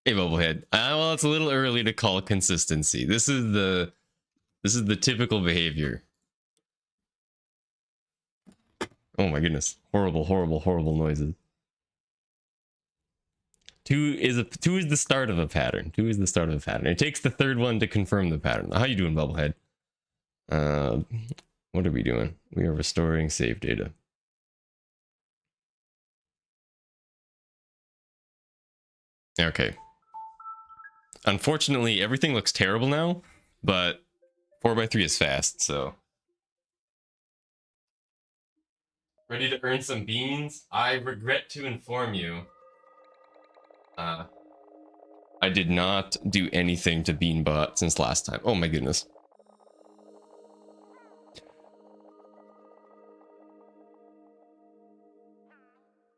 Hey, Bubblehead. Well, it's a little early to call consistency. This is the typical behavior. Oh my goodness. Horrible, horrible, horrible noises. Two is the start of a pattern. Two is the start of a pattern. It takes the third one to confirm the pattern. How you doing, Bubblehead? What are we doing? We are restoring save data. Okay. Unfortunately, everything looks terrible now, but 4x3 is fast, so. Ready to earn some beans? I regret to inform you. I did not do anything to Beanbot since last time. Oh my goodness.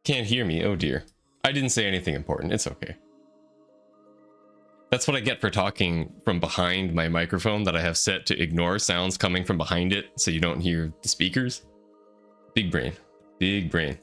Can't hear me. Oh dear. I didn't say anything important. It's okay. That's what I get for talking from behind my microphone that I have set to ignore sounds coming from behind it so you don't hear the speakers. Big brain. Big brain.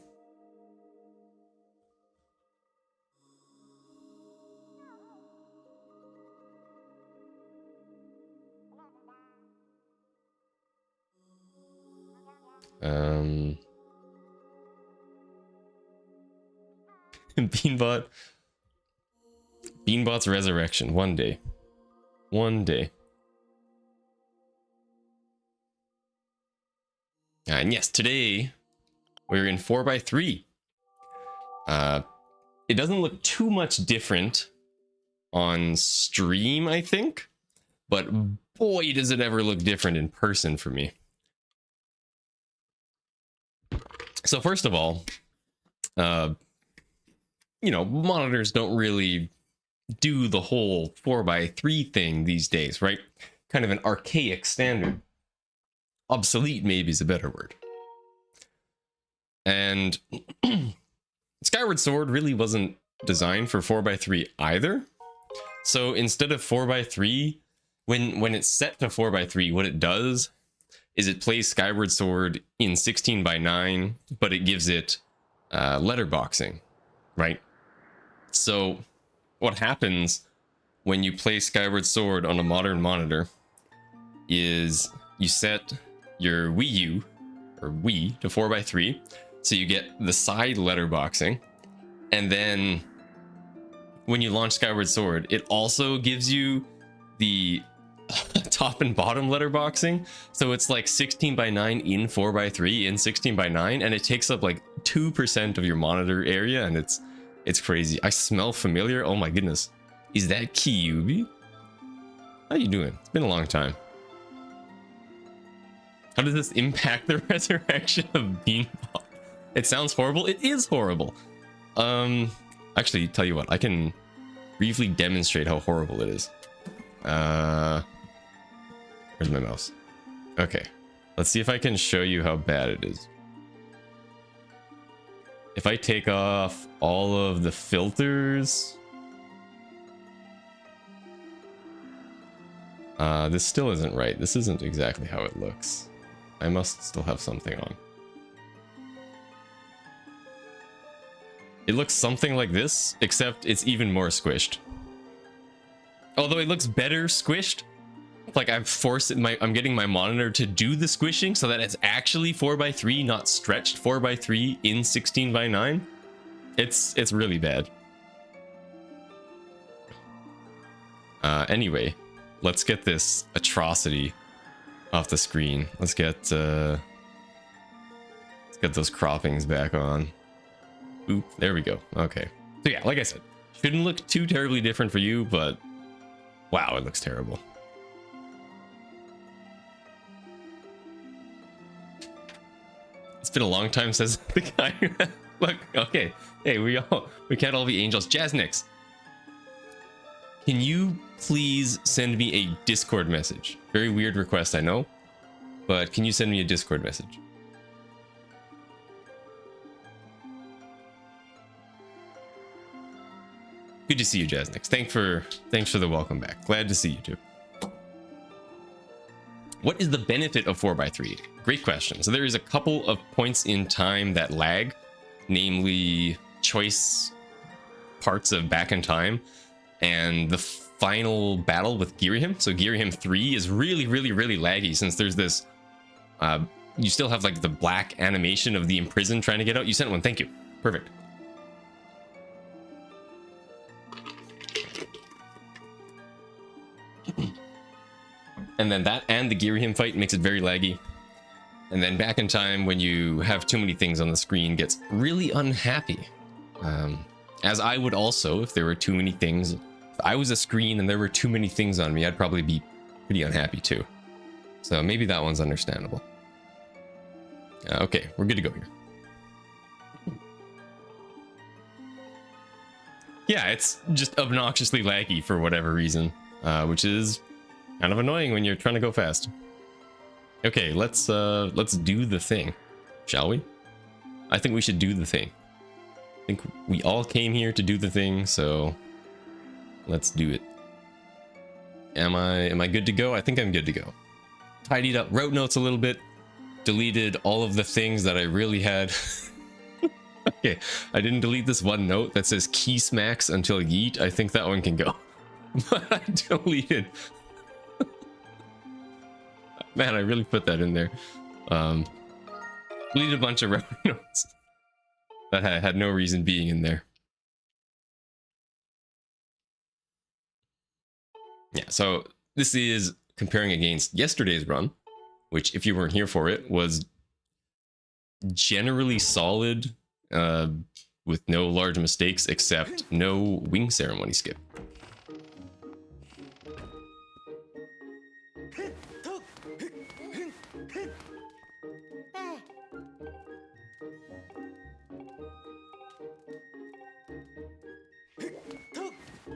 Beanbot's resurrection. One day. One day. And yes, today we're in 4x3. It doesn't look too much different on stream, I think, but boy, does it ever look different in person for me. So first of all, you know, monitors don't really do the whole 4x3 thing these days, right? Kind of an archaic standard. Obsolete, maybe, is a better word. And Skyward Sword really wasn't designed for 4x3 either. So instead of 4x3, when it's set to 4x3, what it does is it plays Skyward Sword in 16:9, but it gives it letterboxing, right? So what happens when you play Skyward Sword on a modern monitor is you set your Wii U or Wii to 4x3, so you get the side letterboxing, and then when you launch Skyward Sword, it also gives you the top and bottom letterboxing, so it's like 16:9 in 4x3 in 16:9, and it takes up like 2% of your monitor area, and it's crazy. I smell familiar. Oh my goodness, is that Kyubi? How you doing? It's been a long time. How does this impact the resurrection of Beanbot? It sounds horrible. It is horrible. Actually, tell you what, I can briefly demonstrate how horrible it is. Where's my mouse? Okay, let's see if I can show you how bad it is. If I take off all of the filters, this still isn't right. This isn't exactly how it looks. I must still have something on. It looks something like this, except it's even more squished. Although it looks better squished. Like I'm getting my monitor to do the squishing so that it's actually 4x3, not stretched 4x3 in 16:9. It's really bad. Anyway, let's get this atrocity off the screen. Let's get those croppings back on. Oop, there we go. Okay. So yeah, like I said, shouldn't look too terribly different for you, but wow, it looks terrible. It's been a long time, says the guy. Look, okay. Hey, we can't all be angels. Jaznix, can you please send me a Discord message? Very weird request, I know, but can you send me a Discord message? Good to see you, Jaznix. Thanks for the welcome back. Glad to see you too. What is the benefit of 4x3? Great question. So there is a couple of points in time that lag, namely choice parts of back in time. and the final battle with Girahim. So Girahim 3 is really laggy, since there's this you still have like the black animation of the imprisoned trying to get out. You sent one, thank you. Perfect. And then that and the Girahim fight makes it very laggy. And then Back in Time, when you have too many things on the screen, gets really unhappy. As I would also, if there were too many things. If I was a screen and there were too many things on me, I'd probably be pretty unhappy too. So maybe that one's understandable. Okay, we're good to go here. Yeah, it's just obnoxiously laggy for whatever reason, which is kind of annoying when you're trying to go fast. Okay, let's do the thing, shall we? I think we should do the thing. I think we all came here to do the thing, so let's do it. Am I good to go? I think I'm good to go. Tidied up route notes a little bit. Deleted all of the things that I really had. Okay, I didn't delete this one note that says key smacks until yeet. I think that one can go. But I deleted. Man, I really put that in there. Deleted a bunch of route notes that had no reason being in there. Yeah, so this is comparing against yesterday's run, which, if you weren't here for it, was generally solid, with no large mistakes except no wing ceremony skip.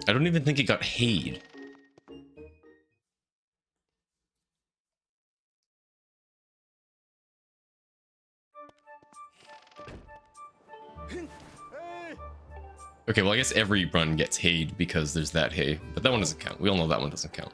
I don't even think it got hayed. Okay, well, I guess every run gets hayed because there's that hay, but that one doesn't count. We all know that one doesn't count.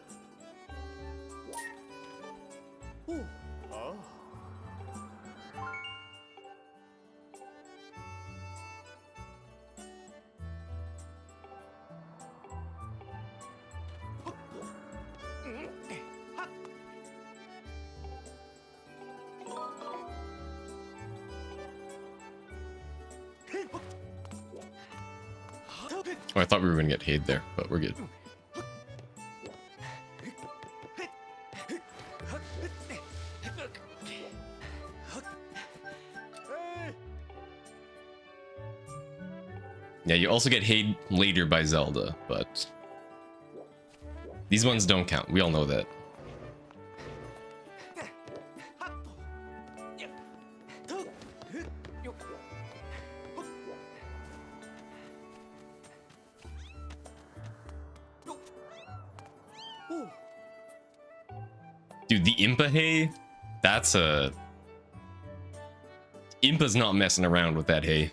Oh, I thought we were going to get hayed there, but we're good. Yeah, you also get hayed later by Zelda, but these ones don't count. We all know that. Dude, the Impa hay, that's a... Impa's not messing around with that hay.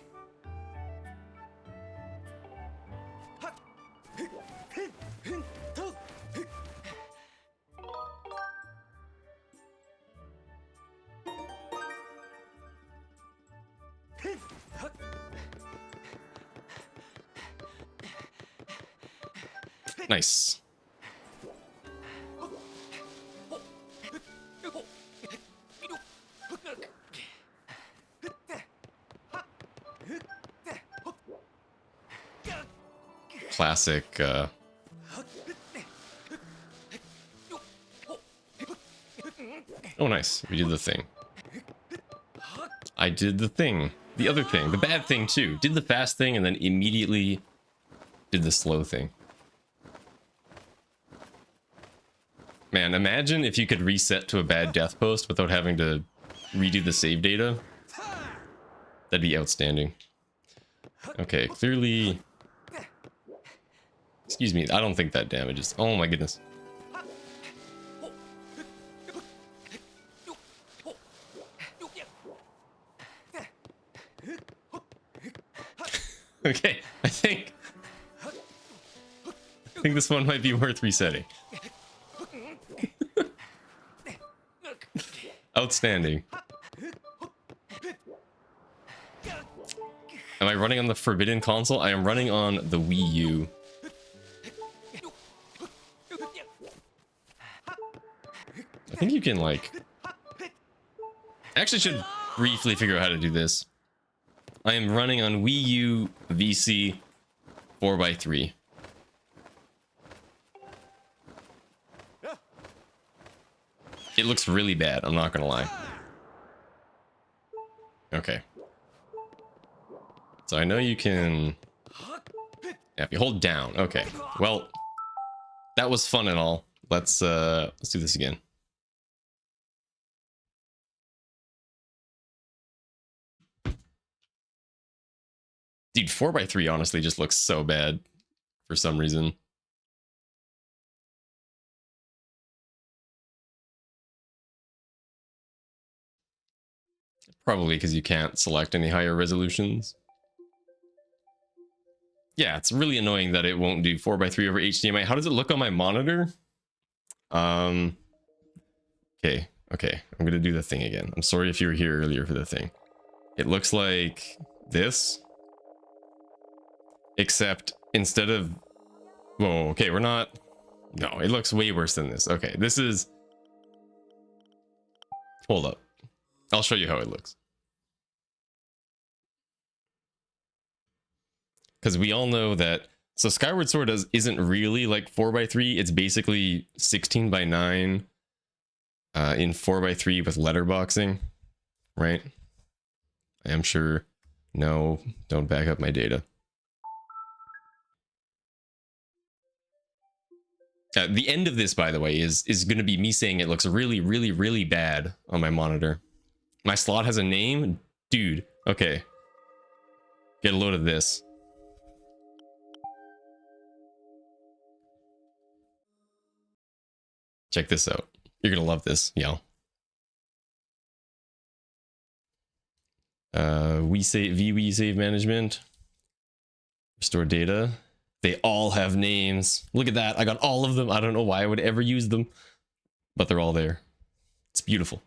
Nice. Classic, Oh, nice. We did the thing. I did the thing. The other thing. The bad thing, too. Did the fast thing and then immediately did the slow thing. Man, imagine if you could reset to a bad death post without having to redo the save data. That'd be outstanding. Okay, clearly... Excuse me, I don't think that damages. Oh my goodness. Okay, I think this one might be worth resetting. Outstanding. Am I running on the Forbidden console? I am running on the Wii U. think you can like... I actually should briefly figure out how to do this. I am running on Wii U VC 4x3. It looks really bad, I'm not gonna lie. Okay. So I know you can... Yeah, if you hold down. Okay. Well, that was fun and all. Let's do this again. Dude, 4x3 honestly just looks so bad for some reason. Probably because you can't select any higher resolutions. Yeah, it's really annoying that it won't do 4x3 over HDMI. How does it look on my monitor? Okay, I'm gonna do the thing again. I'm sorry if you were here earlier for the thing. It looks like this, except instead of... Whoa, okay, we're not... No, it looks way worse than this. Okay, this is... Hold up. I'll show you how it looks. Because we all know that... So Skyward Sword isn't really like 4x3. It's basically 16:9 in 4x3 with letterboxing, right? I am sure. No, don't back up my data. The end of this, by the way, is going to be me saying it looks really, really, really bad on my monitor. My slot has a name? Dude, okay. Get a load of this. Check this out. You're going to love this, y'all. We save management. Restore data. They all have names. Look at that. I got all of them. I don't know why I would ever use them, but they're all there. It's beautiful.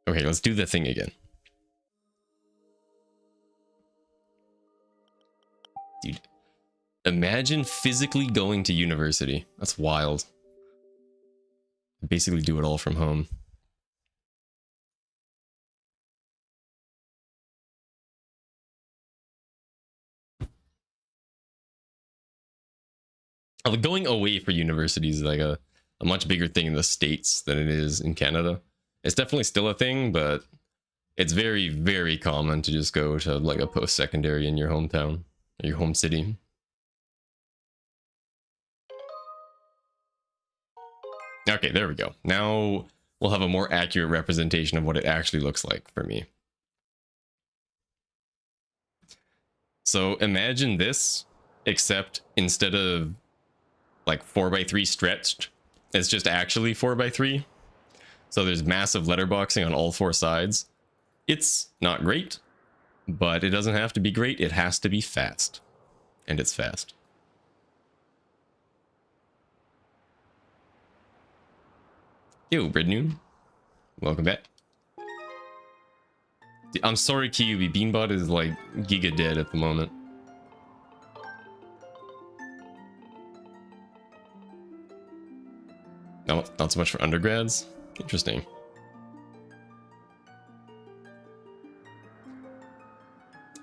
Okay, let's do the thing again. Dude, imagine physically going to university. That's wild. Basically do it all from home. Going away for university is like a much bigger thing in the States than it is in Canada. It's definitely still a thing, but it's very, very common to just go to like a post-secondary in your hometown, or your home city. Okay, there we go. Now we'll have a more accurate representation of what it actually looks like for me. So imagine this, except instead of like 4x3 stretched, it's just actually 4x3. So there's massive letterboxing on all four sides. It's not great, but it doesn't have to be great. It has to be fast. And it's fast. Yo, Bridnoon. Welcome back. I'm sorry, Kyubi. Beanbot is like giga dead at the moment. Not so much for undergrads. Interesting.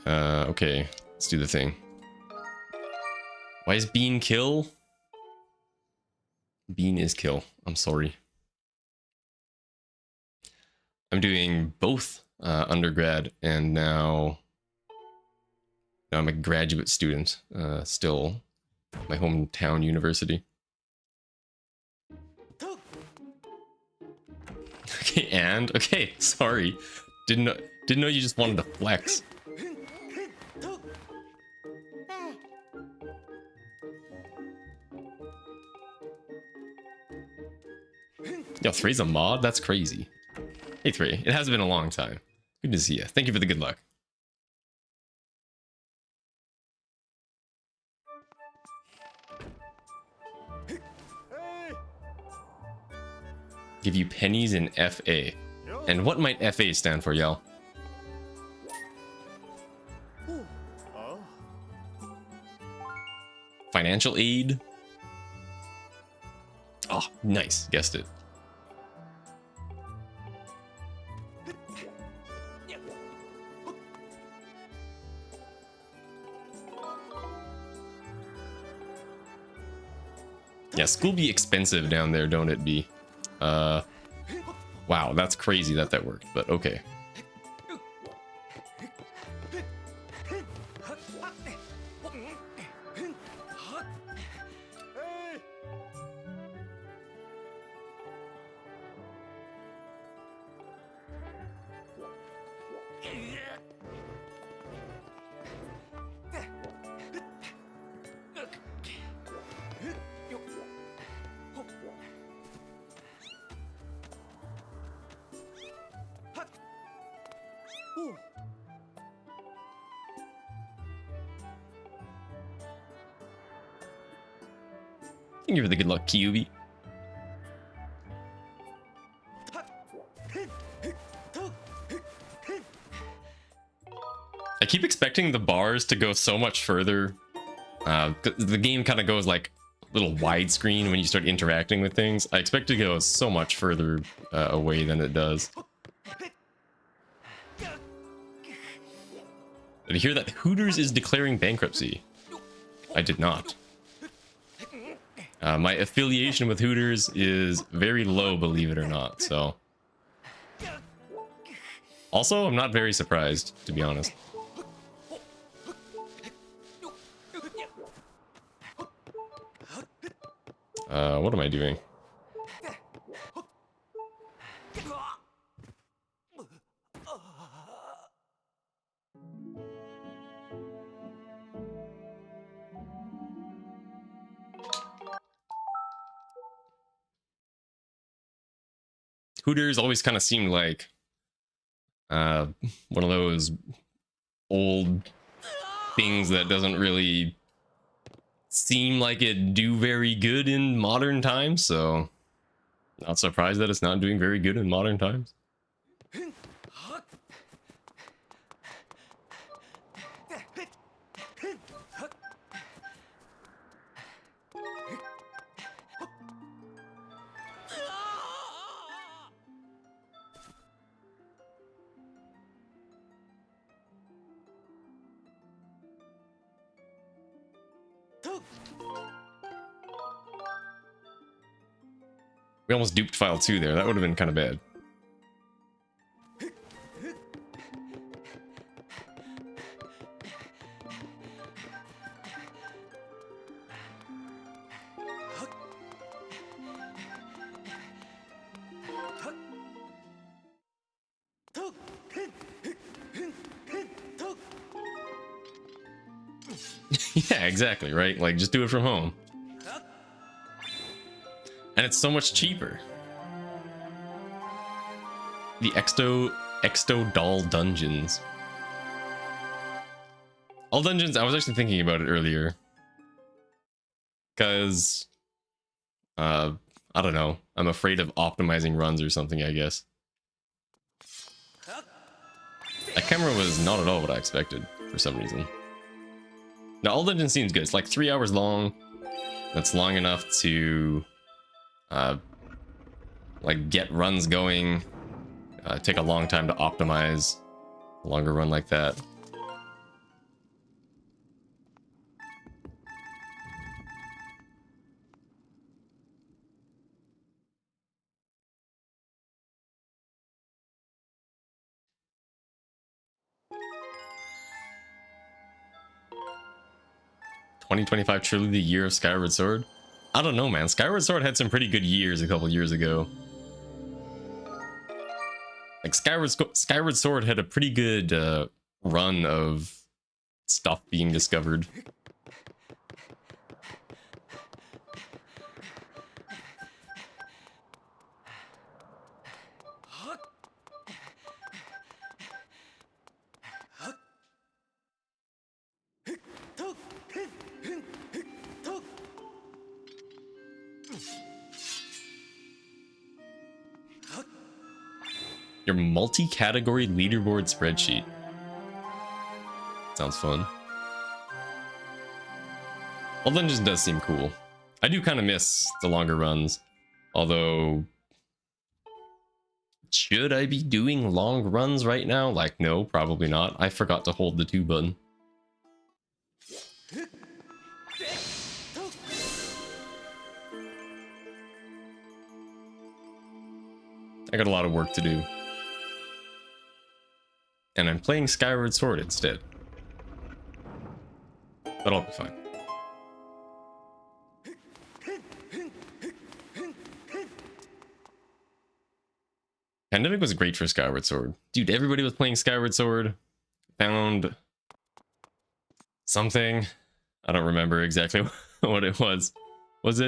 Okay, let's do the thing. Why is Bean kill? Bean is kill. I'm sorry. I'm doing both undergrad and now I'm a graduate student, still my hometown university. Okay, and okay, sorry, didn't know you just wanted to flex. Yo, 3's a mod? That's crazy. Hey 3, it has been a long time. Good to see you. Thank you for the good luck. Give you pennies in FA. And what might FA stand for, y'all? Financial aid? Oh, nice. Guessed it. Yeah, school be expensive down there, don't it be? Wow, that's crazy that that worked, but okay. Thank you for the good luck, Kyubi. I keep expecting the bars to go so much further. The game kind of goes like a little widescreen when you start interacting with things. I expect it to go so much further away than it does. Did you hear that Hooters is declaring bankruptcy? I did not. My affiliation with Hooters is very low, believe it or not, so... Also, I'm not very surprised, to be honest. What am I doing? Hooters always kind of seemed like one of those old things that doesn't really seem like it do very good in modern times, so not surprised that it's not doing very good in modern times. We almost duped file 2 there. That would have been kind of bad. Yeah, exactly, right? Like, just do it from home. And it's so much cheaper. The Exto Doll Dungeons. All dungeons, I was actually thinking about it earlier. Because, I don't know. I'm afraid of optimizing runs or something, I guess. That camera was not at all what I expected, for some reason. Now, all dungeons seems good. It's like 3 hours long. That's long enough to... like get runs going, take a long time to optimize a longer run like that. $2025 truly the year of Skyward Sword? I don't know, man. Skyward Sword had some pretty good years a couple years ago. Like Skyward Sword had a pretty good run of stuff being discovered. Your multi-category leaderboard spreadsheet. Sounds fun. Well, Dungeons does seem cool. I do kind of miss the longer runs. Although, should I be doing long runs right now? Like, no, probably not. I forgot to hold the 2 button. I got a lot of work to do. And I'm playing Skyward Sword instead. But I'll be fine. Pandemic was great for Skyward Sword. Dude, everybody was playing Skyward Sword. Found something. I don't remember exactly what it was. Was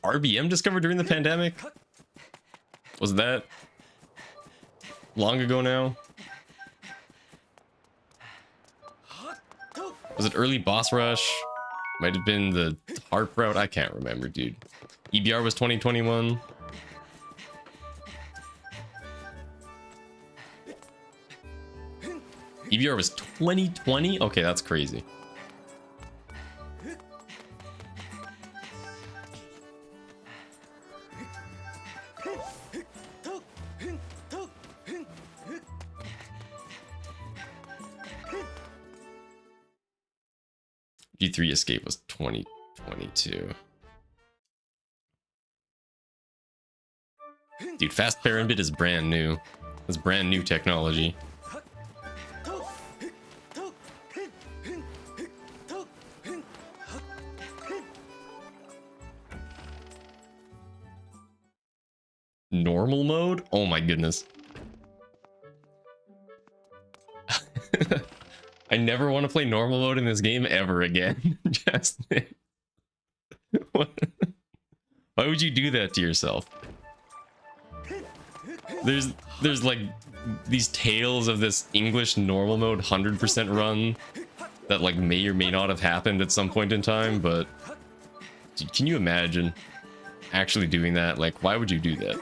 RBM discovered during the pandemic? Was that long ago now? Was it early boss rush? Might have been the harp route. I can't remember, dude. EBR was 2021. EBR was 2020? Okay, that's crazy. G3 Escape was 2022. Dude, Fast Parambit is brand new. It's brand new technology. Normal mode? Oh my goodness. I never want to play normal mode in this game ever again. Just what? Why would you do that to yourself? There's like these tales of this English normal mode 100% run that like may or may not have happened at some point in time, but can you imagine actually doing that? Like, why would you do that?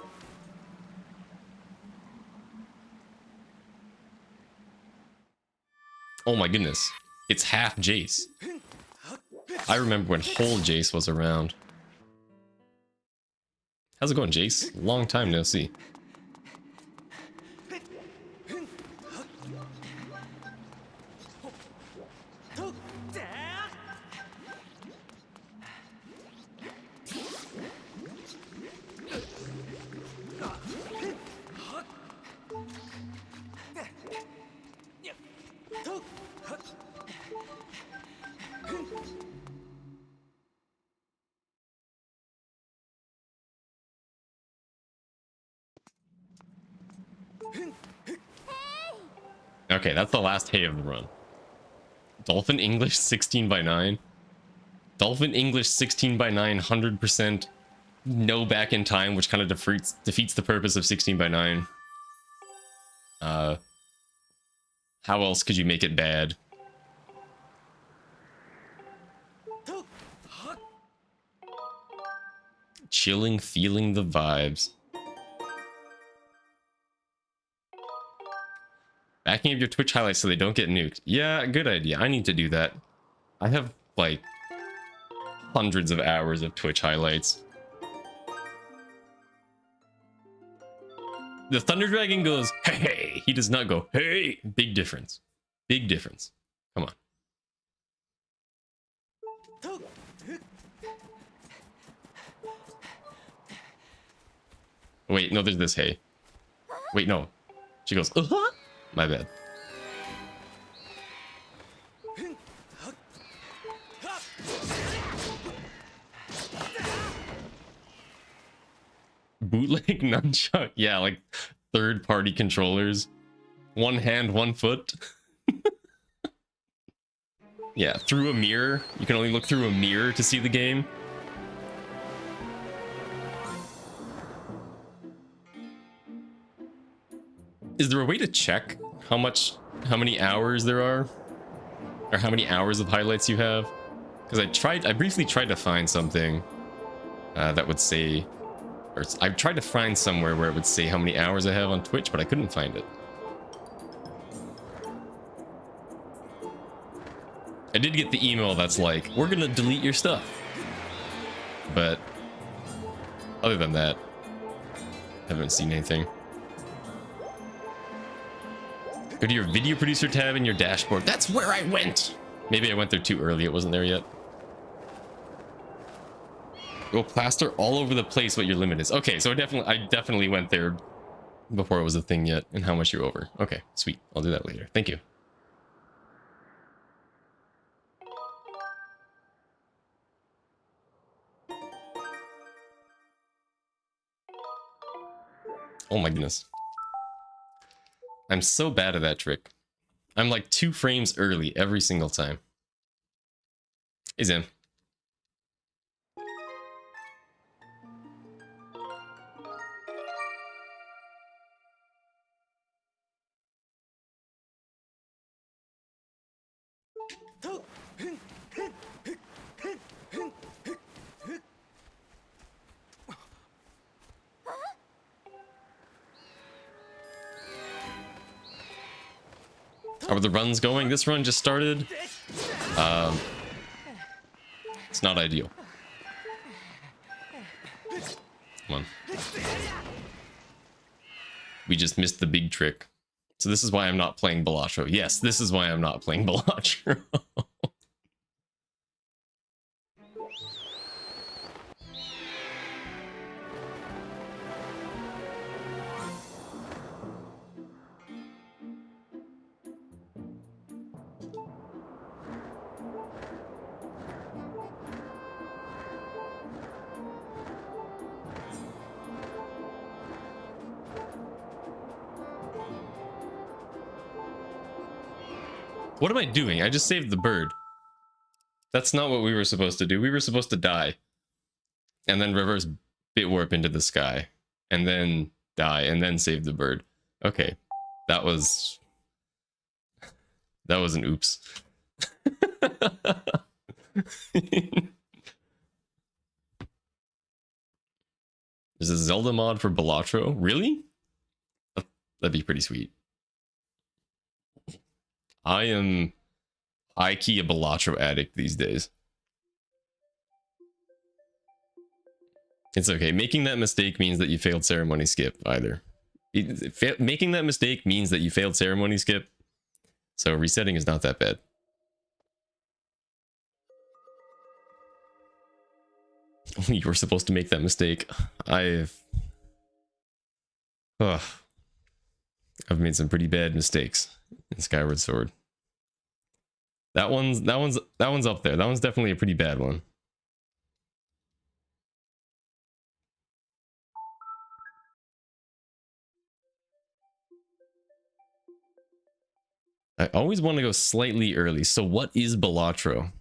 Oh my goodness, it's half Jace. I remember when whole Jace was around. How's it going, Jace? Long time no see. Okay, that's the last hay of the run. Dolphin English 16/9. Dolphin English 16/9, 100% no back in time, which kind of defeats the purpose of 16/9. How else could you make it bad? Chilling, feeling the vibes. Backing up your Twitch highlights so they don't get nuked. Yeah, good idea. I need to do that. I have like hundreds of hours of Twitch highlights. The Thunder Dragon goes, hey. He does not go, hey. Big difference. Big difference. Come on. Wait, no, there's this hey. Wait, no. She goes, uh-huh. My bad. Bootleg nunchuck? Yeah, like third-party controllers. One hand, one foot. Yeah, through a mirror. You can only look through a mirror to see the game. Is there a way to check how many hours there are? Or how many hours of highlights you have? Because I briefly tried to find something that would say, I tried to find somewhere where it would say how many hours I have on Twitch, but I couldn't find it. I did get the email that's like, we're gonna delete your stuff. But other than that, I haven't seen anything. Go to your video producer tab in your dashboard. That's where I went. Maybe I went there too early. It wasn't there yet. Go plaster all over the place what your limit is. Okay, so I definitely went there before it was a thing yet, and how much you're over. Okay, sweet. I'll do that later. Thank you. Oh my goodness. I'm so bad at that trick. I'm like 2 frames early every single time. Hey, Zim. How are the runs going? This run just started. It's not ideal. Come on. We just missed the big trick. So this is why I'm not playing Balatro. Yes, this is why I'm not playing Balatro. What am I doing? I just saved the bird. That's not what we were supposed to do. We were supposed to die. And then reverse bit warp into the sky. And then die. And then save the bird. Okay. That was an oops. There's a Zelda mod for Balatro? Really? That'd be pretty sweet. I am high-key a Balatro addict these days. It's okay. Making that mistake means that you failed ceremony skip, either. Making that mistake means that you failed ceremony skip. So resetting is not that bad. You were supposed to make that mistake. I've made some pretty bad mistakes in Skyward Sword. That one's up there. That one's definitely a pretty bad one. I always want to go slightly early. So what is Balatro?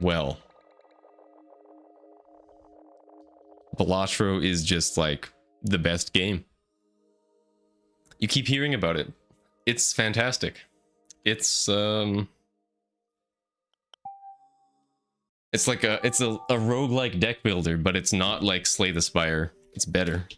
Well, Balatro is just like the best game. You keep hearing about it. It's fantastic. It's like a roguelike deck builder, but it's not like Slay the Spire. It's better.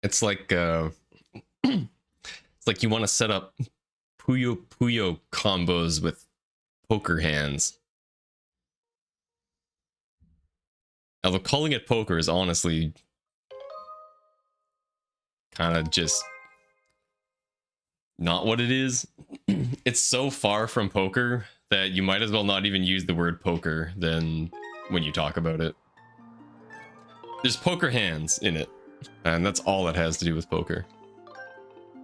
It's like it's like you want to set up Puyo Puyo combos with poker hands. Although calling it poker is honestly kind of just not what it is. It's so far from poker that you might as well not even use the word poker then when you talk about it. There's poker hands in it, and that's all it has to do with poker.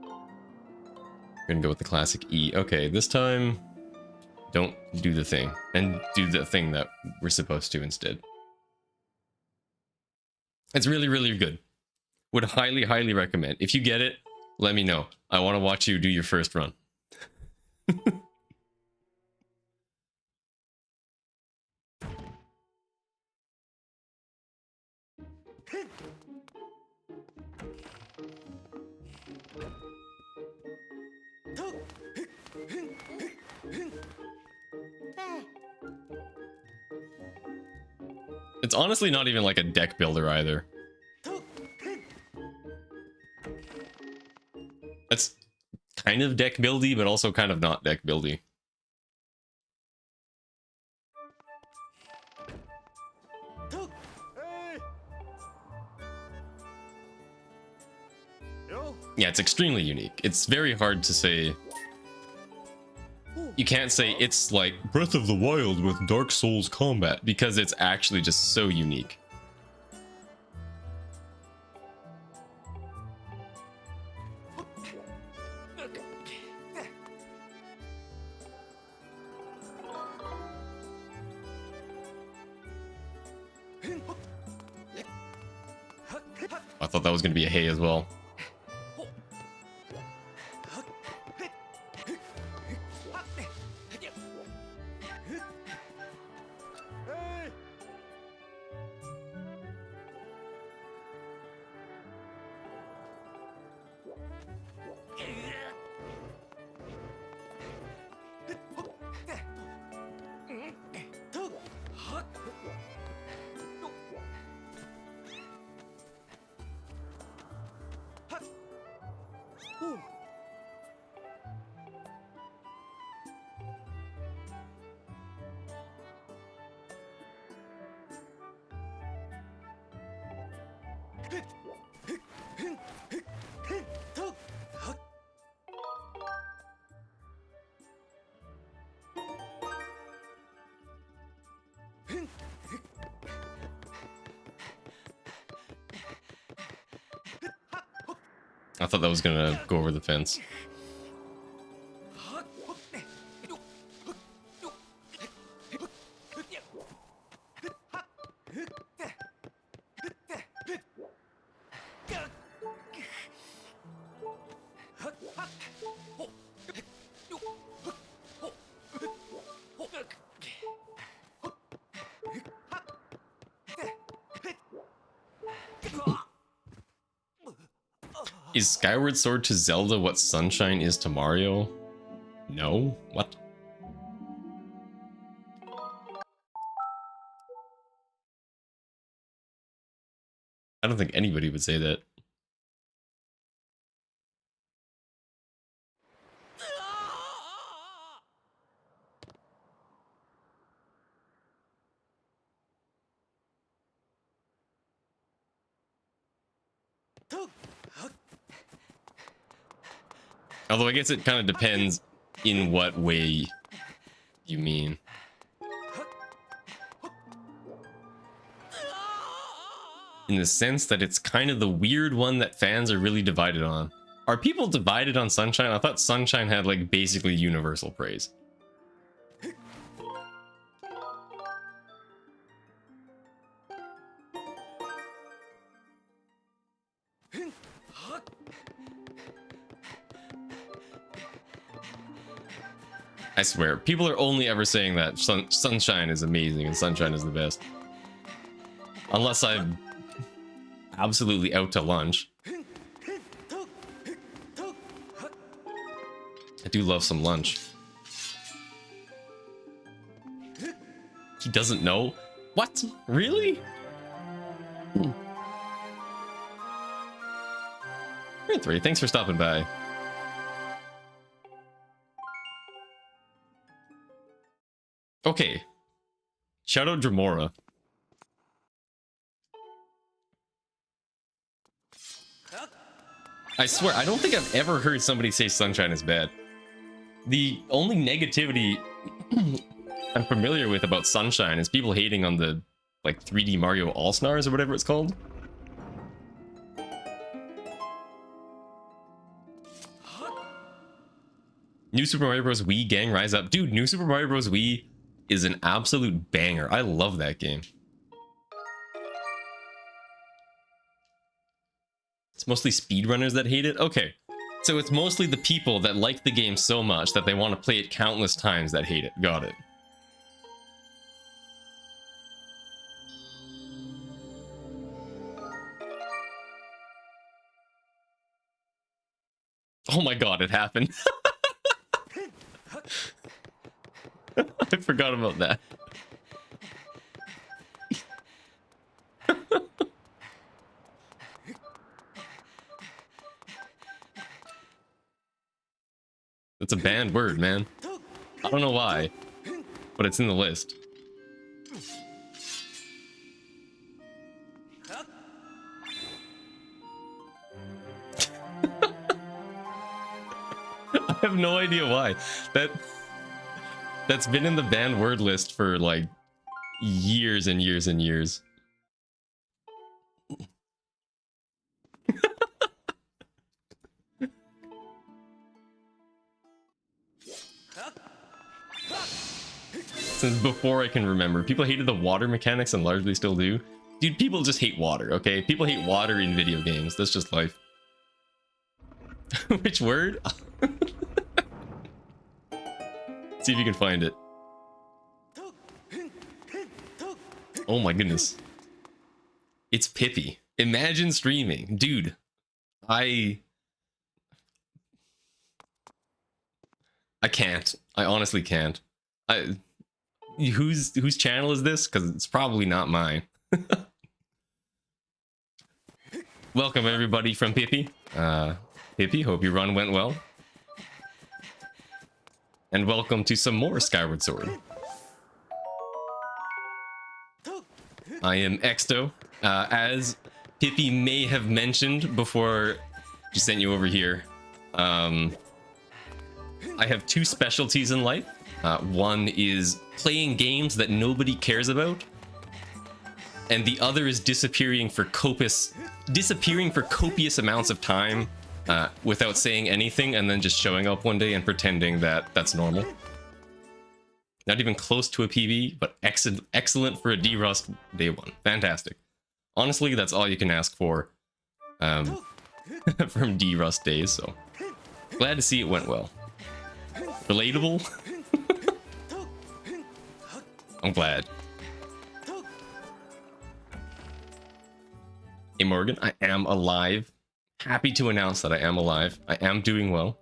We're gonna go with the classic E. Okay, this time don't do the thing, and do the thing that we're supposed to instead. It's really, really good. Would highly, highly recommend. If you get it, let me know. I want to watch you do your first run. It's honestly not even like a deck builder either. It's kind of deck buildy, but also kind of not deck buildy. Yeah, it's extremely unique. It's very hard to say. You can't say it's like Breath of the Wild with Dark Souls combat, because it's actually just so unique. I thought that was going to be a hay as well. I thought that was gonna go over the fence. Is Skyward Sword to Zelda what Sunshine is to Mario? No? What? I don't think anybody would say that. Although I guess it kind of depends in what way you mean. In the sense that it's kind of the weird one that fans are really divided on. Are people divided on Sunshine? I thought Sunshine had like basically universal praise. I swear, people are only ever saying that Sunshine is amazing and Sunshine is the best. Unless I'm absolutely out to lunch. I do love some lunch. He doesn't know? What? Really? You're 3. Thanks for stopping by. Okay. Shout out Dramora. I swear, I don't think I've ever heard somebody say Sunshine is bad. The only negativity I'm familiar with about Sunshine is people hating on the, like, 3D Mario All-Stars or whatever it's called. New Super Mario Bros. Wii gang, rise up. Dude, New Super Mario Bros. Wii is an absolute banger. I love that game. It's mostly speedrunners that hate it? Okay. So it's mostly the people that like the game so much that they want to play it countless times that hate it. Got it. Oh my god, it happened. I forgot about that. That's a banned word, man. I don't know why, but it's in the list. I have no idea why. That's been in the banned word list for like years and years and years. Since before I can remember. People hated the water mechanics and largely still do. Dude, people just hate water, okay? People hate water in video games. That's just life. Which word? See if you can find it. Oh my goodness. It's Pippi. Imagine streaming. Dude, I can't. I honestly can't. Whose channel is this? Because it's probably not mine. Welcome everybody from Pippi. Pippi, hope your run went well. And welcome to some more Skyward Sword. I am Exto. As Pippi may have mentioned before she sent you over here, I have two specialties in life. One is playing games that nobody cares about, and the other is disappearing for copious amounts of time without saying anything, and then just showing up one day and pretending that that's normal. Not even close to a PB, but excellent for a D-Rust day one. Fantastic. Honestly, that's all you can ask for from D-Rust days, so glad to see it went well. Relatable? I'm glad. Hey Morgan, I am alive. Happy to announce that I am alive. I am doing well.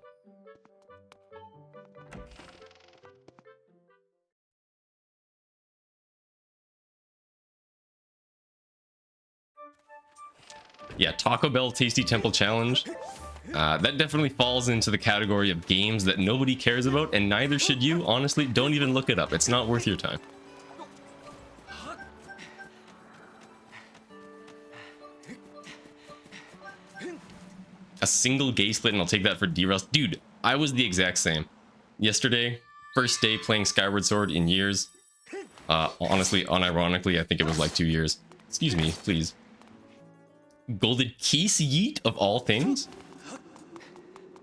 Yeah, Taco Bell Tasty Temple Challenge. That definitely falls into the category of games that nobody cares about, and neither should you. Honestly, don't even look it up. It's not worth your time. A single gay split and I'll take that for D-Rust. Dude, I was the exact same. Yesterday, first day playing Skyward Sword in years. Honestly, unironically, I think it was like 2 years. Excuse me, please. Golden Keys Yeet of all things?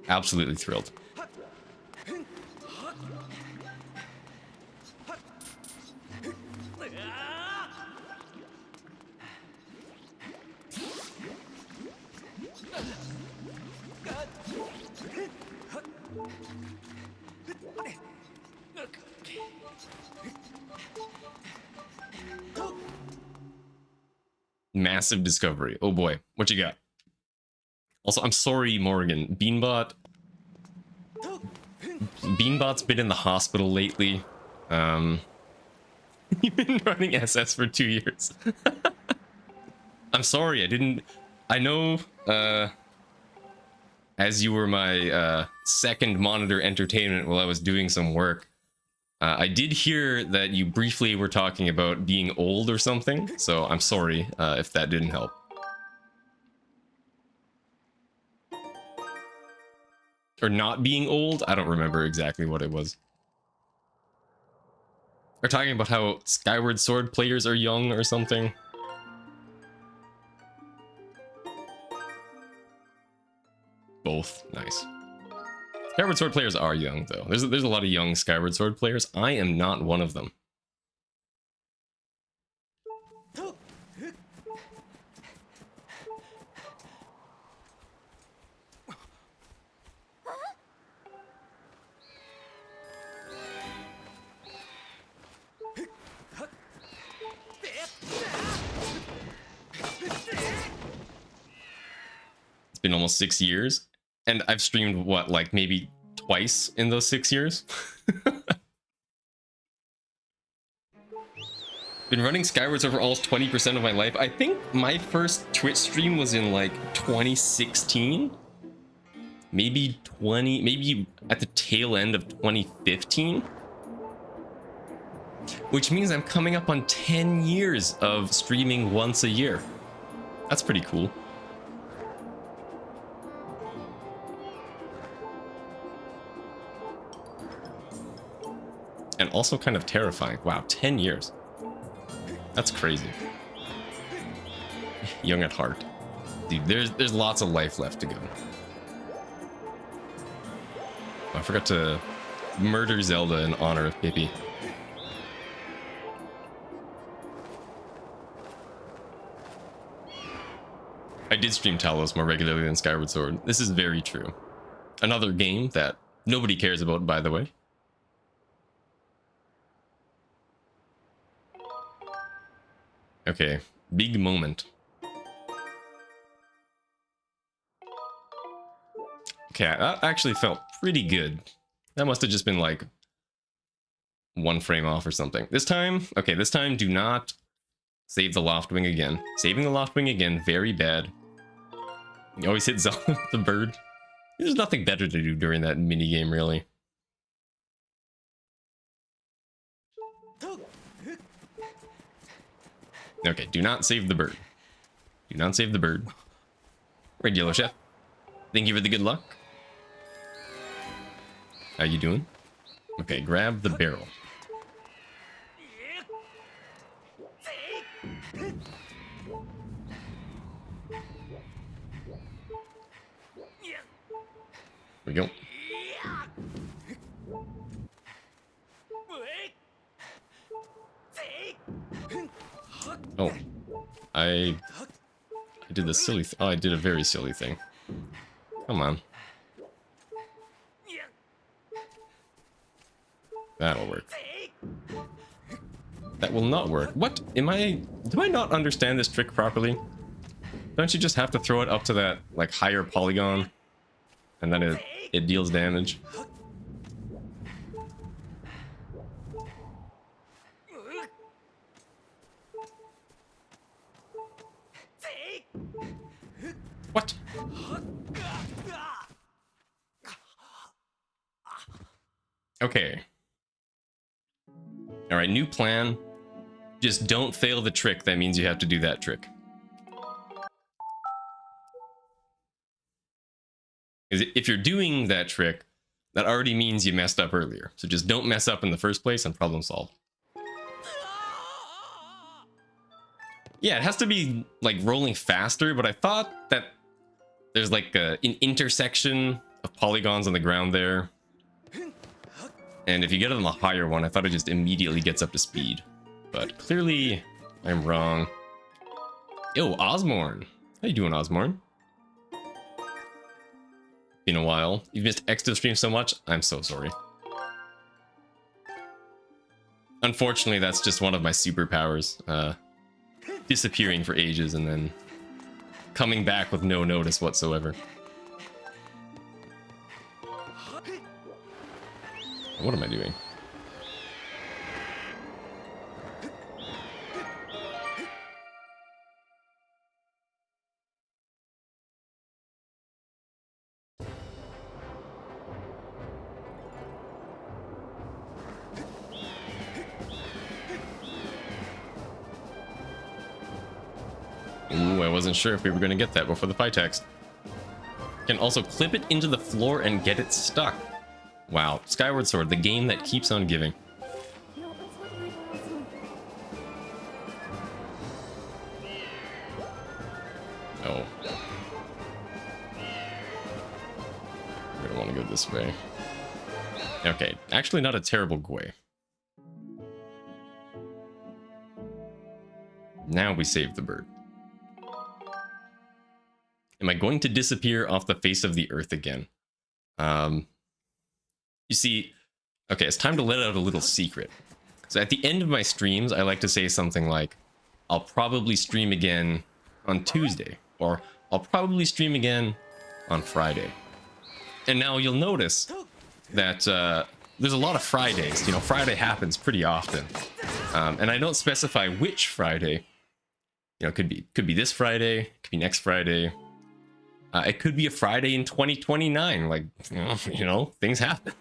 Absolutely thrilled. Massive discovery. Oh boy, what you got? Also, I'm sorry, Morgan. Beanbot's been in the hospital lately. You've been running SS for 2 years. I'm sorry, I know, as you were my second monitor entertainment while I was doing some work, I did hear that you briefly were talking about being old or something, so I'm sorry if that didn't help. Or not being old? I don't remember exactly what it was. We're talking about how Skyward Sword players are young or something. Both. Nice. Skyward Sword players are young, though. There's a lot of young Skyward Sword players. I am not one of them. It's been almost 6 years, and I've streamed, what, like maybe twice in those 6 years. Been running Skyward Sword for almost 20% of my life. I think my first Twitch stream was in like 2016. Maybe at the tail end of 2015. Which means I'm coming up on 10 years of streaming once a year. That's pretty cool. And also kind of terrifying. Wow, 10 years. That's crazy. Young at heart. Dude, there's lots of life left to go. I forgot to murder Zelda in honor of Pippi. I did stream Talos more regularly than Skyward Sword. This is very true. Another game that nobody cares about, by the way. Okay, big moment. Okay, that actually felt pretty good. That must have just been like 1 frame off or something. This time, okay, this time do not save the loft wing again. Saving the loft wing again, very bad. You always hit Zelda with the bird. There's nothing better to do during that mini game, really. Okay, do not save the bird. Do not save the bird. Red Yellow Chef, thank you for the good luck. How you doing? Okay, grab the barrel. Here we go. Oh, I did the silly oh, I did a very silly thing. Come on. That'll work. That will not work. What? Do I not understand this trick properly? Don't you just have to throw it up to that, like, higher polygon? And then it deals damage? What? Okay. Alright, new plan. Just don't fail the trick. That means you have to do that trick. Because if you're doing that trick, that already means you messed up earlier. So just don't mess up in the first place and problem solved. Yeah, it has to be, like, rolling faster, but I thought that there's, like, an intersection of polygons on the ground there. And if you get it on the higher one, I thought it just immediately gets up to speed. But clearly, I'm wrong. Yo, Osmorn. How you doing, Osmorn? Been a while. You've missed Extra stream so much. I'm so sorry. Unfortunately, that's just one of my superpowers. Disappearing for ages and then coming back with no notice whatsoever. What am I doing? Ooh, I wasn't sure if we were going to get that before the fight text. Can also clip it into the floor and get it stuck. Wow, Skyward Sword, the game that keeps on giving. Oh. We're gonna want to go this way. Okay, actually not a terrible way. Now we save the bird. Am I going to disappear off the face of the earth again? You see, okay, it's time to let out a little secret. So at the end of my streams, I like to say something like, I'll probably stream again on Tuesday, or I'll probably stream again on Friday. And now you'll notice that there's a lot of Fridays. You know, Friday happens pretty often. And I don't specify which Friday. You know, it could be this Friday, it could be next Friday. It could be a Friday in 2029. Like, you know, things happen.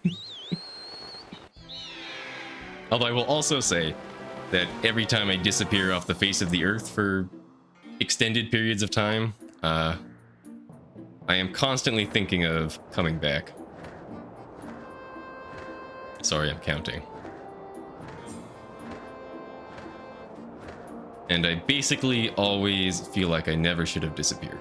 Although I will also say that every time I disappear off the face of the earth for extended periods of time, I am constantly thinking of coming back. Sorry, I'm counting. And I basically always feel like I never should have disappeared.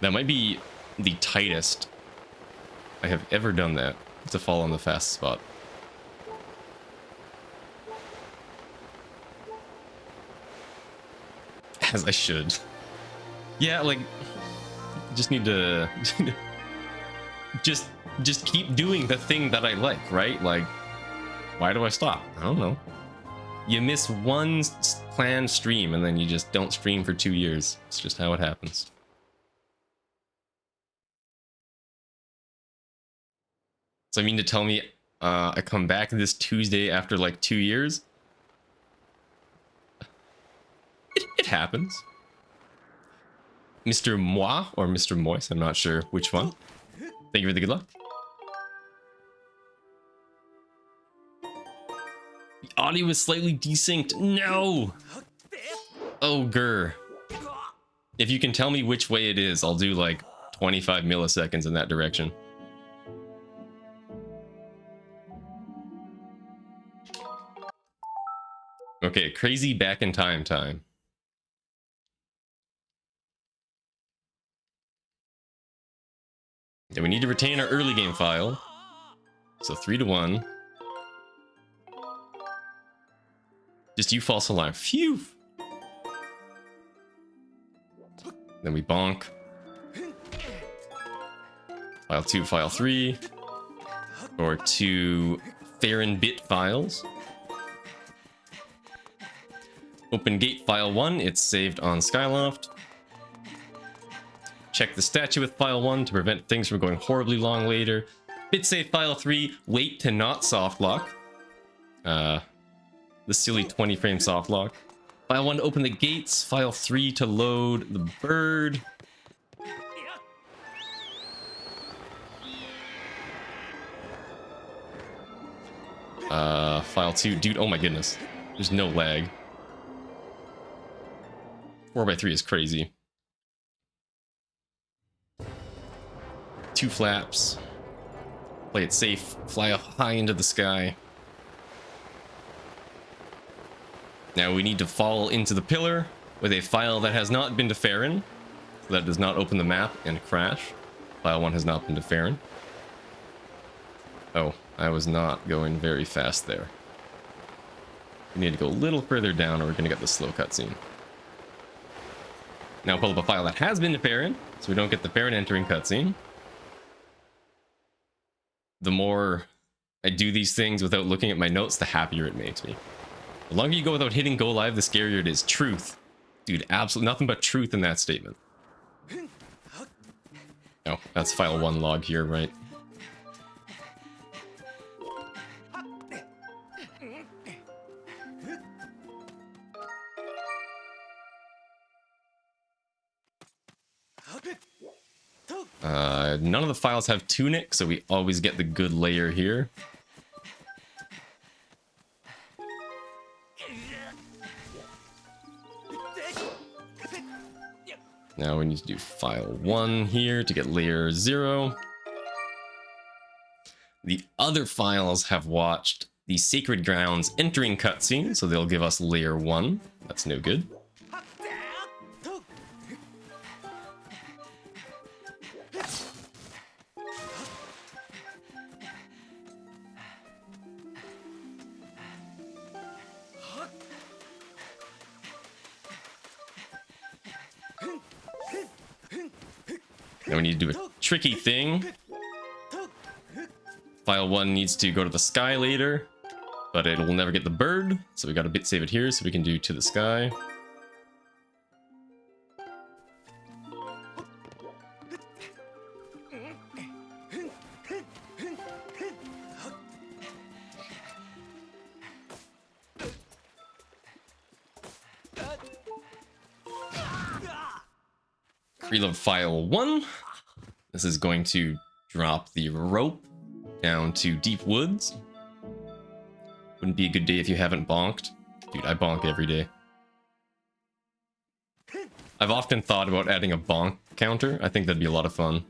That might be the tightest I have ever done that, to fall on the fast spot. As I should. Yeah, like, just need to just keep doing the thing that I like, right? Like, why do I stop? I don't know. You miss one planned stream and then you just don't stream for 2 years. It's just how it happens. So I mean to tell me I come back this Tuesday after like 2 years? It happens. Mr. Moi or Mr. Moise, I'm not sure which one. Thank you for the good luck. The audio is slightly desynced. No! Oh, grr. If you can tell me which way it is, I'll do like 25 milliseconds in that direction. Okay, crazy back in time. And we need to retain our early game file. So 3-1. Just you false alarm. Phew! Then we bonk. File 2, file 3. Or 2 Theron bit files. Open gate file 1, it's saved on Skyloft. Check the statue with file 1 to prevent things from going horribly long later. Bit save file 3, wait to not soft lock. The silly 20 frame soft lock. File 1 to open the gates, file 3 to load the bird. File 2, dude, oh my goodness. There's no lag. 4x3 is crazy. 2 flaps. Play it safe. Fly up high into the sky. Now we need to fall into the pillar with a file that has not been to Farron. So that does not open the map and crash. File 1 has not been to Farron. Oh, I was not going very fast there. We need to go a little further down or we're going to get the slow cutscene. Now pull up a file that has been to Farron, so we don't get the Farron entering cutscene. The more I do these things without looking at my notes, the happier it makes me. The longer you go without hitting go live, the scarier it is. Truth. Dude, absolutely nothing but truth in that statement. Oh, that's file 1 log here, right? None of the files have tunic, so we always get the good layer here. Now we need to do file 1 here to get layer 0. The other files have watched the Sacred Grounds entering cutscene, so they'll give us layer 1. That's no good. Now we need to do a tricky thing File 1 needs to go to the sky later, but it will never get the bird, so we gotta bit save it here so we can do to the sky. Reload file 1. This is going to drop the rope down to deep woods. Wouldn't be a good day if you haven't bonked. Dude, I bonk every day. I've often thought about adding a bonk counter. I think that'd be a lot of fun.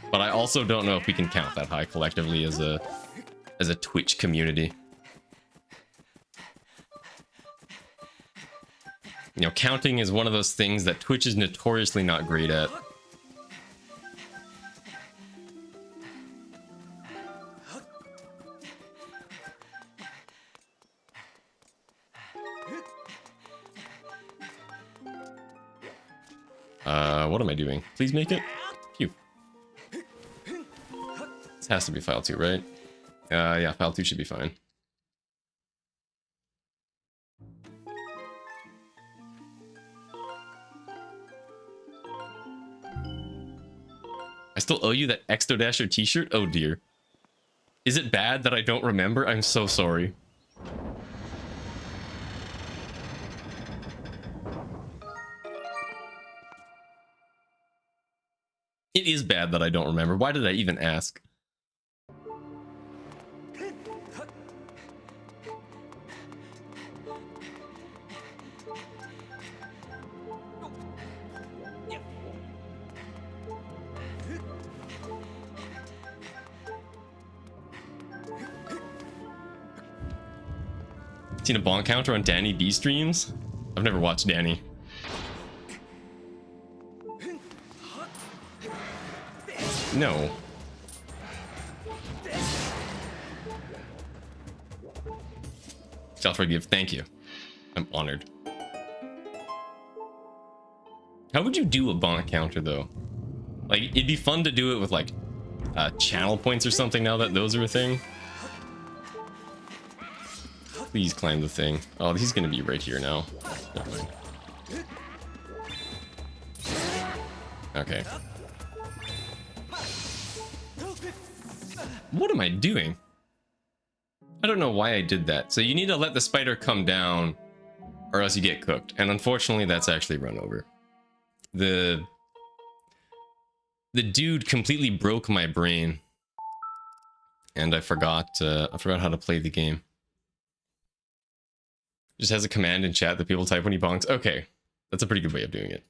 But I also don't know if we can count that high collectively as a Twitch community. You know, counting is one of those things that Twitch is notoriously not great at. What am I doing? Please make it. Phew. This has to be file 2, right? Yeah, file 2 should be fine. I still owe you that Exodasher t-shirt? Oh dear. Is it bad that I don't remember? I'm so sorry. It is bad that I don't remember. Why did I even ask? Seen a bonk counter on Danny B streams? I've never watched Danny. No. Shall forgive. Thank you. I'm honored. How would you do a bonk counter though? Like, it'd be fun to do it with like channel points or something now that those are a thing. Please climb the thing. Oh, he's gonna be right here now. Never mind. Okay. What am I doing? I don't know why I did that. So you need to let the spider come down or else you get cooked. And unfortunately, that's actually run over. The dude completely broke my brain. And I forgot how to play the game. Just has a command in chat that people type when he bonks. Okay, that's a pretty good way of doing it.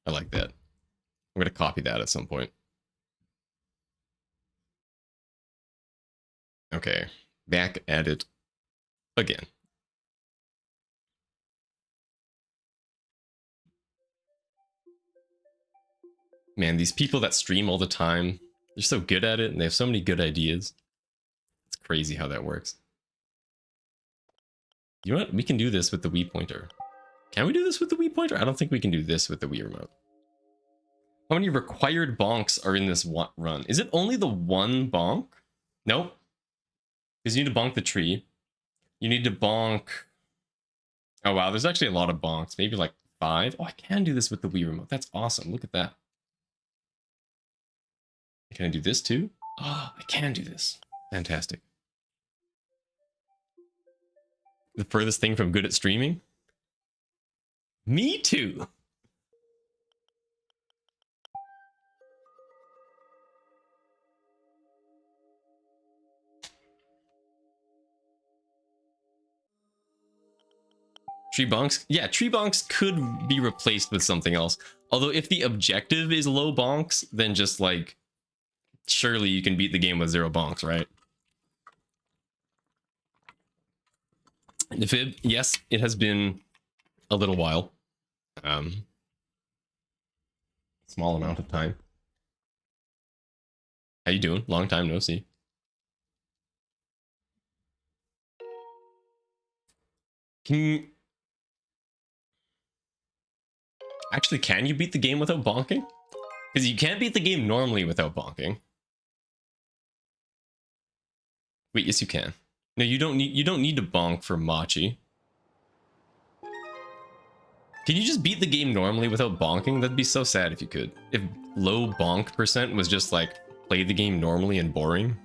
I like that. I'm gonna copy that at some point. Okay, back at it again. Man, these people that stream all the time, they're so good at it and they have so many good ideas. It's crazy how that works. You know what? We can do this with the Wii pointer. Can we do this with the Wii pointer? I don't think we can do this with the Wii remote. How many required bonks are in this run? Is it only the one bonk? Nope. Because you need to bonk the tree. You need to bonk... Oh wow, there's actually a lot of bonks. Maybe like 5. Oh, I can do this with the Wii remote. That's awesome. Look at that. Can I do this too? Oh, I can do this. Fantastic. The furthest thing from good at streaming? Me too. Tree bonks? Yeah, tree bonks could be replaced with something else. Although if the objective is low bonks, then just like, surely you can beat the game with 0 bonks, right? Nifib, yes, it has been a little while. Small amount of time. How you doing? Long time no see. Actually, can you beat the game without bonking? Because you can't beat the game normally without bonking. Wait, yes you can. No, you don't need to bonk for Machi. Can you just beat the game normally without bonking? That'd be so sad if you could. If low bonk percent was just like play the game normally and boring.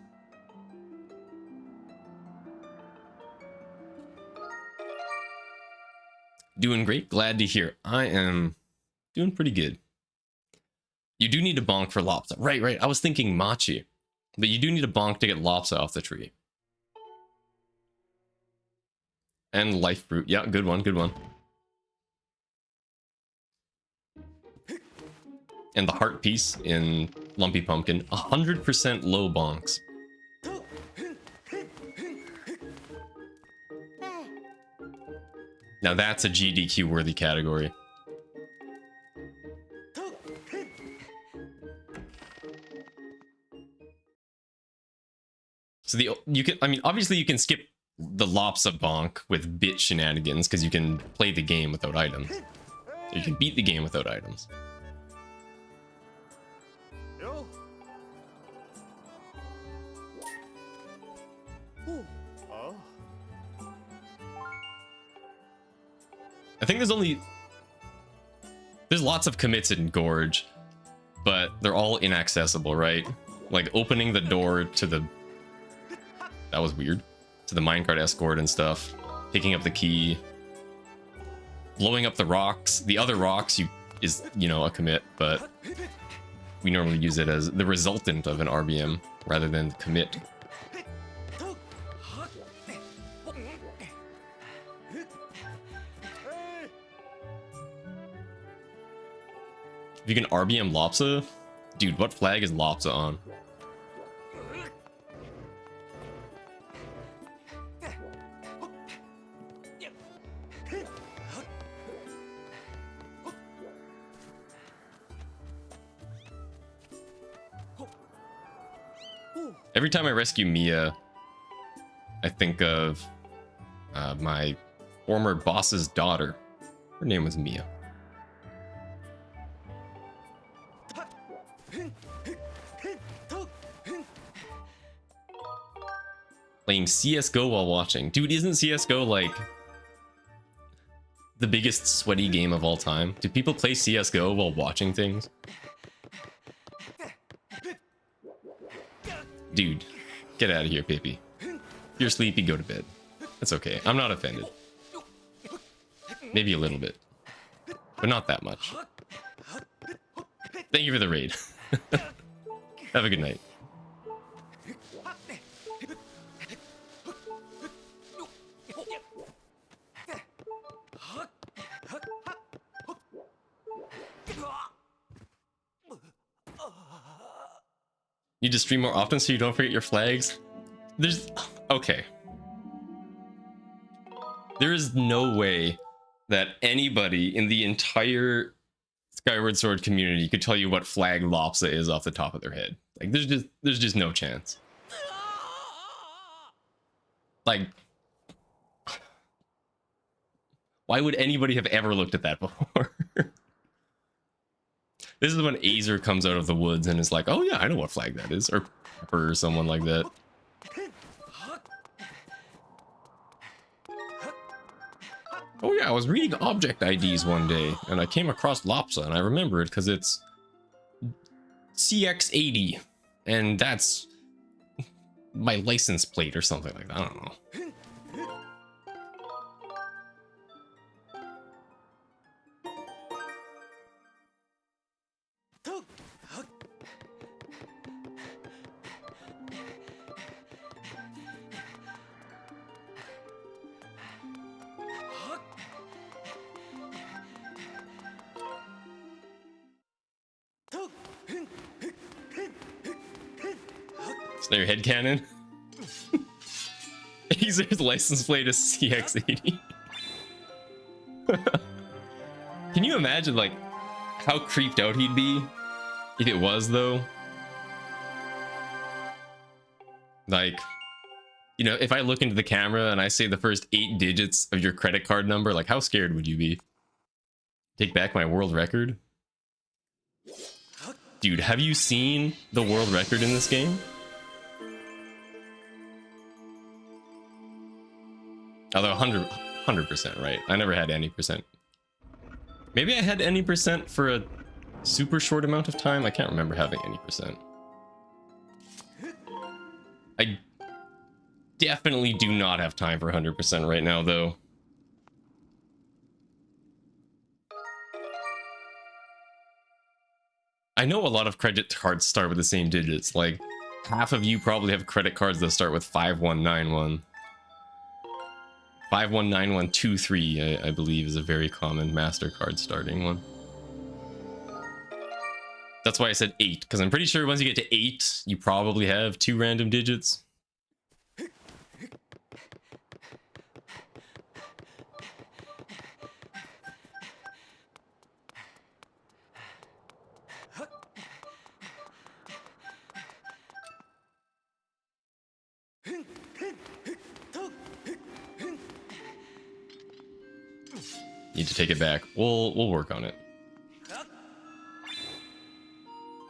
Doing great, glad to hear. I am doing pretty good. You do need to bonk for Lopsa. Right. I was thinking Machi. But you do need to bonk to get Lopsa off the tree. And Life Fruit. Yeah, good one. And the heart piece in Lumpy Pumpkin. 100% low bonks. Now that's a GDQ worthy category. So obviously you can skip the Lopsa bonk with bit shenanigans because you can play the game without items. You can beat the game without items. I think there's lots of commits in Gorge, but they're all inaccessible, right? Like opening the door to the... That was weird. To the minecart escort and stuff. Picking up the key. Blowing up the rocks. The other rocks is a commit, but we normally use it as the resultant of an RBM rather than commit. If you can RBM Lopsa, dude, what flag is Lopsa on? Every time I rescue Mia, I think of my former boss's daughter. Her name was Mia. Playing CSGO while watching. Dude, isn't CSGO like the biggest sweaty game of all time? Do people play CSGO while watching things? Dude, get out of here, Pippi. If you're sleepy, go to bed. That's okay. I'm not offended. Maybe a little bit, but not that much. Thank you for the raid. Have a good night. You just stream more often so you don't forget your flags? Okay. There is no way that anybody in the entire Skyward Sword community could tell you what flag Lopsa is off the top of their head. Like, there's just no chance. Like, why would anybody have ever looked at that before? This is when Azer comes out of the woods and is like, oh yeah, I know what flag that is. Or Pepper or someone like that. Oh yeah, I was reading object IDs one day and I came across Lopsa and I remember it because it's CX80 and that's my license plate or something like that. I don't know. Snare your headcanon. Azer's license plate is CX80. Can you imagine like how creeped out he'd be if it was though? Like, you know, if I look into the camera and I say the first 8 digits of your credit card number, like how scared would you be? Take back my world record? Dude, have you seen the world record in this game? Although 100%, right? I never had any percent. Maybe I had any percent for a super short amount of time. I can't remember having any percent. I definitely do not have time for 100% right now, though. I know a lot of credit cards start with the same digits. Like, half of you probably have credit cards that start with 5191. 519123, I believe, is a very common MasterCard starting one. That's why I said 8, because I'm pretty sure once you get to 8, you probably have 2 random digits. Need to take it back. We'll work on it.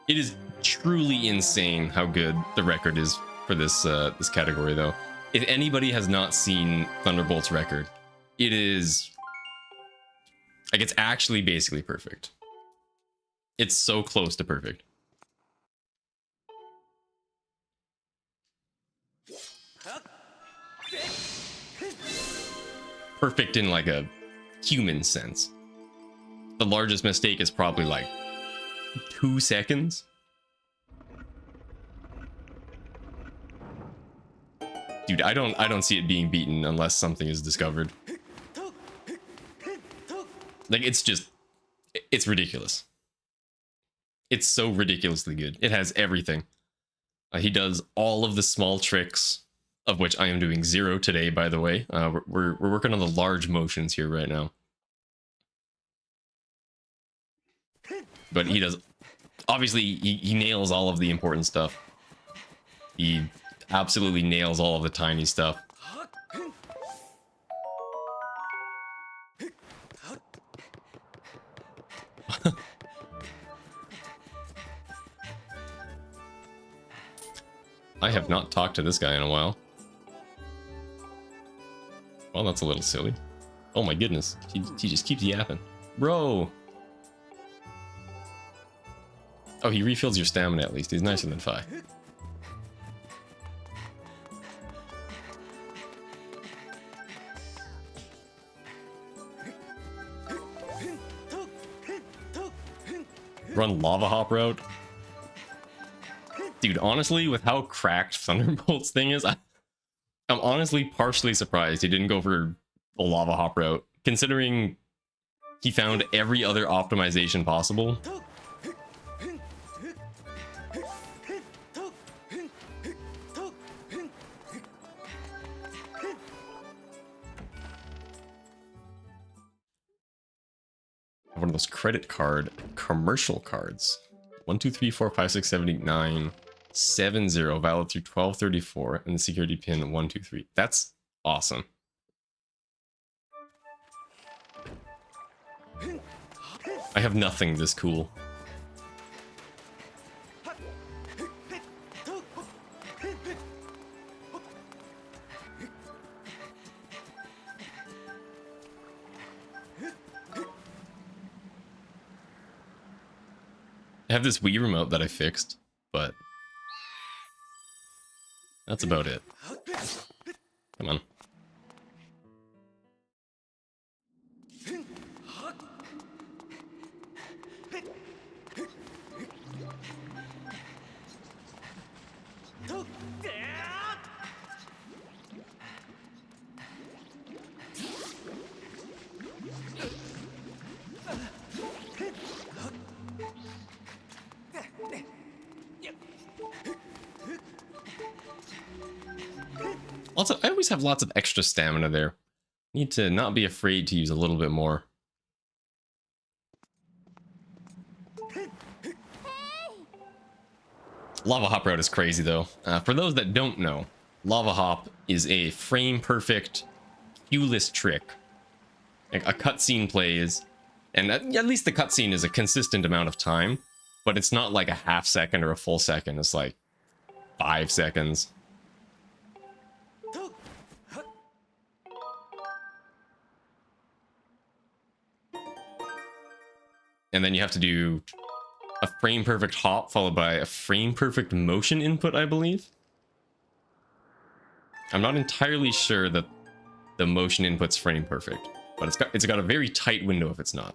It is truly insane how good the record is for this this category, though. If anybody has not seen Thunderbolt's record, it is like, it's actually basically perfect. It's so close to perfect. Perfect in like a human sense. The largest mistake is probably like 2 seconds. Dude, I don't see it being beaten unless something is discovered. Like, it's ridiculous. It's so ridiculously good. It has everything. He does all of the small tricks, of which I am doing 0 today, by the way. We're working on the large motions here right now. But he does, obviously, he nails all of the important stuff. He absolutely nails all of the tiny stuff. I have not talked to this guy in a while. Well, that's a little silly. Oh my goodness, he just keeps yapping. Bro! Oh, he refills your stamina at least. He's nicer than Fi. Run lava hop route. Dude, honestly, with how cracked Thunderbolt's thing is, I'm honestly partially surprised he didn't go for a lava hop route, considering he found every other optimization possible. One of those credit card commercial cards. 1, 2, 3, 4, 5, 6, 7, 8, 9, 7, 0, valid through 1234, and the security pin 1, 2, 3. That's awesome. I have nothing this cool. I have this Wii remote that I fixed, but that's about it. Come on. I always have lots of extra stamina there. Need to not be afraid to use a little bit more. Lava hop route is crazy though. For those that don't know, lava hop is a frame perfect cueless trick. Like, a cutscene plays, and at least the cutscene is a consistent amount of time, but it's not like a half second or a full second. It's like 5 seconds. and then you have to do a frame perfect hop followed by a frame perfect motion input, I believe. I'm not entirely sure that the motion input's frame perfect, but it's got a very tight window if it's not.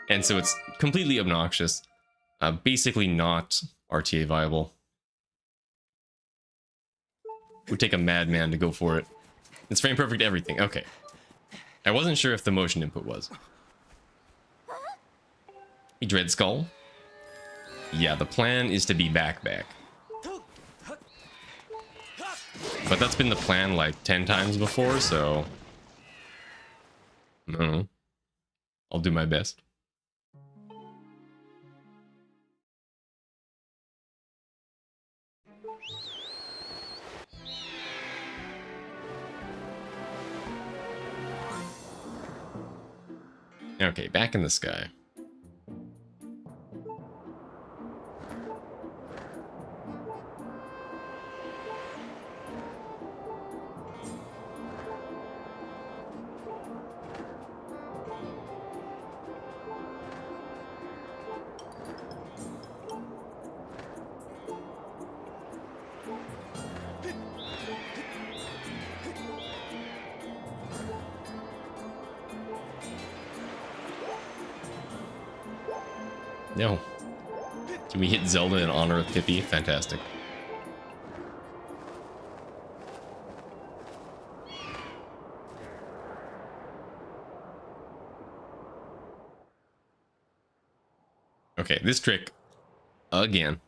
And so it's completely obnoxious, basically not RTA viable. Would take a madman to go for it. It's frame perfect everything. Okay. I wasn't sure if the motion input was. Hey, Dread Skull. Yeah, the plan is to be back. But that's been the plan like 10 times before, so... I don't know. I'll do my best. Okay, back in the sky. No. Can we hit Zelda in honor of Pippi? Fantastic. Okay, this trick again.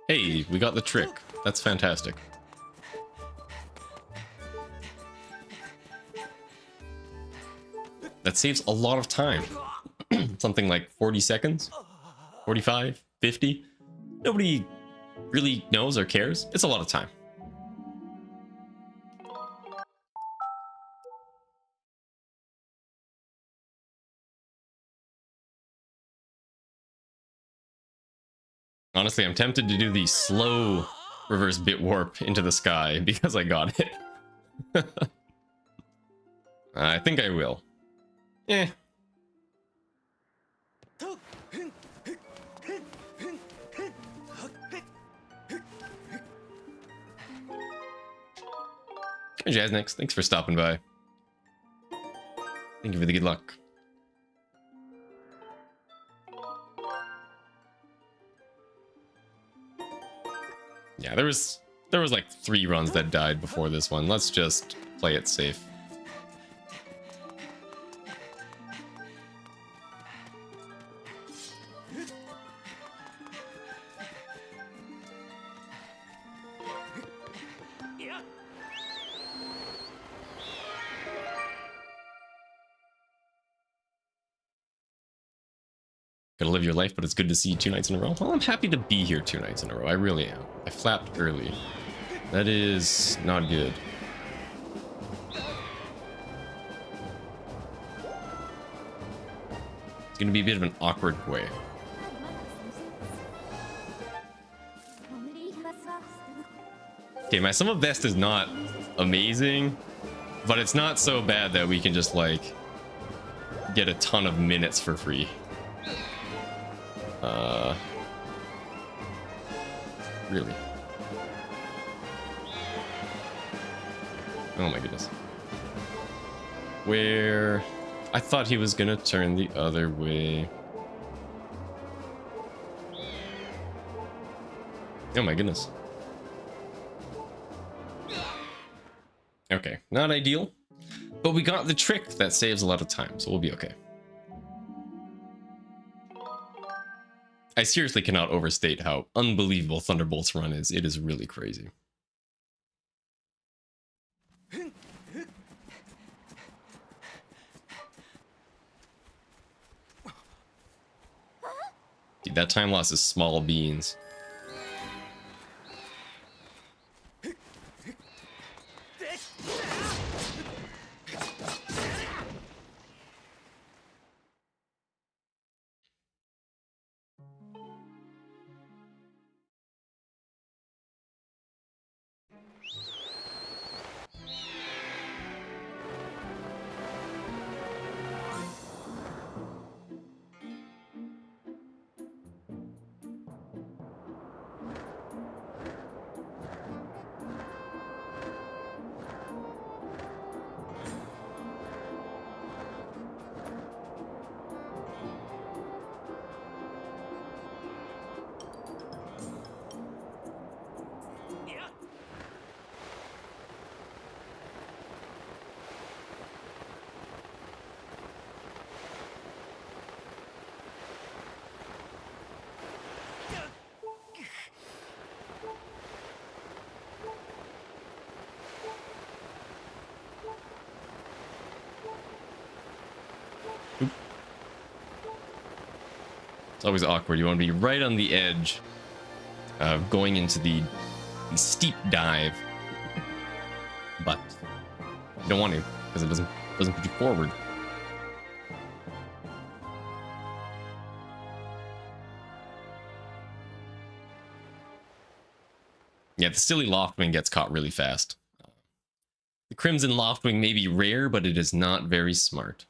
Hey, we got the trick. That's fantastic. That saves a lot of time. Something like 40 seconds? 45? 50? Nobody really knows or cares. It's a lot of time. Honestly, I'm tempted to do the slow reverse bit warp into the sky because I got it. I think I will. Eh. Hey, Jaznix, thanks for stopping by. Thank you for the good luck. Yeah, there was like 3 runs that died before this one. Let's just play it safe. Gotta live your life, but it's good to see you 2 nights in a row. Well, I'm happy to be here 2 nights in a row. I really am. I flapped early. That is not good. It's gonna be a bit of an awkward way. Okay, my sum of best is not amazing, but it's not so bad that we can just like get a ton of minutes for free. Really? Oh my goodness. Where? I thought he was gonna turn the other way. Oh my goodness. Okay, not ideal, but we got the trick that saves a lot of time, so we'll be okay. I seriously cannot overstate how unbelievable Thunderbolt's run is. It is really crazy. Dude, that time loss is small beans. It's always awkward. You want to be right on the edge of going into the steep dive, but you don't want to because it doesn't put you forward. Yeah, the silly Loftwing gets caught really fast. The Crimson Loftwing may be rare, but it is not very smart.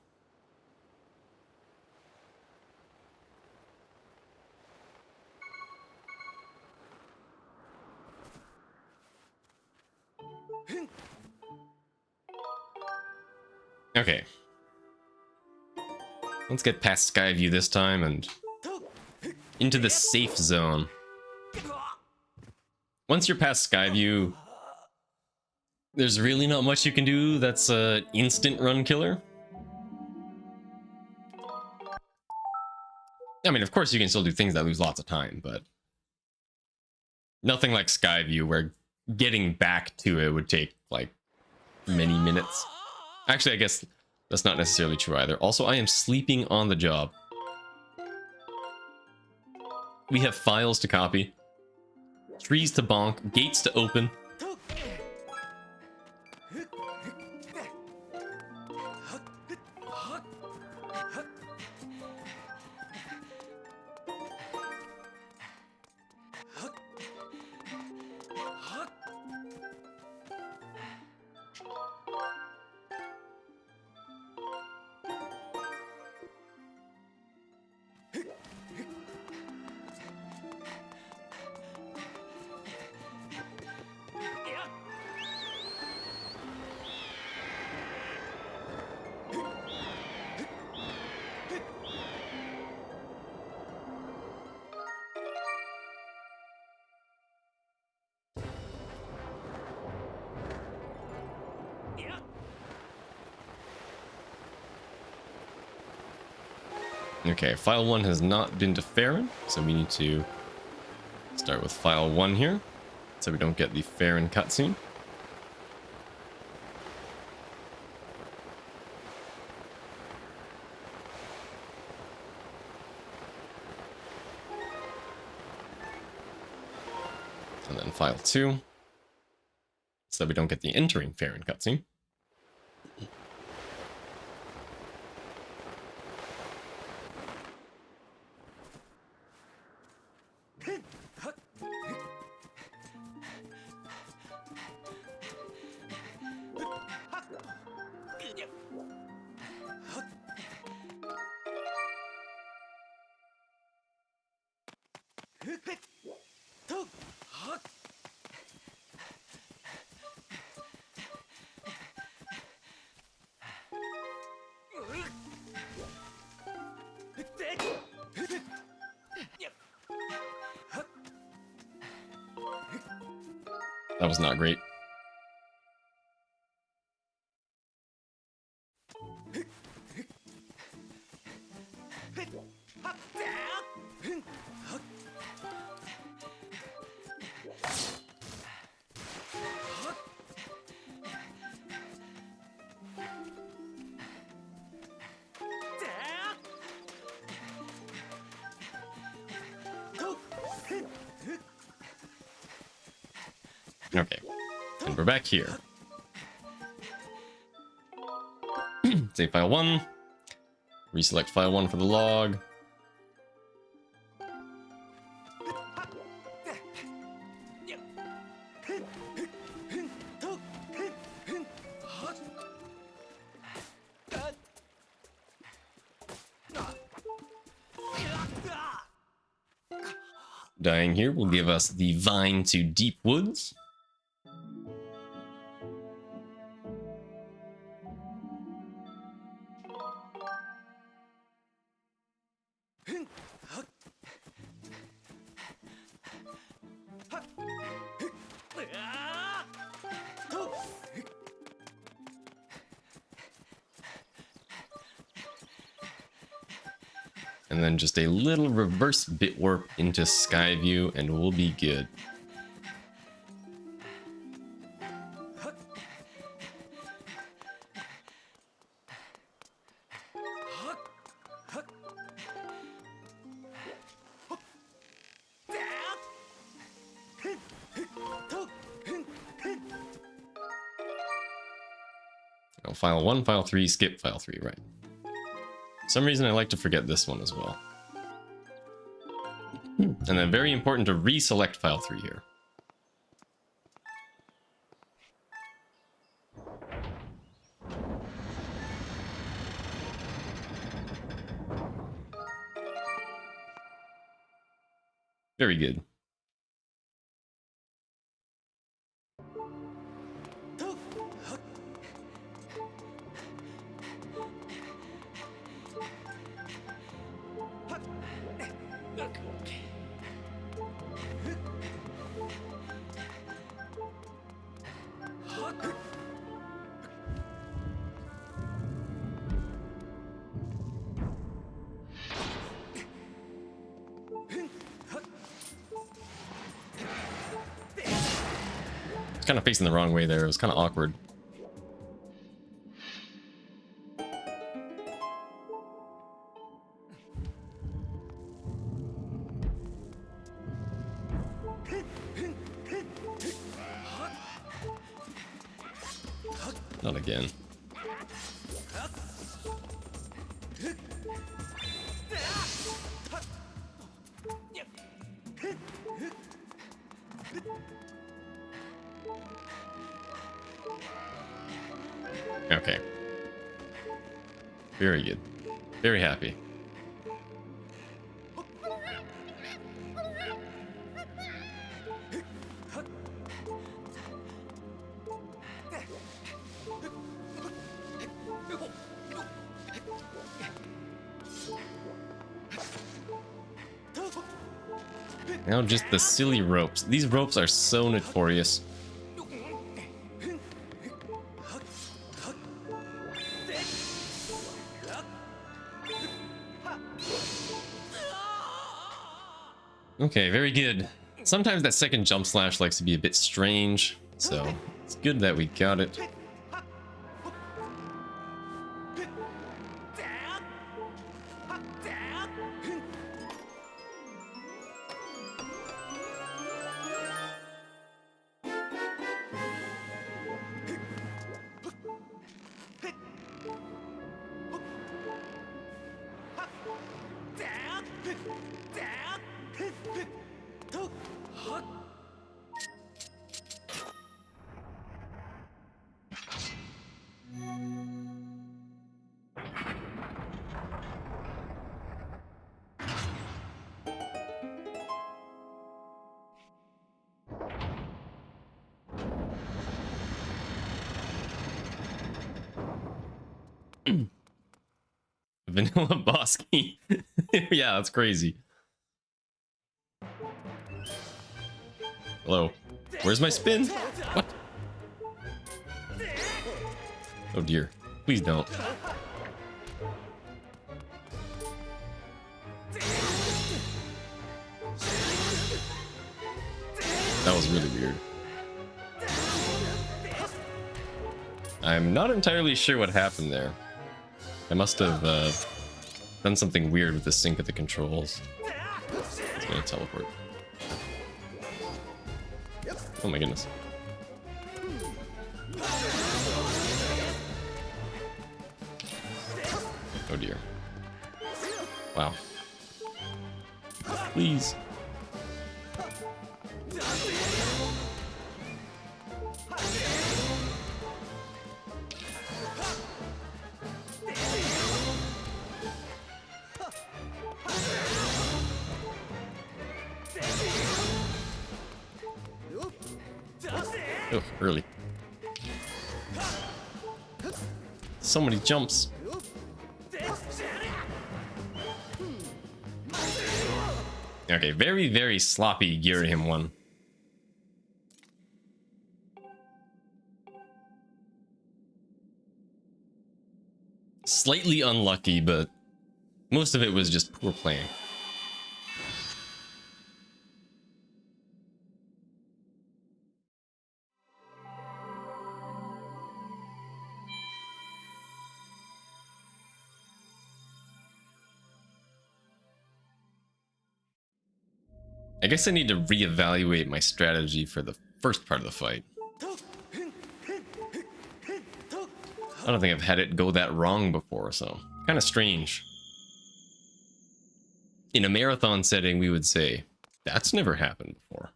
Okay. Let's get past Skyview this time and into the safe zone. Once you're past Skyview, there's really not much you can do that's a instant run killer. I mean, of course you can still do things that lose lots of time, but nothing like Skyview where getting back to it would take like many minutes. Actually, I guess that's not necessarily true either. Also, I am sleeping on the job. We have files to copy, trees to bonk, gates to open. Okay, file 1 has not been to Farron, so we need to start with file 1 here, so we don't get the Farron cutscene. And then file 2, so we don't get the entering Farron cutscene. That was not great. Okay, and we're back here. Save file 1. Reselect file 1 for the log. Dying here will give us the Vine to Deep Woods. And then just a little reverse bit warp into Skyview and we'll be good. No, file 1, file 3, skip file 3, right. For some reason I like to forget this one as well. And then very important to reselect file 3 here. Very good. Kind of facing the wrong way there. It was kind of awkward. Not again. Okay. Very good. Very happy. Now just the silly ropes. These ropes are so notorious. Okay, very good. Sometimes that second jump slash likes to be a bit strange, so it's good that we got it. Vanilla Bosky. Yeah, that's crazy. Hello. Where's my spin? What? Oh dear. Please don't. That was really weird. I'm not entirely sure what happened there. I must have done something weird with the sync of the controls. It's gonna teleport. Oh my goodness. Oh dear. Wow. Please. Oh, early. So many jumps. Okay, very, very sloppy Girahim one. Slightly unlucky, but most of it was just poor playing. I guess I need to reevaluate my strategy for the first part of the fight. I don't think I've had it go that wrong before, so kind of strange. In a marathon setting, we would say, that's never happened before.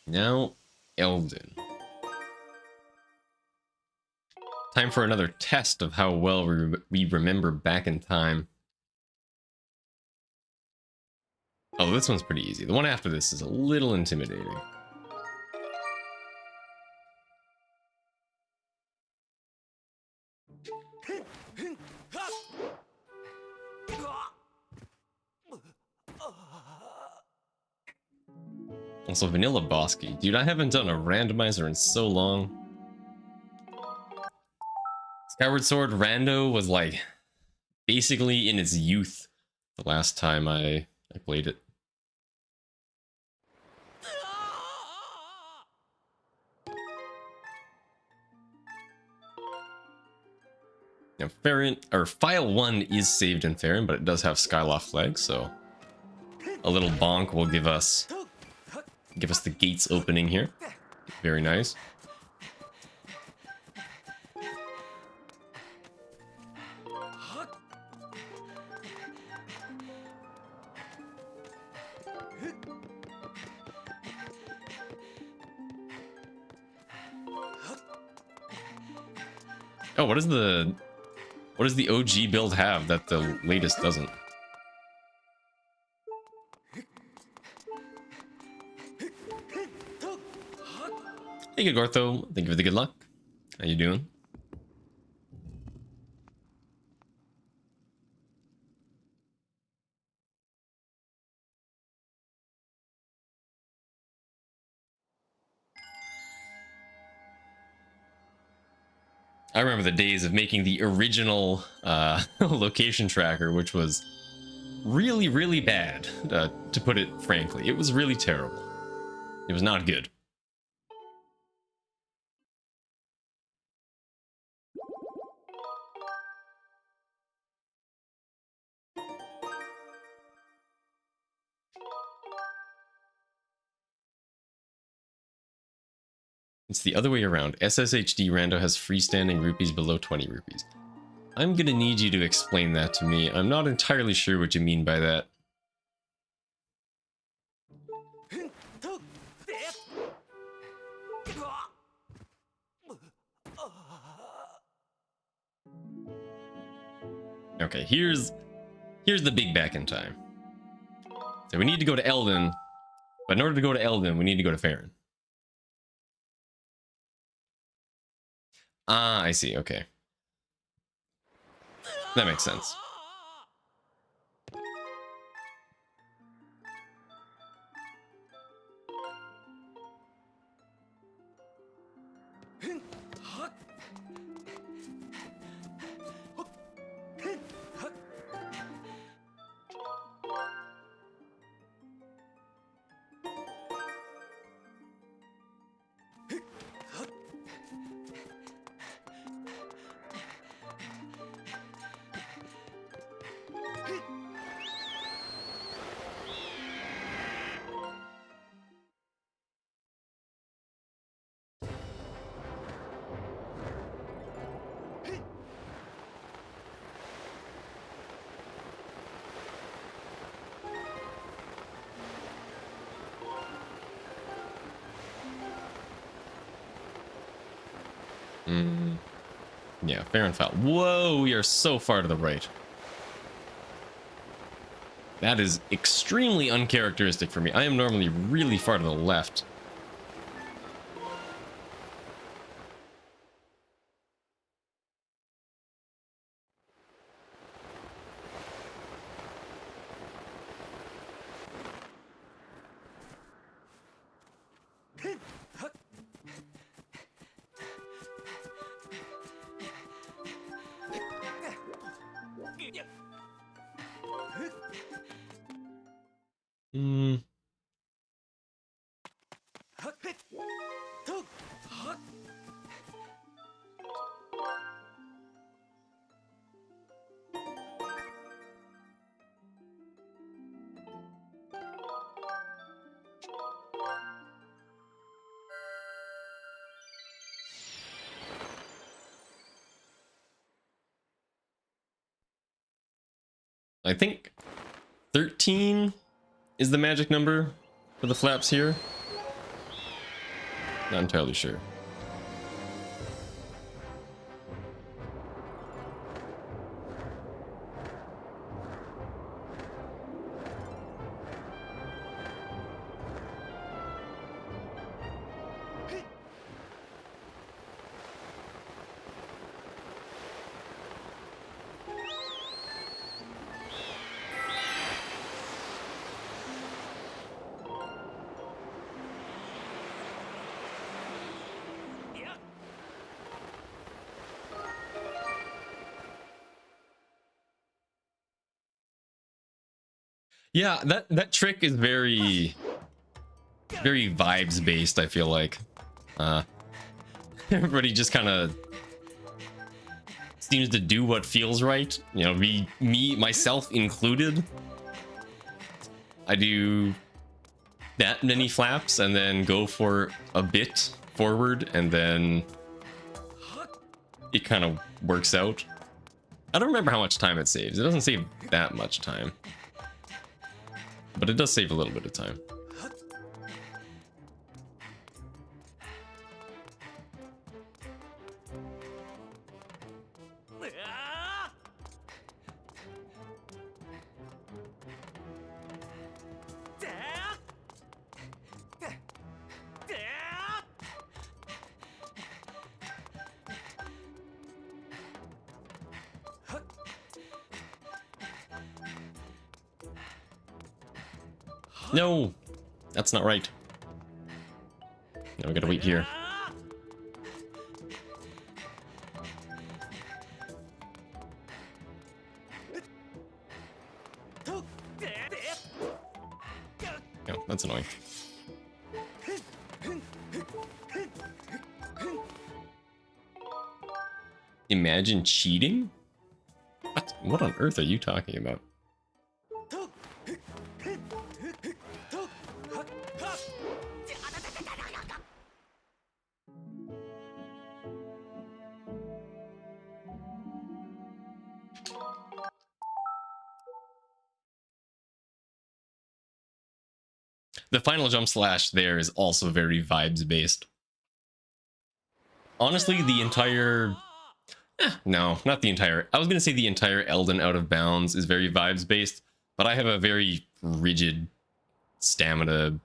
Now, Elden. Time for another test of how well we remember back in time. Oh, this one's pretty easy. The one after this is a little intimidating. Also, Vanilla Bosky. Dude, I haven't done a randomizer in so long. Skyward Sword Rando was like basically in its youth the last time I played it. Now, File 1 is saved in Faron, but it does have Skyloft flag, so a little bonk will give us the gates opening here. Very nice. Oh, what does the OG build have that the latest doesn't? Thank you, Gortho. Thank you for the good luck. How you doing? I remember the days of making the original location tracker, which was really, really bad, to put it frankly. It was really terrible. It was not good. It's the other way around. SSHD Rando has freestanding rupees below 20 rupees. I'm gonna need you to explain that to me. I'm not entirely sure what you mean by that. Okay, here's the big back in time. So we need to go to Elden, but in order to go to Elden, we need to go to Faron. Ah, I see, okay. That makes sense. Yeah, fair and foul. Whoa, we are so far to the right. That is extremely uncharacteristic for me. I am normally really far to the left. Hmm. I think 13 is the magic number for the flaps here. Not entirely sure. Yeah, that trick is very vibes based, I feel like. Everybody just kind of seems to do what feels right. You know, me, myself included. I do that many flaps and then go for a bit forward, and then it kind of works out. I don't remember how much time it saves. It doesn't save that much time, but it does save a little bit of time. No, that's not right. Now we gotta wait here. No, that's annoying. Imagine cheating? What on earth are you talking about? The final jump slash there is also very vibes based. Honestly, the entire... no, not the entire... I was going to say the entire Elden Out of Bounds is very vibes based, but I have a very rigid stamina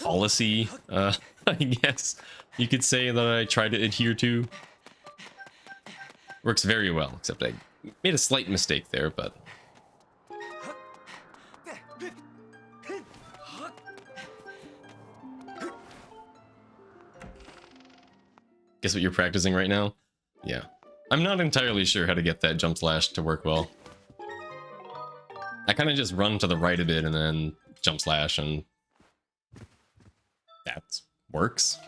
policy, I guess you could say, that I try to adhere to. Works very well, except I made a slight mistake there, but... Guess what you're practicing right now? Yeah. I'm not entirely sure how to get that jump slash to work well. I kind of just run to the right a bit and then jump slash, and that works.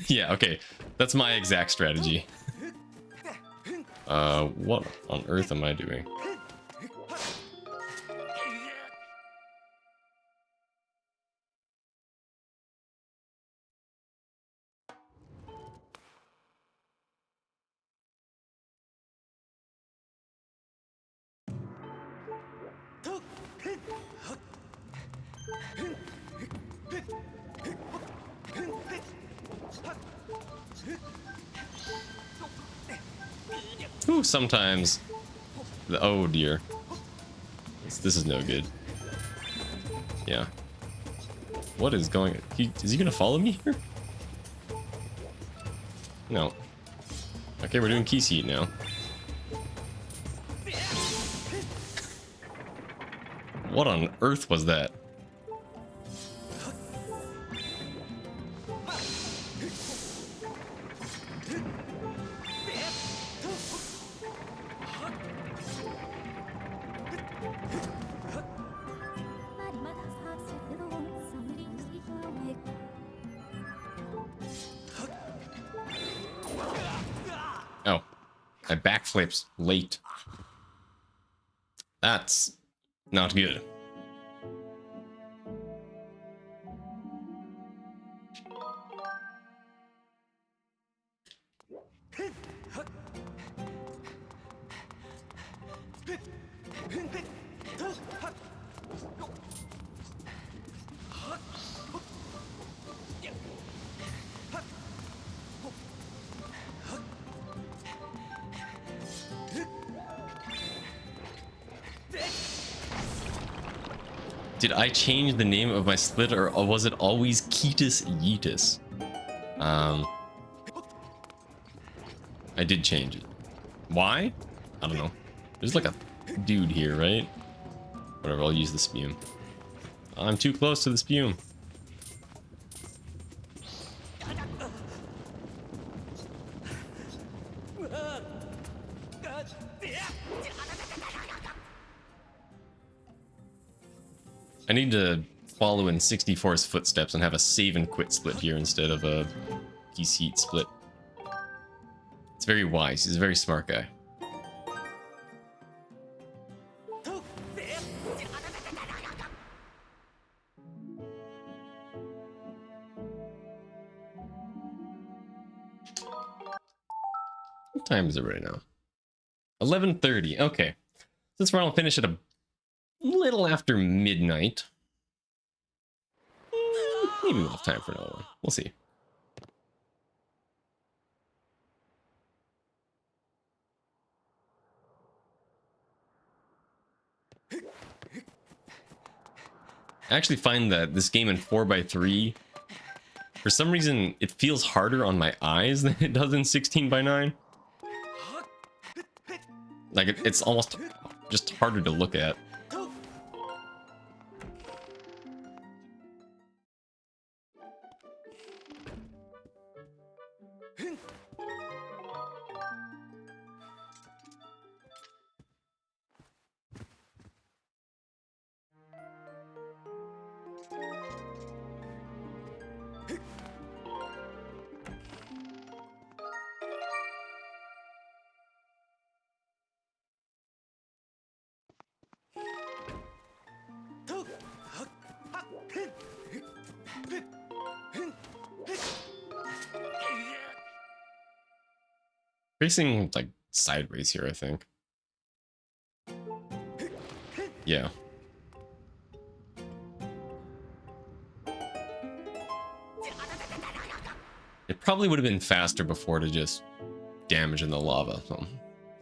Yeah, okay. That's my exact strategy. What on earth am I doing? Ooh, sometimes. Oh dear. This is no good. Yeah. What is going on? Is he gonna follow me here? No. Okay, we're doing key seat now. What on earth was that? I backflipped late. That's not good. Did I change the name of my split, or was it always Ketus Yeetus? I did change it. Why? I don't know. There's like a dude here, right? Whatever, I'll use the spume. I'm too close to the spume. I need to follow in 64's footsteps and have a save and quit split here instead of a piece heat split. It's very wise. He's a very smart guy. What time is it right now? 11:30. Okay. This run will finish at a little after midnight. Maybe we'll have time for another one. We'll see. I actually find that this game in 4x3, for some reason, it feels harder on my eyes than it does in 16x9. Like, it's almost just harder to look at. Facing like sideways here, I think. Yeah. It probably would have been faster before to just damage in the lava. So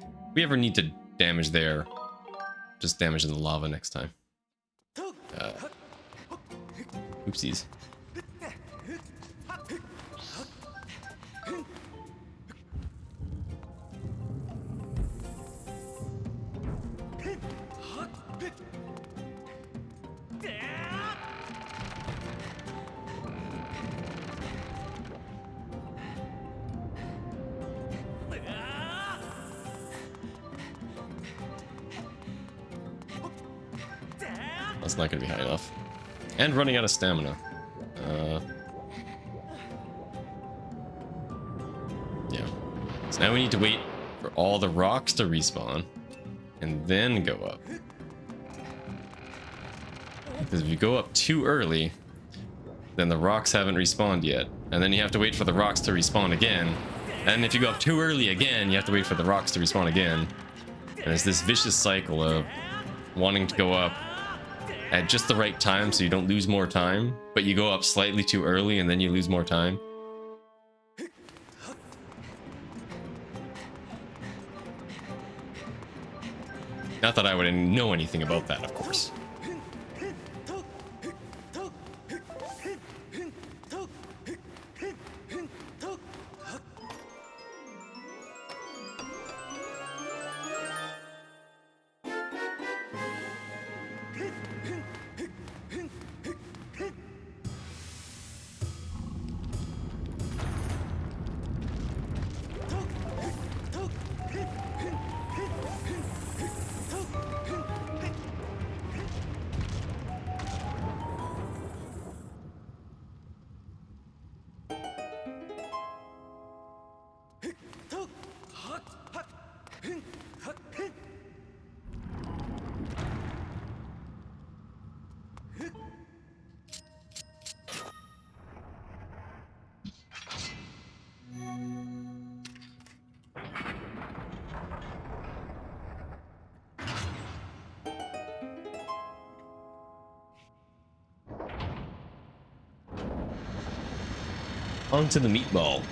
if we ever need to damage there, just damage in the lava next time. Oopsies. That's not gonna be high enough. And running out of stamina. Yeah. So now we need to wait for all the rocks to respawn and then go up. Because if you go up too early, then the rocks haven't respawned yet. And then you have to wait for the rocks to respawn again. And if you go up too early again, you have to wait for the rocks to respawn again. And it's this vicious cycle of wanting to go up at just the right time so you don't lose more time, but you go up slightly too early and then you lose more time. Not that I would know anything about that, of course. Onto the meatball.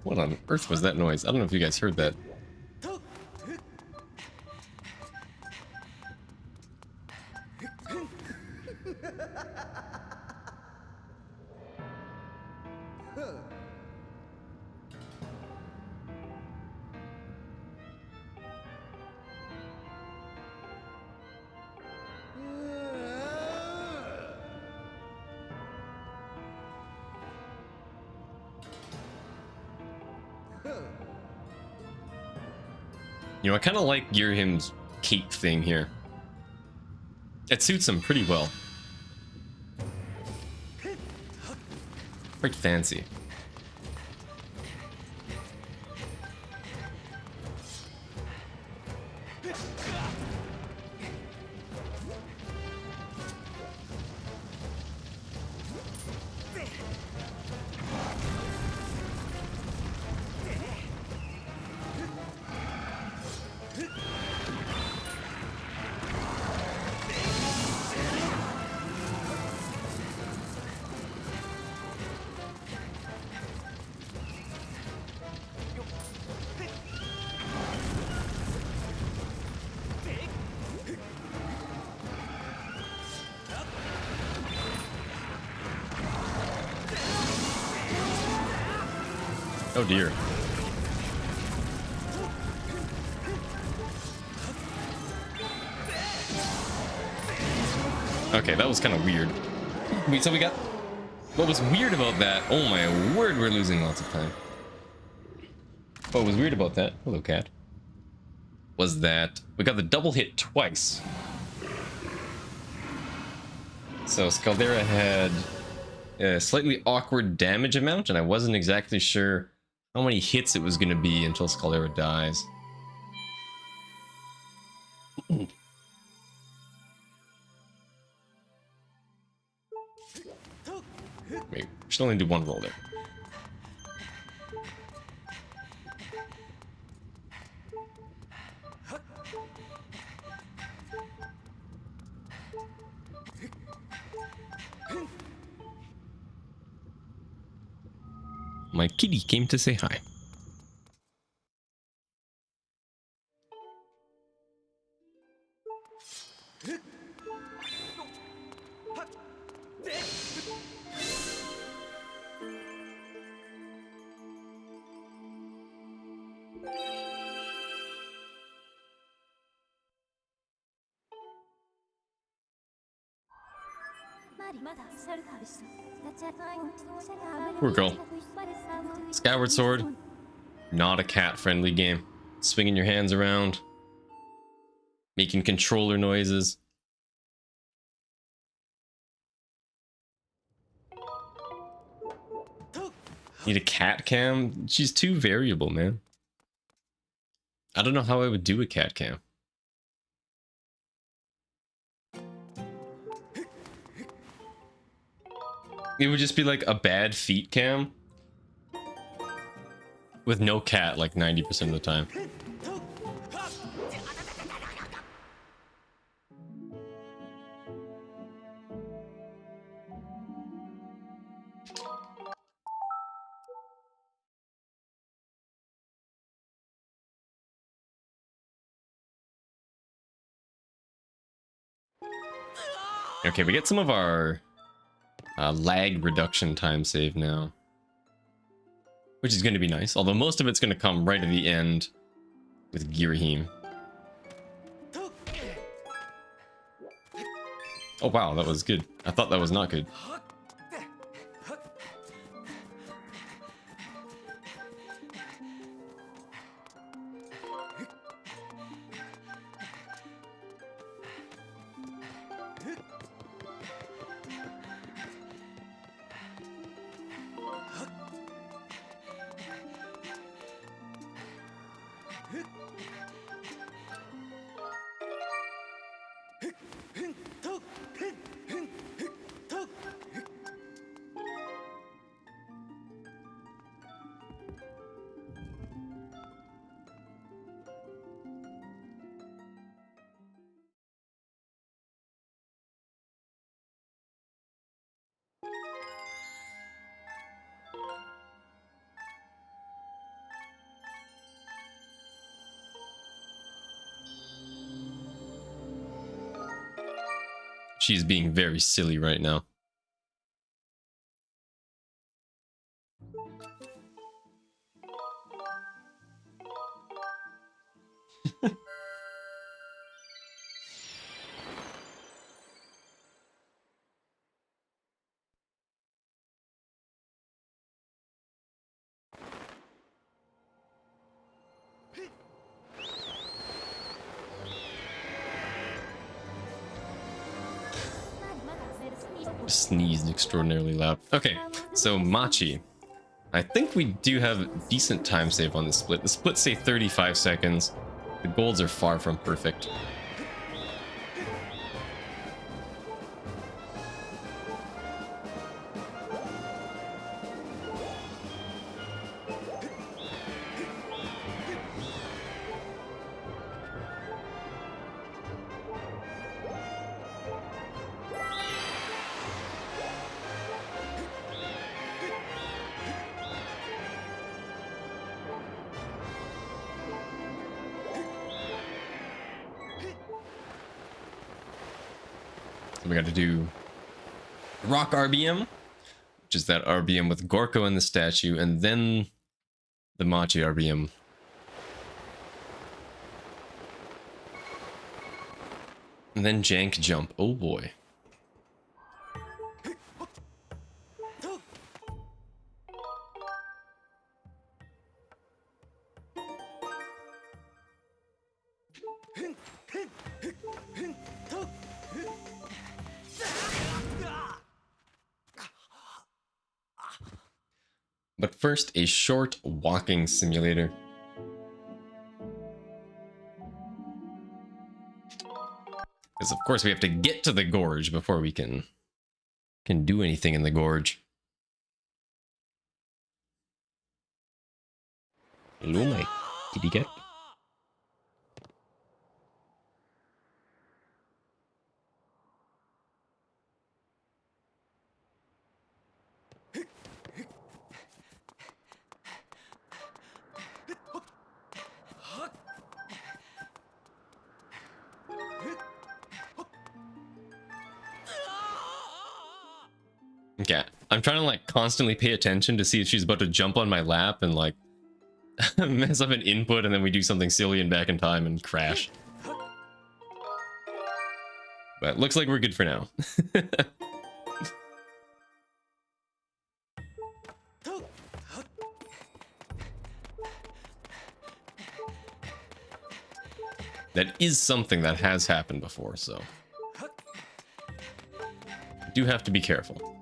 What on earth was that noise? I don't know if you guys heard that. You know, I kind of like Girahim's cape thing here. It suits him pretty well. Quite fancy. Oh dear. Okay, that was kind of weird. Wait, so we got... What was weird about that... Oh my word, we're losing lots of time. What was weird about that... Hello, cat. Was that we got the double hit twice. So Scaldera had a slightly awkward damage amount, and I wasn't exactly sure how many hits it was going to be until Scaldera dies. Wait, we should only do one roll there. My kitty came to say hi. Poor girl. Skyward Sword, not a cat-friendly game. Swinging your hands around, making controller noises. Need a cat cam? She's too variable, man. I don't know how I would do a cat cam. It would just be like a bad feet cam with no cat like 90% of the time. Okay, we get some of our lag reduction time save now, which is going to be nice, although most of it's going to come right at the end with Girahim. Oh wow, that was good. I thought that was not good. She's being very silly right now. Sneezed extraordinarily loud. Okay, so Machi. I think we do have decent time save on this split. The splits say 35 seconds. The golds are far from perfect. We got to do Rock RBM, which is that RBM with Gorko and the statue, and then the Machi RBM. And then Jank Jump. Oh boy. But first, a short walking simulator. Because of course we have to get to the gorge before we can do anything in the gorge. Hello, my kitty cat. Okay, I'm trying to like constantly pay attention to see if she's about to jump on my lap and like mess up an input, and then we do something silly and back in time and crash. But looks like we're good for now. That is something that has happened before, so you do have to be careful.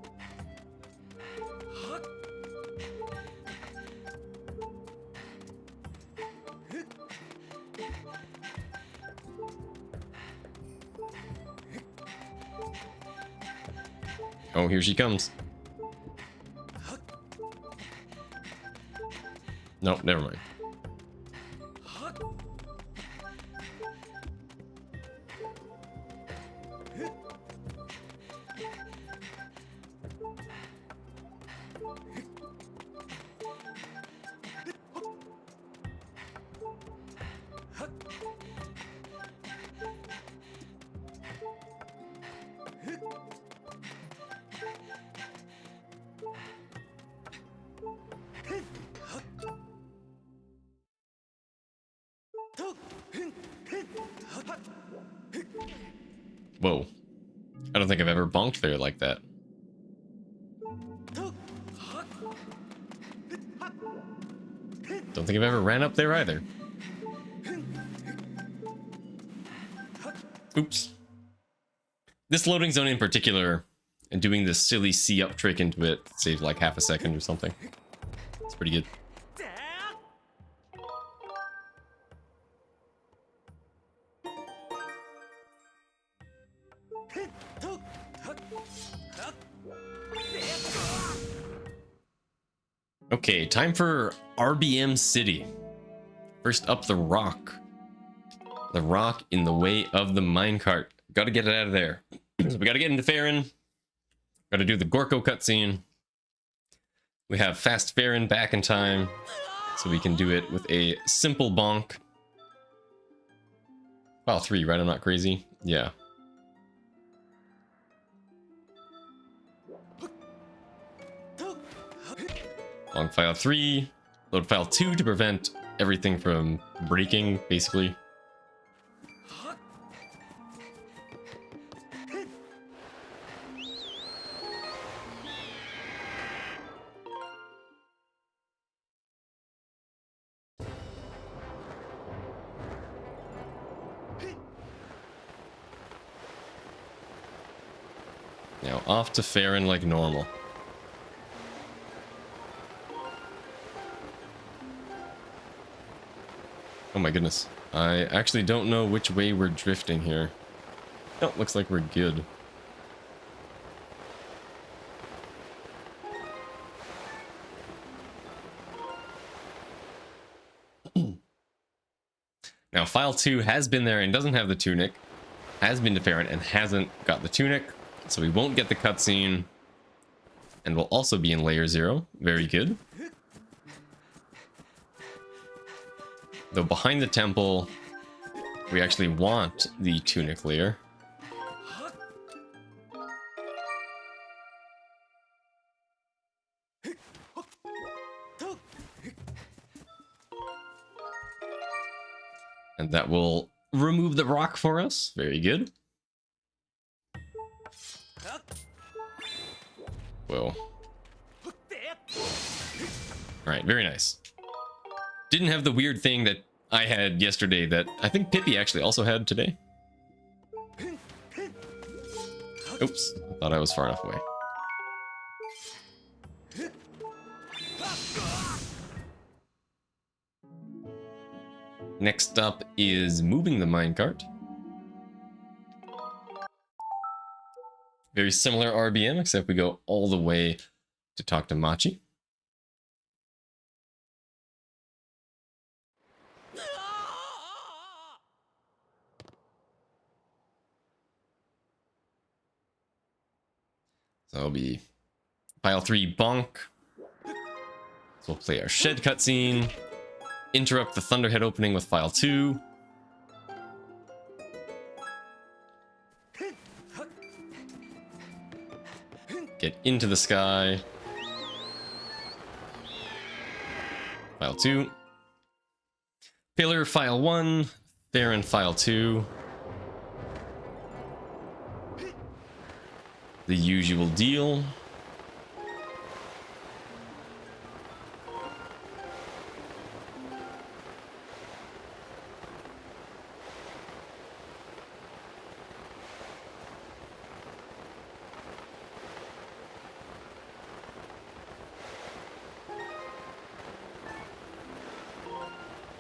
Oh, here she comes. No, never mind. Whoa. I don't think I've ever bonked there like that. Don't think I've ever ran up there either. Oops. This loading zone in particular, and doing this silly C-up trick into it, saved like half a second or something. It's pretty good. Okay, time for RBM City. First up, the rock. The rock in the way of the minecart. Gotta get it out of there. So we gotta get into Farron. Gotta do the Gorko cutscene. We have Fast Farron back in time, so we can do it with a simple bonk. File 3, right? I'm not crazy. Yeah. Bonk file 3. Load file 2 to prevent everything from breaking, basically. Now off to Farron like normal. Oh my goodness. I actually don't know which way we're drifting here. Oh, looks like we're good. Now, file 2 has been there and doesn't have the tunic. Has been to Farron and hasn't got the tunic. So we won't get the cutscene. And we'll also be in layer 0. Very good. Though behind the temple, we actually want the tunic layer. And that will remove the rock for us. Very good. Whoa. Alright, very nice. Didn't have the weird thing that I had yesterday that I think Pippi actually also had today. Oops, I thought I was far enough away. Next up is moving the minecart. Very similar RBM, except we go all the way to talk to Machi. So it'll be file 3 bonk. So we'll play our shed cutscene. Interrupt the Thunderhead opening with file 2. Get into the sky. File 2. Pillar file 1. Farron file 2. The usual deal.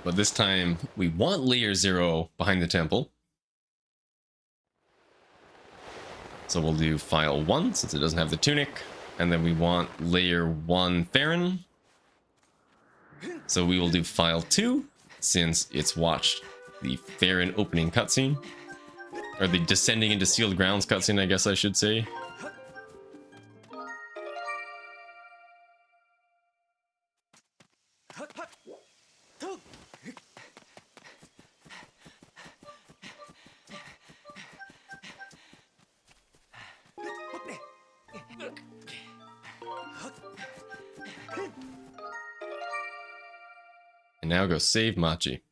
But this time, we want layer 0 behind the temple. So we'll do file 1, since it doesn't have the tunic. And then we want layer 1 Farron. So we will do file 2, since it's watched the Farron opening cutscene. Or the descending into sealed grounds cutscene, I guess I should say. And now go save Machi.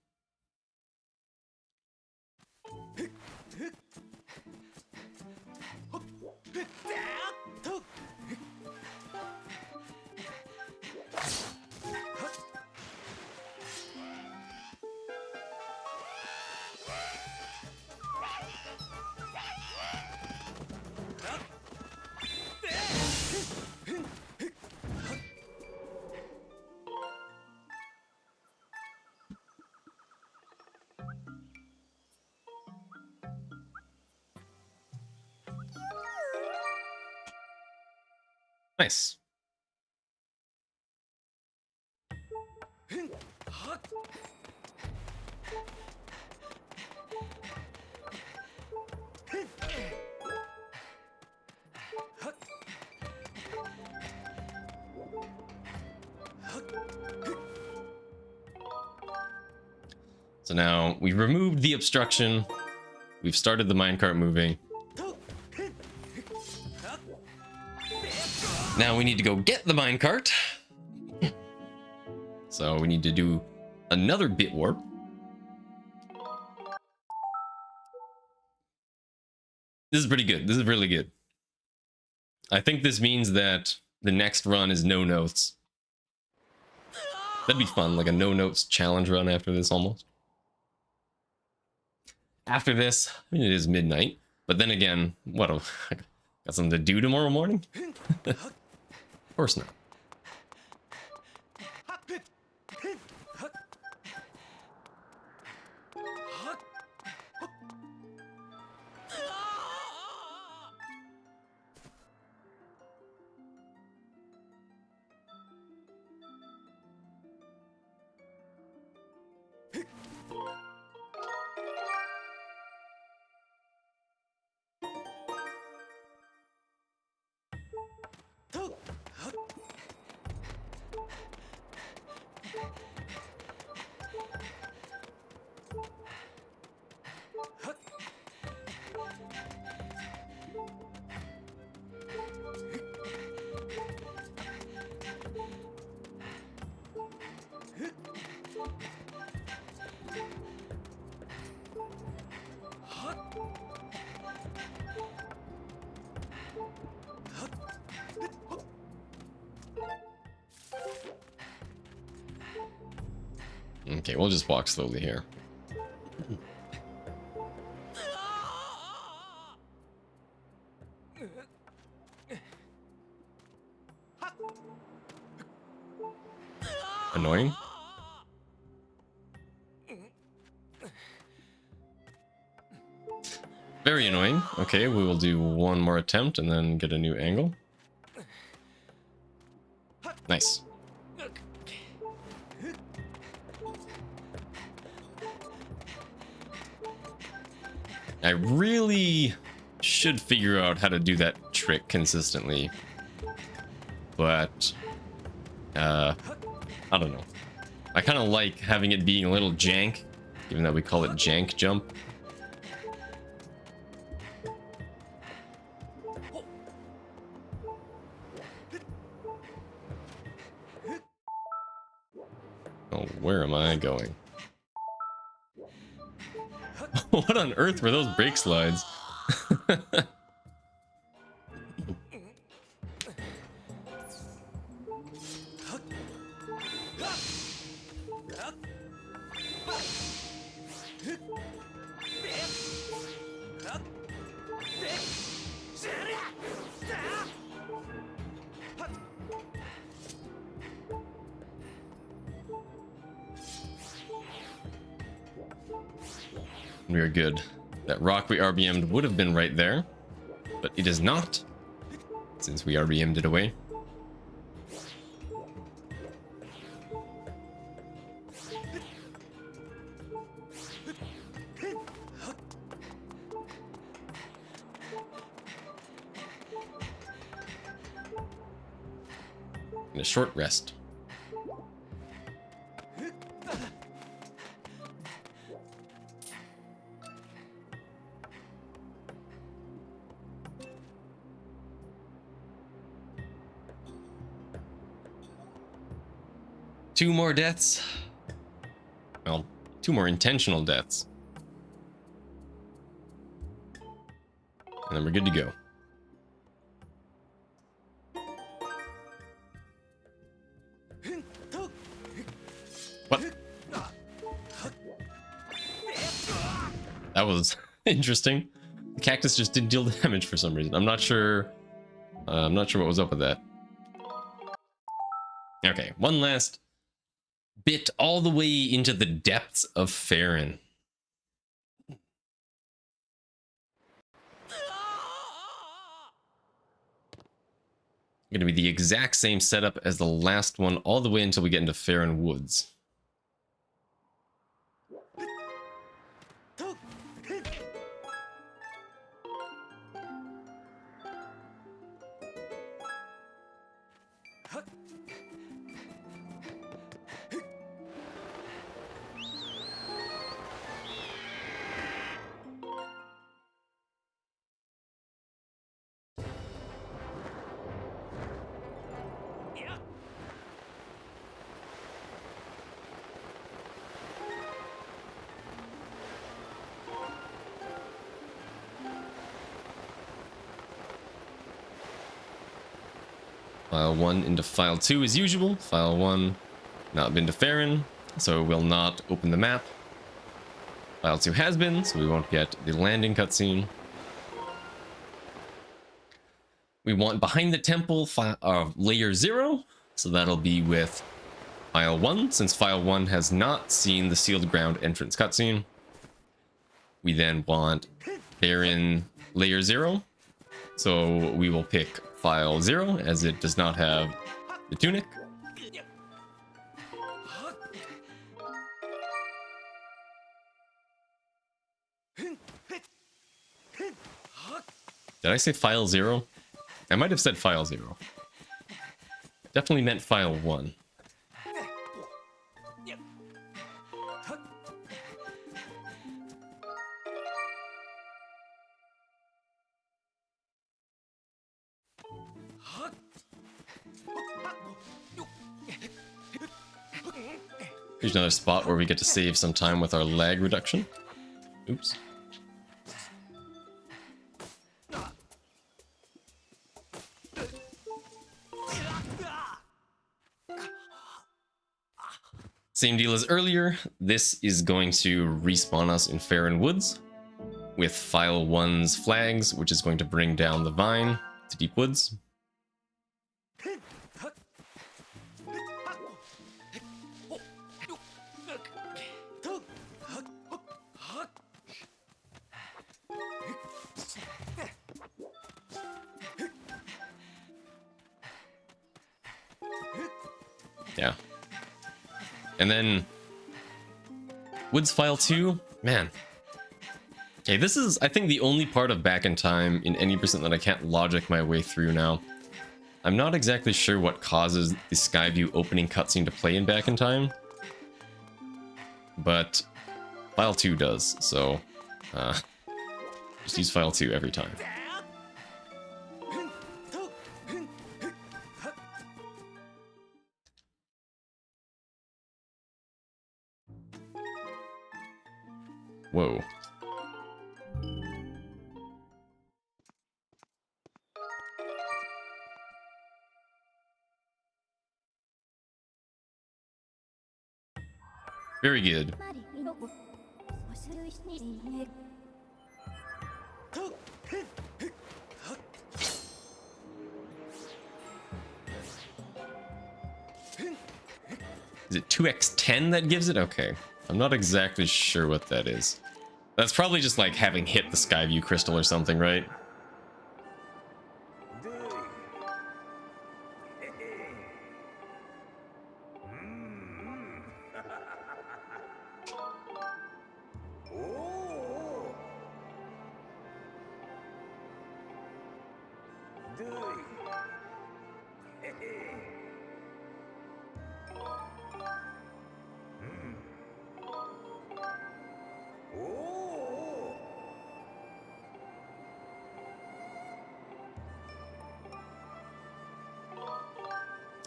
Nice. So now we've removed the obstruction. We've started the minecart moving. Now we need to go get the minecart. So we need to do another bit warp. This is pretty good. This is really good. I think this means that the next run is no notes. That'd be fun, like a no notes challenge run after this almost. After this, I mean, it is midnight, but then again, what got something to do tomorrow morning? Of course not. Okay, we'll just walk slowly here. Annoying. Very annoying. Okay, we will do one more attempt and then get a new angle. Nice. I really should figure out how to do that trick consistently. But, I don't know. I kind of like having it being a little jank, given that we call it jank jump. Oh, where am I going? What on earth were those brake slides? We are good. That rock we RBM'd would have been right there, but it is not, since we RBM'd it away. And a short rest. Two more deaths. Well, two more intentional deaths. And then we're good to go. What? That was interesting. The cactus just didn't deal damage for some reason. I'm not sure what was up with that. Okay, one last bit all the way into the depths of Farron. Going to be the exact same setup as the last one, all the way until we get into Farron Woods. File 1 into File 2 as usual. File 1 not been to Farron, so it will not open the map. File 2 has been, so we won't get the landing cutscene. We want behind the temple layer 0, so that'll be with File 1, since File 1 has not seen the sealed ground entrance cutscene. We then want Farron layer 0, so we will pick File 0 as it does not have the tunic. Did I say File 0? I might have said File 0. Definitely meant File 1. Here's another spot where we get to save some time with our lag reduction. Oops. Same deal as earlier. This is going to respawn us in Farron Woods with File 1's flags, which is going to bring down the vine to Deep Woods. Yeah. And then Woods File 2, man. Okay, this is, I think, the only part of Back in Time in any percent that I can't logic my way through now. I'm not exactly sure what causes the Skyview opening cutscene to play in Back in Time, but File 2 does, so just use File 2 every time. Whoa. Very good. Is it 2x10 that gives it? Okay. I'm not exactly sure what that is. That's probably just like having hit the Skyview crystal or something, right?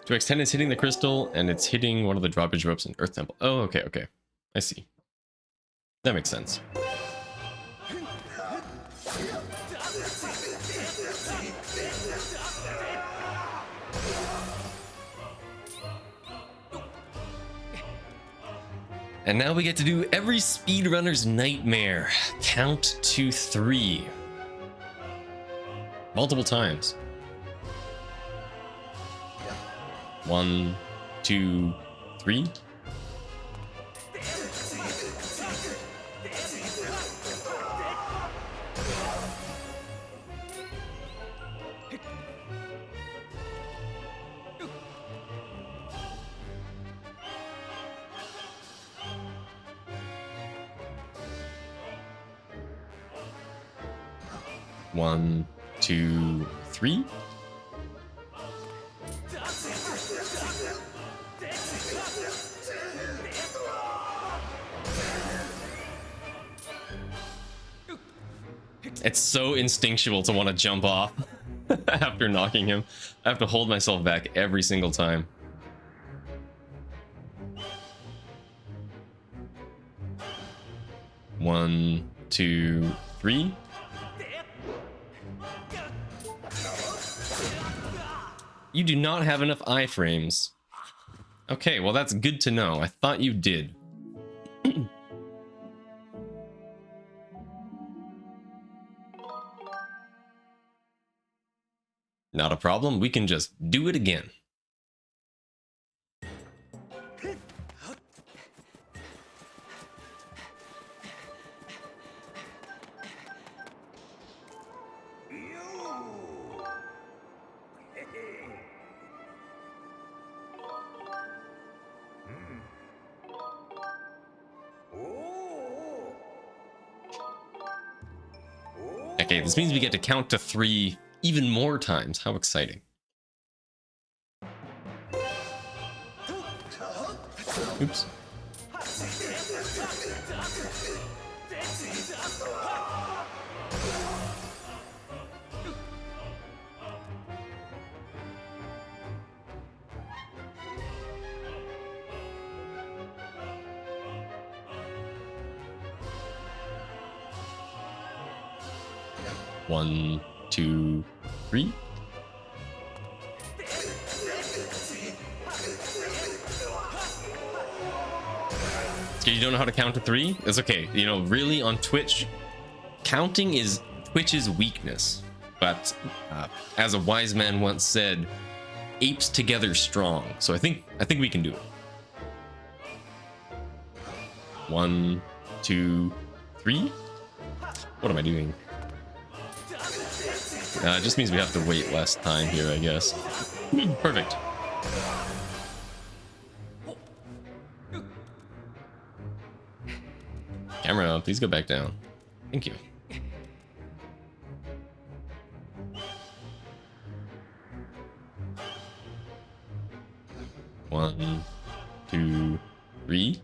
To extend is hitting the crystal, and it's hitting one of the drawbridge ropes in Earth Temple. Oh, okay, okay. I see. That makes sense. And now we get to do every speedrunner's nightmare. Count to 3. Multiple times. 1, 2, 3. 1, 2, 3. It's so instinctual to want to jump off after knocking him. I have to hold myself back every single time. One, 2, 3. You do not have enough iframes. Okay, well that's good to know. I thought you did. Not a problem, we can just do it again. Okay, this means we get to count to 3 even more times. How exciting. Oops. One, 2, 3. You don't know how to count to 3? It's okay. You know, really on Twitch, counting is Twitch's weakness. But as a wise man once said, apes together strong. So I think we can do it. 1, 2, 3. What am I doing? It just means we have to wait less time here, I guess. Perfect. Camera, please go back down. Thank you. One, 2, 3.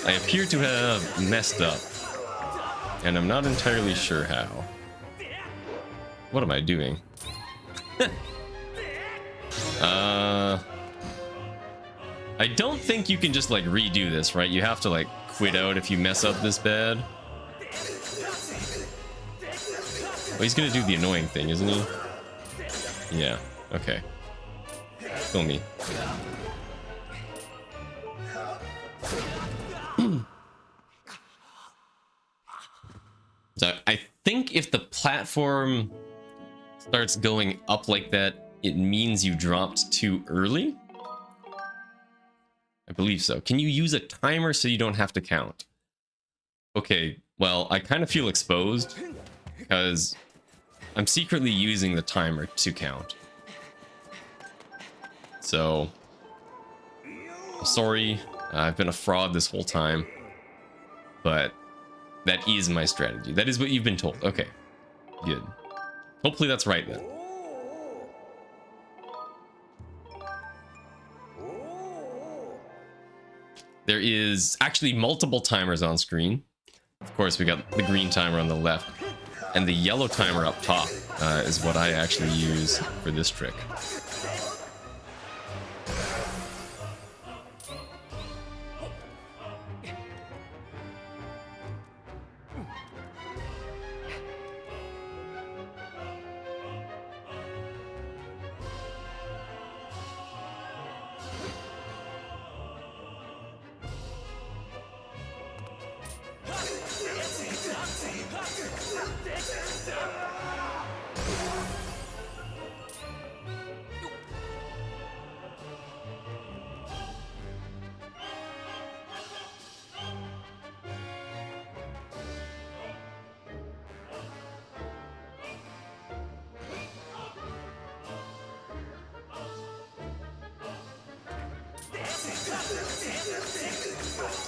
I appear to have messed up, and I'm not entirely sure how. What am I doing? I don't think you can just like redo this, right? You have to like quit out if you mess up this bad. Well, he's gonna do the annoying thing, isn't he? Yeah, okay. Kill me. So I think if the platform starts going up like that, it means you dropped too early. I believe so. Can you use a timer so you don't have to count? Okay, well, I kind of feel exposed because I'm secretly using the timer to count. So, sorry, I've been a fraud this whole time, but that is my strategy. That is what you've been told. Okay, good. Hopefully that's right then. There is actually multiple timers on screen. Of course, we got the green timer on the left, and the yellow timer up top is what I actually use for this trick.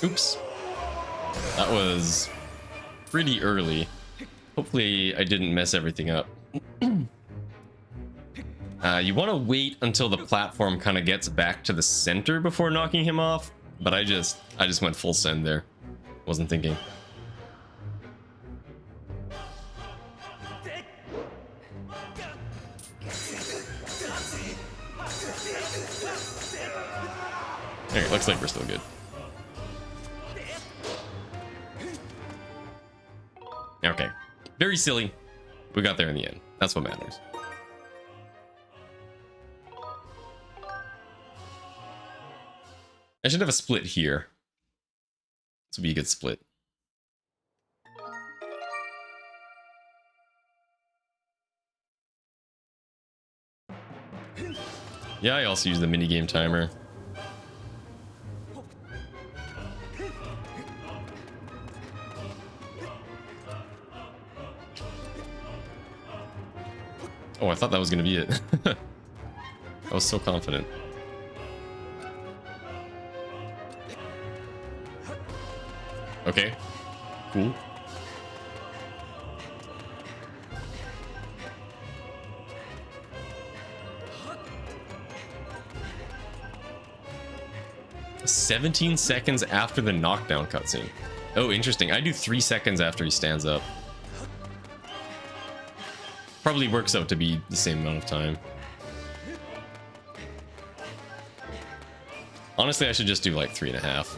Oops. That was pretty early. Hopefully I didn't mess everything up. You want to wait until the platform kind of gets back to the center before knocking him off, but I just went full send there. Wasn't thinking. Okay, looks like we're still good. Okay, very silly. We got there in the end. That's what matters. I should have a split here. This would be a good split. Yeah, I also use the minigame timer. Oh, I thought that was going to be it. I was so confident. Okay, cool. "17 seconds after the knockdown cutscene." Oh, interesting. I do 3 seconds after he stands up. Probably works out to be the same amount of time. Honestly, I should just do like 3.5.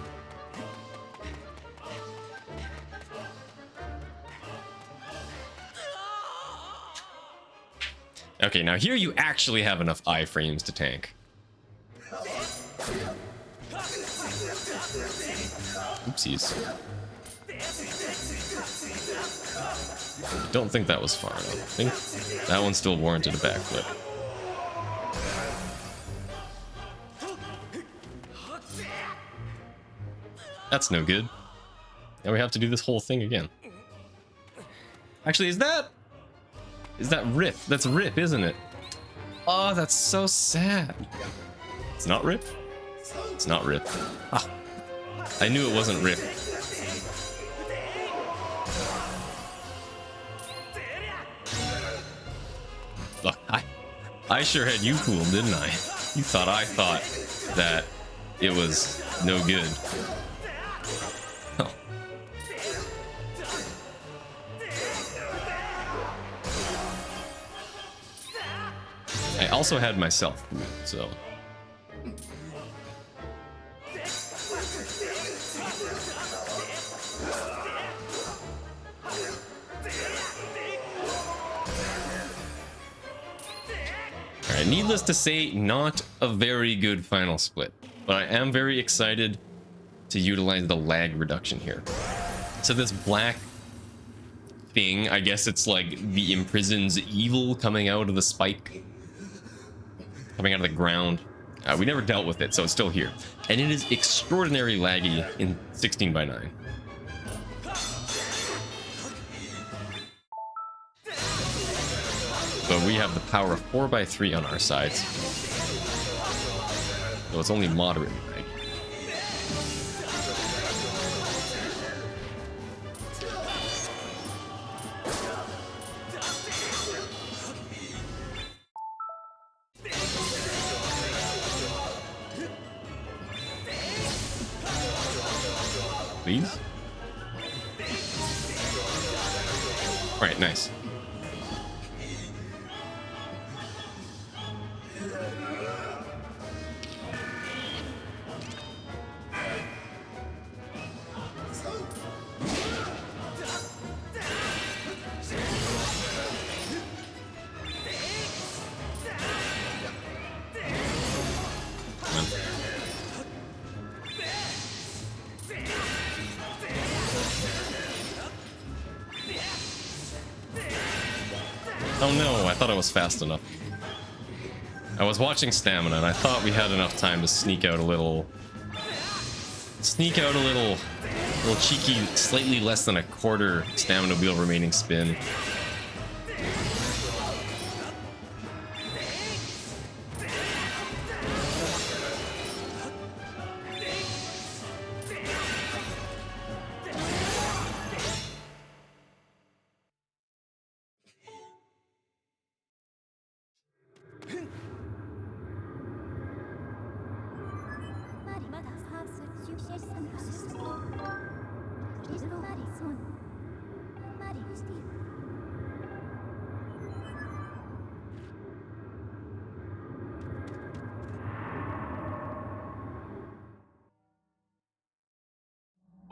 Okay, now here you actually have enough iframes to tank. Oopsies. I don't think that was far enough. I think that one still warranted a backflip. That's no good. Now we have to do this whole thing again. Actually, is that Rip? That's Rip, isn't it? Oh, that's so sad. It's not Rip? It's not Rip. Ah, I knew it wasn't Rip. Look, I sure had you fooled, didn't I? You thought I thought that it was no good. Oh. I also had myself fooled, so... Alright, needless to say, not a very good final split, but I am very excited to utilize the lag reduction here. So this black thing, I guess it's like the imprison's evil coming out of the spike, coming out of the ground. We never dealt with it, so it's still here. And it is extraordinarily laggy in 16:9. But we have the power of 4x3 on our sides. So it's only moderately laggy. Please? Alright, nice. Oh no, I thought I was fast enough. I was watching stamina and I thought we had enough time to sneak out a little cheeky, slightly less than a quarter stamina wheel remaining spin.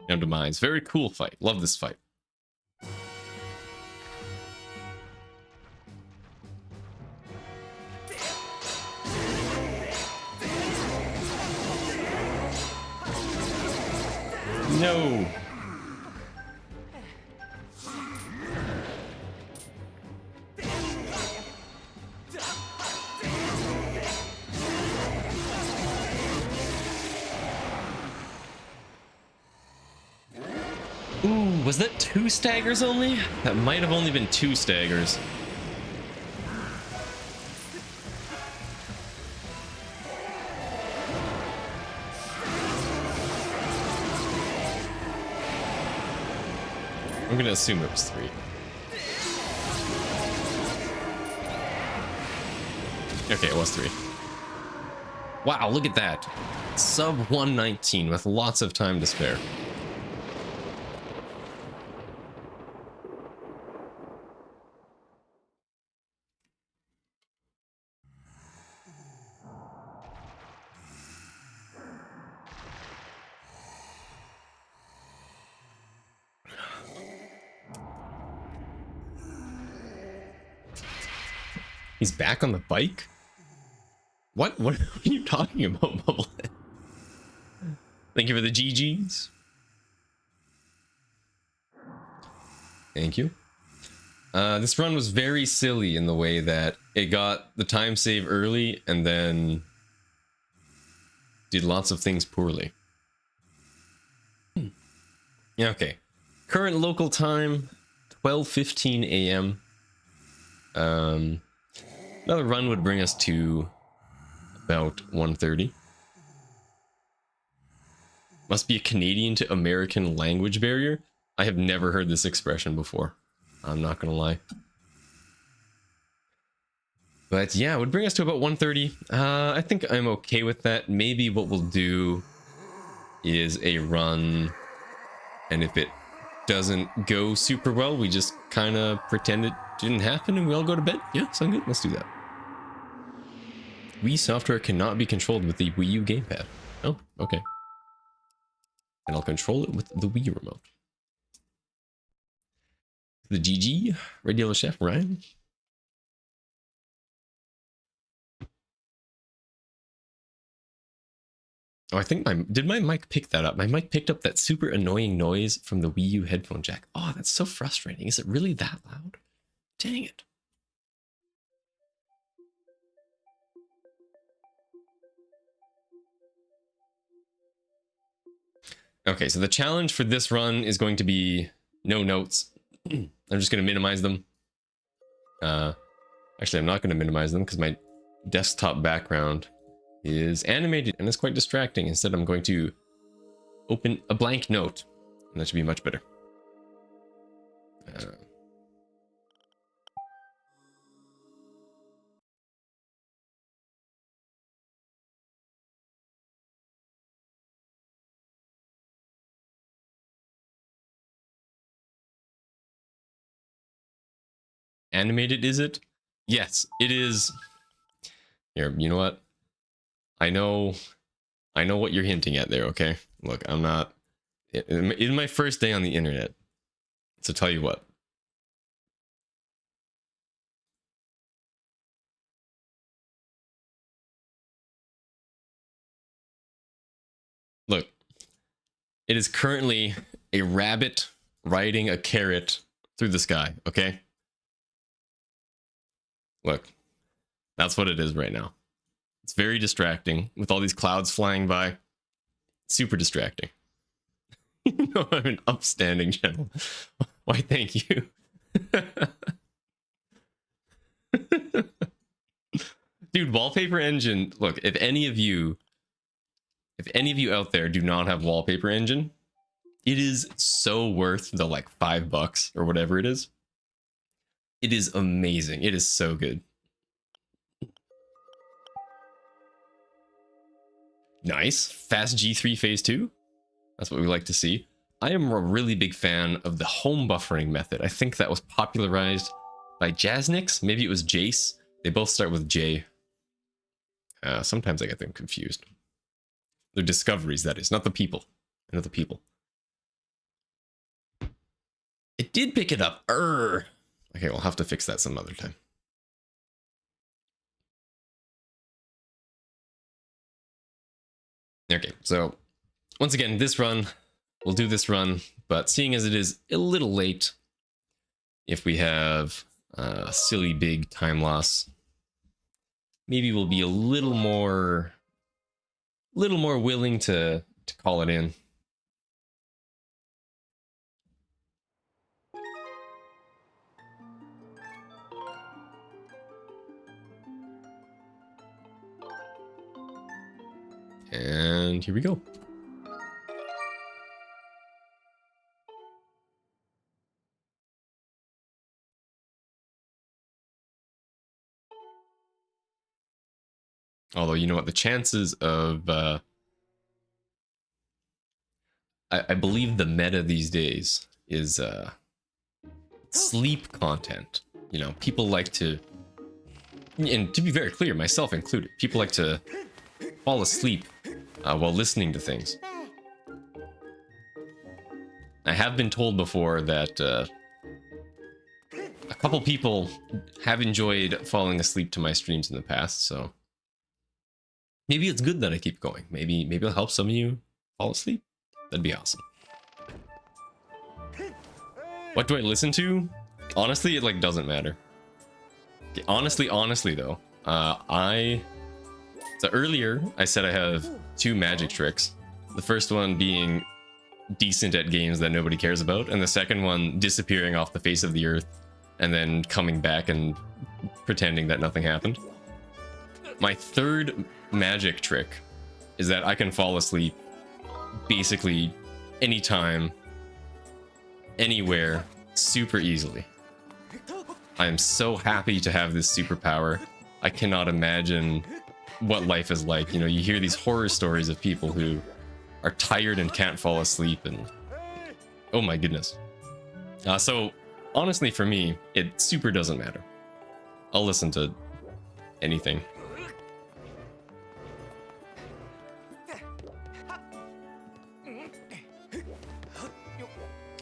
No demise. Very cool fight. Love this fight. No. Ooh, was that 2 staggers only? That might have only been 2 staggers. I'm gonna assume it was 3. Okay, it was 3. Wow, look at that. Sub 119 with lots of time to spare. He's back on the bike? What are you talking about, Bubblehead? Thank you for the GGs. Thank you. This run was very silly in the way that it got the time save early and then did lots of things poorly. Yeah, okay. Current local time, 12:15 a.m. Another run would bring us to about 1:30. Must be a Canadian to American language barrier. I have never heard this expression before. I'm not gonna lie. But yeah, it would bring us to about 1:30. I think I'm okay with that. Maybe what we'll do is a run, and if it doesn't go super well, we just kind of pretend it didn't happen and we all go to bed. Yeah, sound good? Let's do that. Wii software cannot be controlled with the Wii U gamepad. Oh, okay. And I'll control it with the Wii remote. The GG, Regular Chef Ryan. Oh, I think did my mic pick that up? My mic picked up that super annoying noise from the Wii U headphone jack. Oh, that's so frustrating. Is it really that loud? Dang it. Okay, so the challenge for this run is going to be no notes. I'm just going to minimize them. Actually, I'm not going to minimize them because my desktop background is animated and it's quite distracting. Instead, I'm going to open a blank note, and that should be much better. Animated, is it? Yes, it is. Here, you know what? I know what you're hinting at there, okay? Look, I'm not... It's my first day on the internet. So tell you what. Look. It is currently a rabbit riding a carrot through the sky, okay? Look. That's what it is right now. It's very distracting with all these clouds flying by. Super distracting. You know, I'm an upstanding channel. Why, thank you. Dude, Wallpaper Engine. Look, if any of you out there do not have Wallpaper Engine, it is so worth the like $5 or whatever it is. It is amazing. It is so good. Nice. Fast G3 Phase 2. That's what we like to see. I am a really big fan of the home buffering method. I think that was popularized by Jaznix. Maybe it was Jace. They both start with J. Sometimes I get them confused. They're discoveries, that is, not the people. Not the people. It did pick it up. Okay, we'll have to fix that some other time. Okay, so once again, this run, we'll do this run, but seeing as it is a little late, if we have a silly big time loss, maybe we'll be a little more willing to call it in. And here we go. Although, you know what, the chances of I believe the meta these days is sleep content. You know, people like to, and to be very clear, myself included, people like to fall asleep while listening to things. I have been told before that a couple people have enjoyed falling asleep to my streams in the past, so maybe it's good that I keep going. Maybe it'll help some of you fall asleep. That'd be awesome. What do I listen to? Honestly, it like doesn't matter. Okay, honestly though, so earlier I said I have 2 magic tricks. The first one being decent at games that nobody cares about, and the second one disappearing off the face of the earth and then coming back and pretending that nothing happened. My third magic trick is that I can fall asleep basically anytime, anywhere, super easily. I am so happy to have this superpower. I cannot imagine what life is like. You know, you hear these horror stories of people who are tired and can't fall asleep, and oh my goodness. So honestly, for me, it super doesn't matter. I'll listen to anything.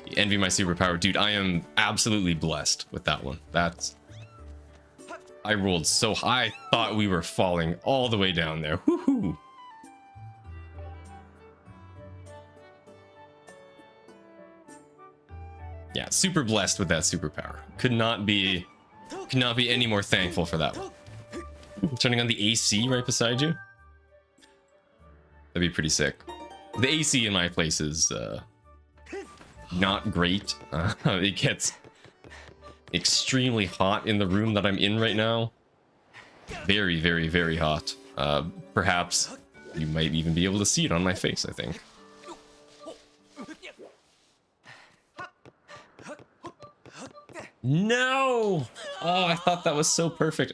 You envy my superpower, dude. I am absolutely blessed with that one. I rolled so high, I thought we were falling all the way down there. Woohoo! Yeah, super blessed with that superpower. Could not be any more thankful for that one. Turning on the AC right beside you. That'd be pretty sick. The AC in my place is not great. It gets extremely hot in the room that I'm in right now. Very, very, very hot. Perhaps you might even be able to see it on my face, I think. No! Oh, I thought that was so perfect.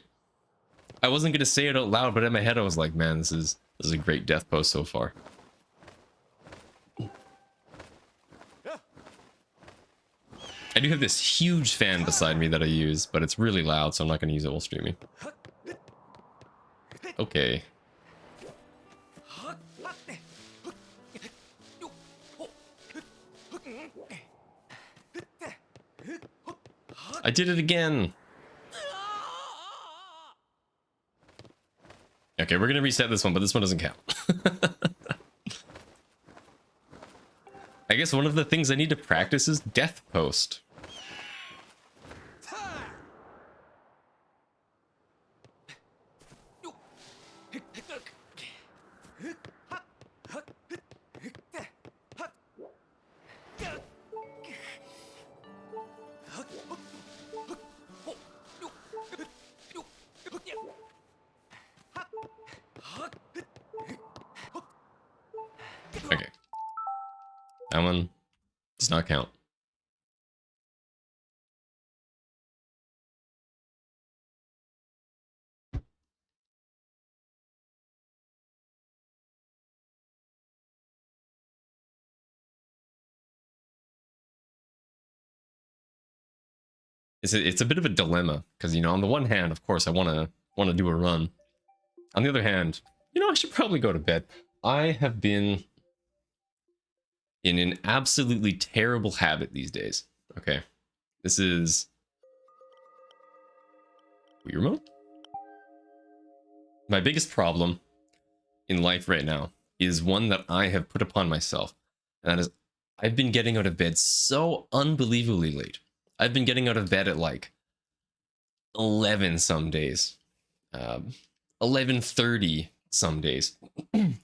I wasn't gonna say it out loud, but in my head I was like, man, this is a great death post so far. I do have this huge fan beside me that I use, but it's really loud, so I'm not gonna use it while streaming. Okay. I did it again. Okay, we're gonna reset this one, but this one doesn't count. I guess one of the things I need to practice is death post. Okay. That one does not count. it's a bit of a dilemma because, you know, on the one hand, of course, I want to do a run. On the other hand, you know, I should probably go to bed. I have been in an absolutely terrible habit these days. Okay, this is Wii remote. My biggest problem in life right now is one that I have put upon myself, and that is I've been getting out of bed so unbelievably late. I've been getting out of bed at like 11 some days, 11:30 some days.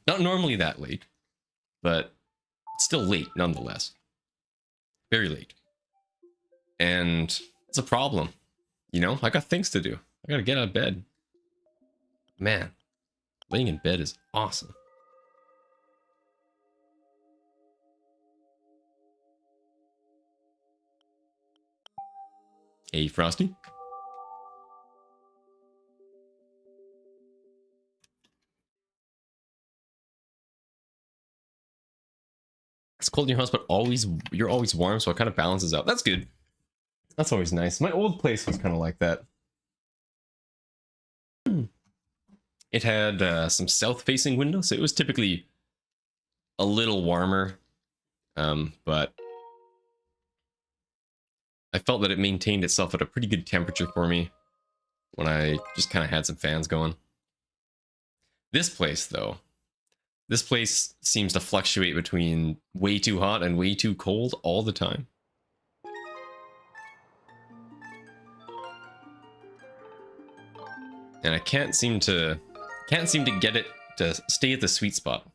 Not normally that late, but it's still late nonetheless. Very late. And it's a problem. You know, I got things to do. I gotta get out of bed. Man, laying in bed is awesome. Hey, Frosty. It's cold in your house, but you're always warm, so it kind of balances out. That's good. That's always nice. My old place was kind of like that. It had some south-facing windows, so it was typically a little warmer, but I felt that it maintained itself at a pretty good temperature for me when I just kind of had some fans going. This place, though, this place seems to fluctuate between way too hot and way too cold all the time. And I can't seem to get it to stay at the sweet spot.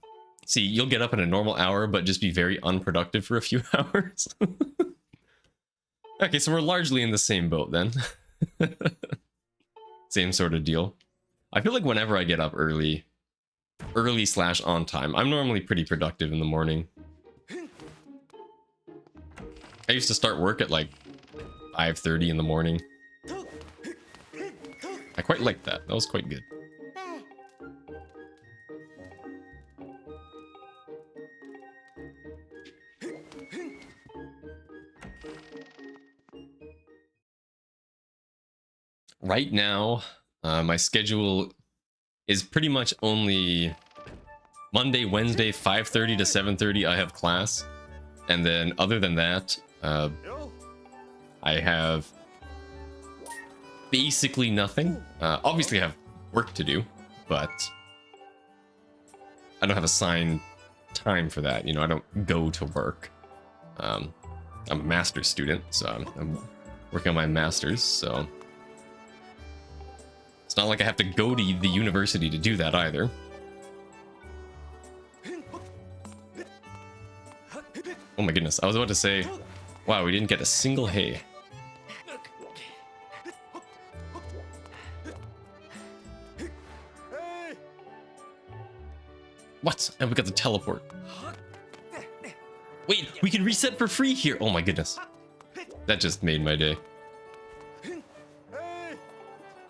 See, you'll get up in a normal hour, but just be very unproductive for a few hours. Okay, so we're largely in the same boat then. Same sort of deal. I feel like whenever I get up early / on time, I'm normally pretty productive in the morning. I used to start work at like 5:30 in the morning. I quite liked that. That was quite good. Right now, my schedule is pretty much only Monday, Wednesday, 5:30 to 7:30 I have class. And then other than that, I have basically nothing. Obviously I have work to do, but I don't have assigned time for that. You know, I don't go to work. I'm a master's student, so I'm working on my master's, so it's not like I have to go to the university to do that either. Oh my goodness, I was about to say, wow, we didn't get a single hay. What? And we got the teleport. Wait, we can reset for free here. Oh my goodness. That just made my day.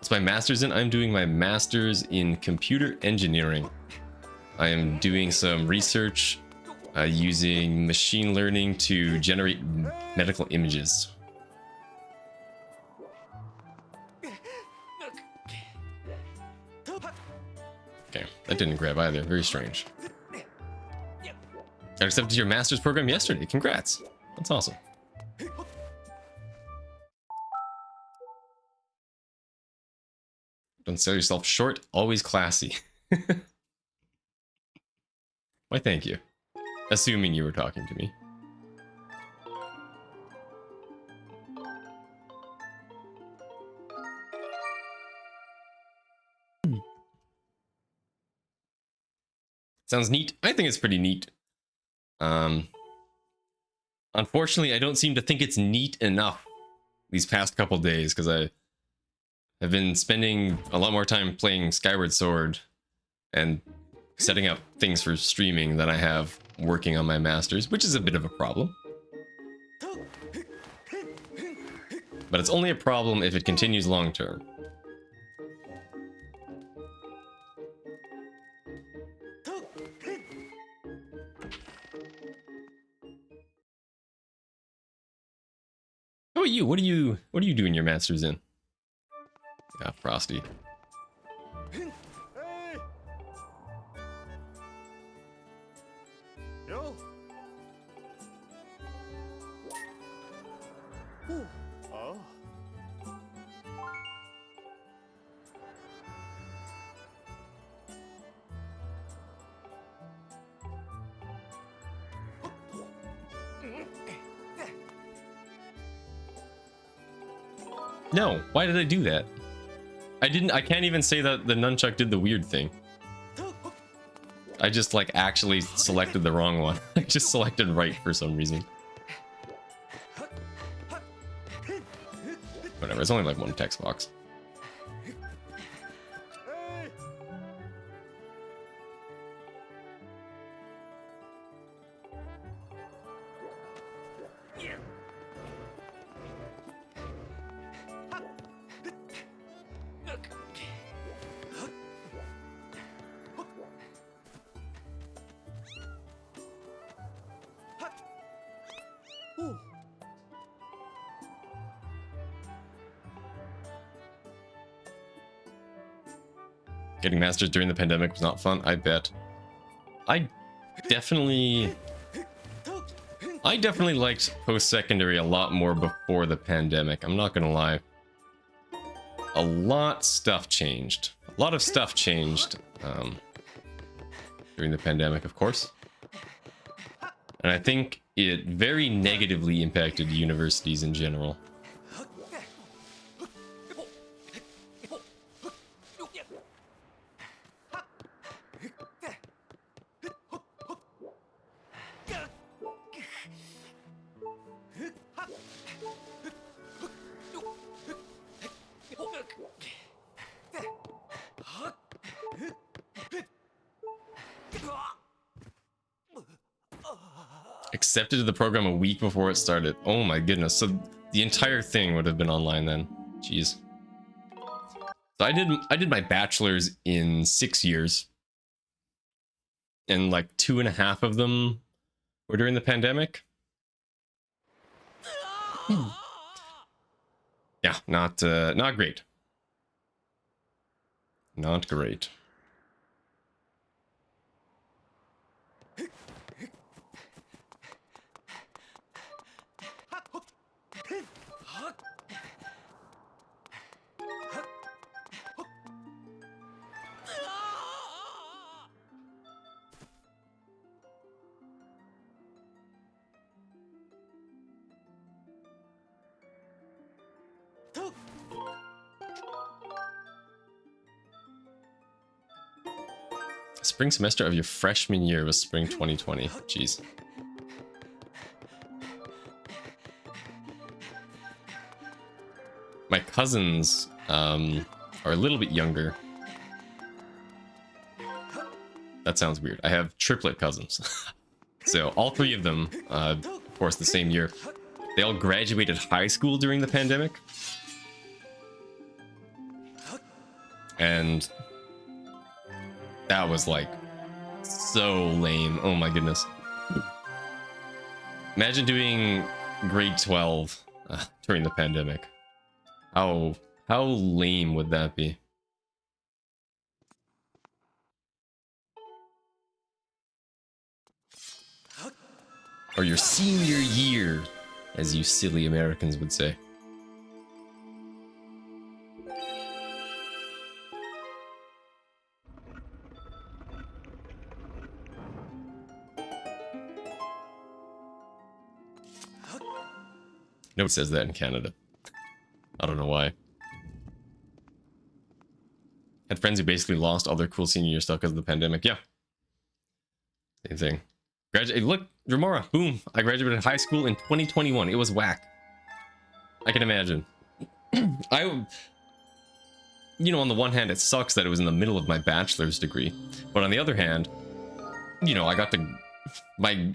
It's my master's in. I'm doing my master's in computer engineering. I am doing some research using machine learning to generate medical images. Okay, that didn't grab either. Very strange. I accepted your master's program yesterday. Congrats. That's awesome. Don't sell yourself short. Always classy. Why, thank you. Assuming you were talking to me. Sounds neat. I think it's pretty neat. Unfortunately, I don't seem to think it's neat enough these past couple days because I have been spending a lot more time playing Skyward Sword and setting up things for streaming than I have working on my masters, which is a bit of a problem. But it's only a problem if it continues long term. How about you? What do you do in your masters in? Yeah, Frosty. No, why did I do that? I can't even say that the nunchuck did the weird thing. I just like actually selected the wrong one. I just selected right for some reason. Whatever, it's only like one text box. Getting masters during the pandemic was not fun, I bet. I definitely liked post-secondary a lot more before the pandemic, I'm not gonna lie. A lot of stuff changed during the pandemic, of course. And I think it very negatively impacted universities in general. Accepted to the program a week before it started. Oh my goodness. So the entire thing would have been online then. Jeez. So I did my bachelor's in 6 years. And like 2.5 of them were during the pandemic. Yeah, not great. Not great. Spring semester of your freshman year was spring 2020. Jeez. My cousins are a little bit younger. That sounds weird. I have triplet cousins. So all 3 of them, of course, the same year. They all graduated high school during the pandemic. And that was like so lame. Oh my goodness. Imagine doing grade 12 during the pandemic. How lame would that be? Or your senior year, as you silly Americans would say. No one says that in Canada. I don't know why. Had friends who basically lost all their cool senior year stuff because of the pandemic. Yeah. Same thing. Look, Remora, boom. I graduated high school in 2021. It was whack. I can imagine. You know, on the one hand, it sucks that it was in the middle of my bachelor's degree. But on the other hand, you know, I got to my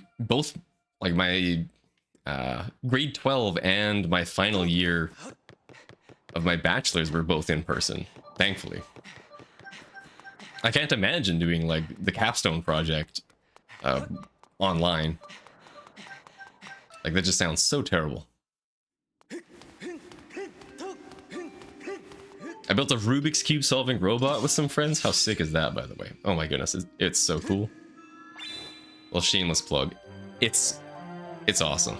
grade 12 and my final year of my bachelor's were both in person, thankfully. I can't imagine doing like the capstone project online. Like that just sounds so terrible. built a Rubik's Cube solving robot with some friends. How sick is that, by the way? Oh my goodness, it's so cool. Well, shameless plug. It's awesome.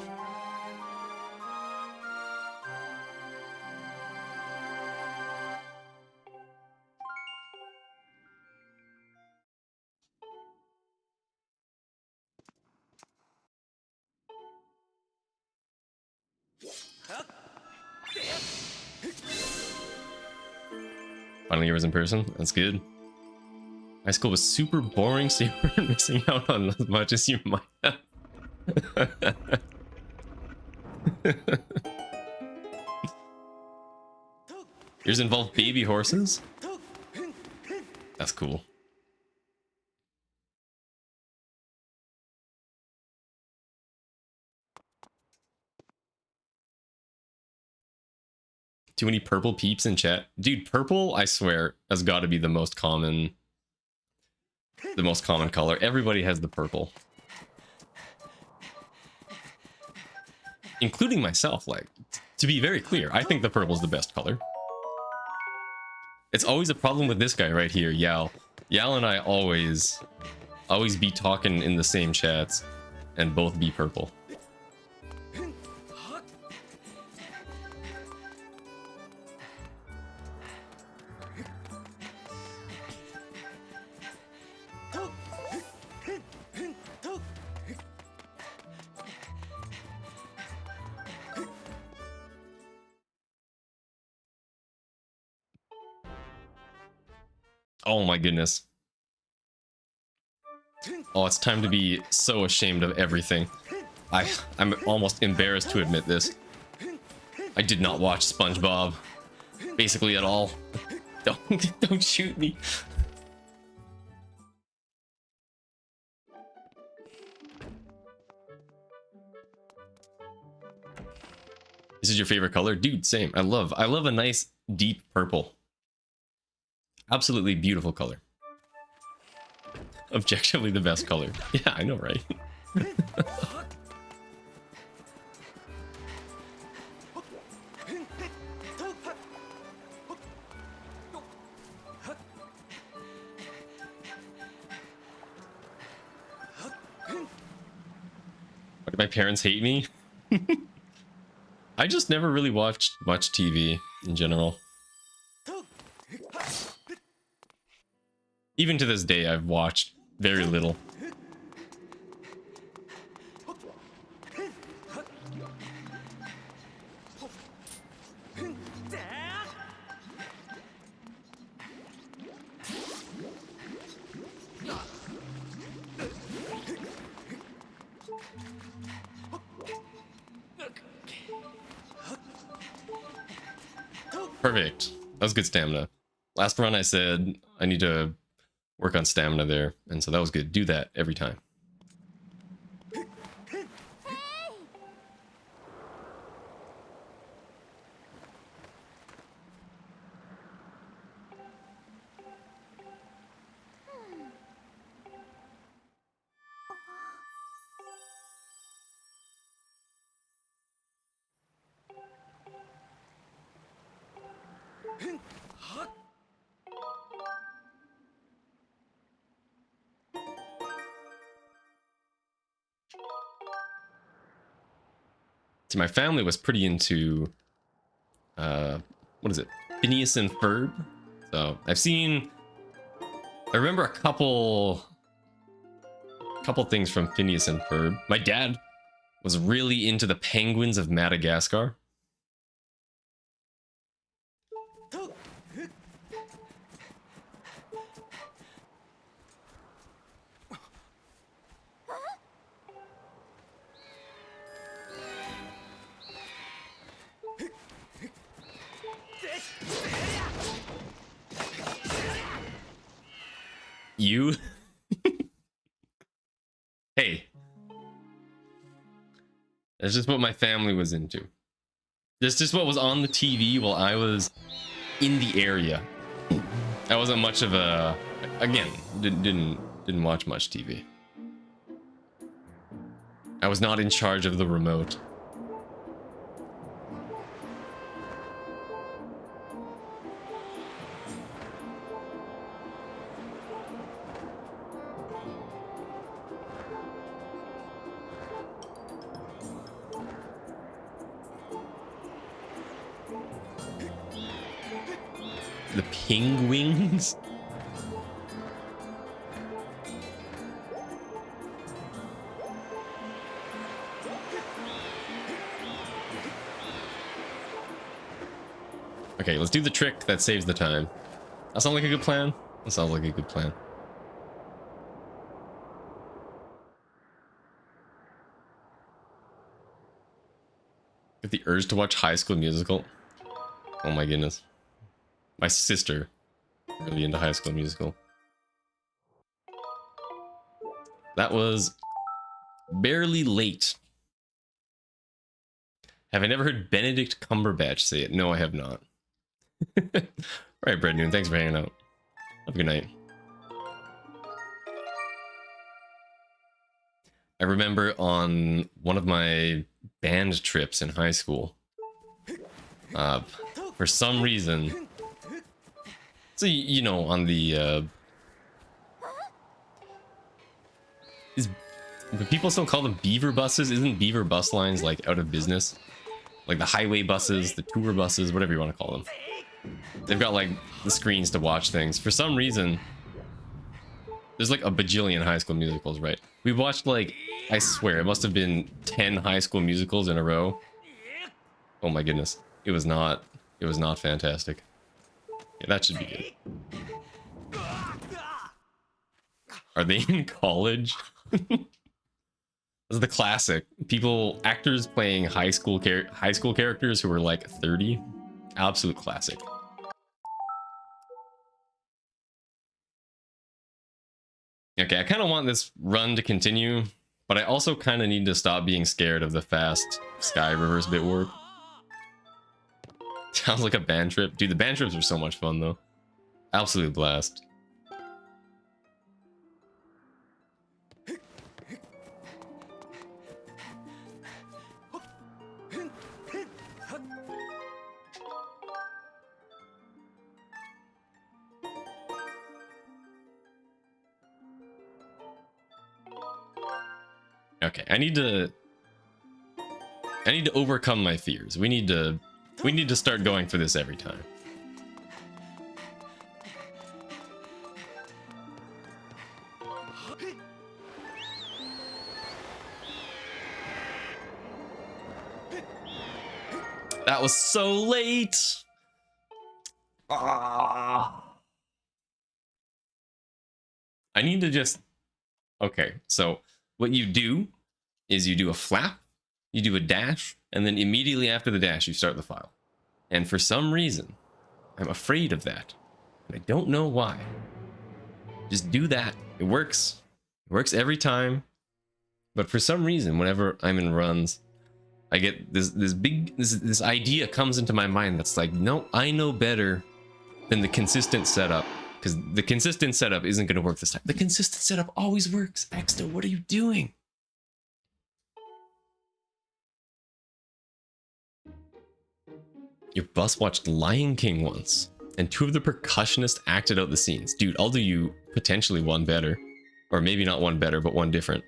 Finally, yours in person. That's good. High school was super boring, so you weren't missing out on as much as you might have. Yours involved baby horses? That's cool. Too many purple peeps in chat. Dude, purple, I swear, has got to be the most common color. Everybody has the purple. Including myself, like, to be very clear, I think the purple is the best color. It's always a problem with this guy right here, Yal. Yal and I always be talking in the same chats and both be purple. Oh my goodness. Oh, it's time to be so ashamed of everything. I'm almost embarrassed to admit this. I did not watch SpongeBob, basically at all. Don't shoot me. This is your favorite color? Dude, same. I love a nice deep purple. Absolutely beautiful color. Objectively the best color. Yeah, I know, right? Why do my parents hate me? I just never really watched much TV in general. Even to this day, I've watched very little. Perfect. That was good stamina. Last run I said I need to work on stamina there, and so that was good. Do that every time. See, my family was pretty into, what is it? Phineas and Ferb. So I remember a couple things from Phineas and Ferb. My dad was really into the penguins of Madagascar. You? Hey. That's just what my family was into. That's just what was on the TV while I was in the area. I wasn't much of a... Again, didn't watch much TV. I was not in charge of the remote. The penguins. Okay, let's do the trick that saves the time. That sounds like a good plan. That sounds like a good plan. Get the urge to watch High School Musical. Oh my goodness. My sister really into High School Musical. That was barely late. Have I never heard Benedict Cumberbatch say it? No, I have not. Alright, Bread Noon, thanks for hanging out. Have a good night. I remember on one of my band trips in high school, for some reason, so you know, on the but people still call them beaver buses. Isn't beaver bus lines like out of business? Like the highway buses, the tour buses, whatever you want to call them. They've got like the screens to watch things. For some reason, there's like a bajillion High School Musicals, right? We watched like, I swear, it must have been 10 High School Musicals in a row. Oh my goodness. It was not fantastic. Yeah, that should be good. Are they in college? This is the classic. Actors playing high school characters who were like 30. Absolute classic. Okay, I kind of want this run to continue, but I also kind of need to stop being scared of the fast sky reverse bit warp. Sounds like a band trip. Dude, the band trips are so much fun though. Absolute blast. Okay, I need to overcome my fears. We need to start going for this every time. That was so late. Ah. I need to just... Okay, so what you do is you do a flap, you do a dash, and then immediately after the dash, you start the file. And for some reason, I'm afraid of that. And I don't know why. Just do that. It works. It works every time. But for some reason, whenever I'm in runs, I get this idea comes into my mind that's like, no, I know better than the consistent setup. Because the consistent setup isn't going to work this time. The consistent setup always works. Exto, what are you doing? Your bus watched Lion King once, and 2 of the percussionists acted out the scenes. Dude, I'll do you potentially one better. Or maybe not one better, but one different.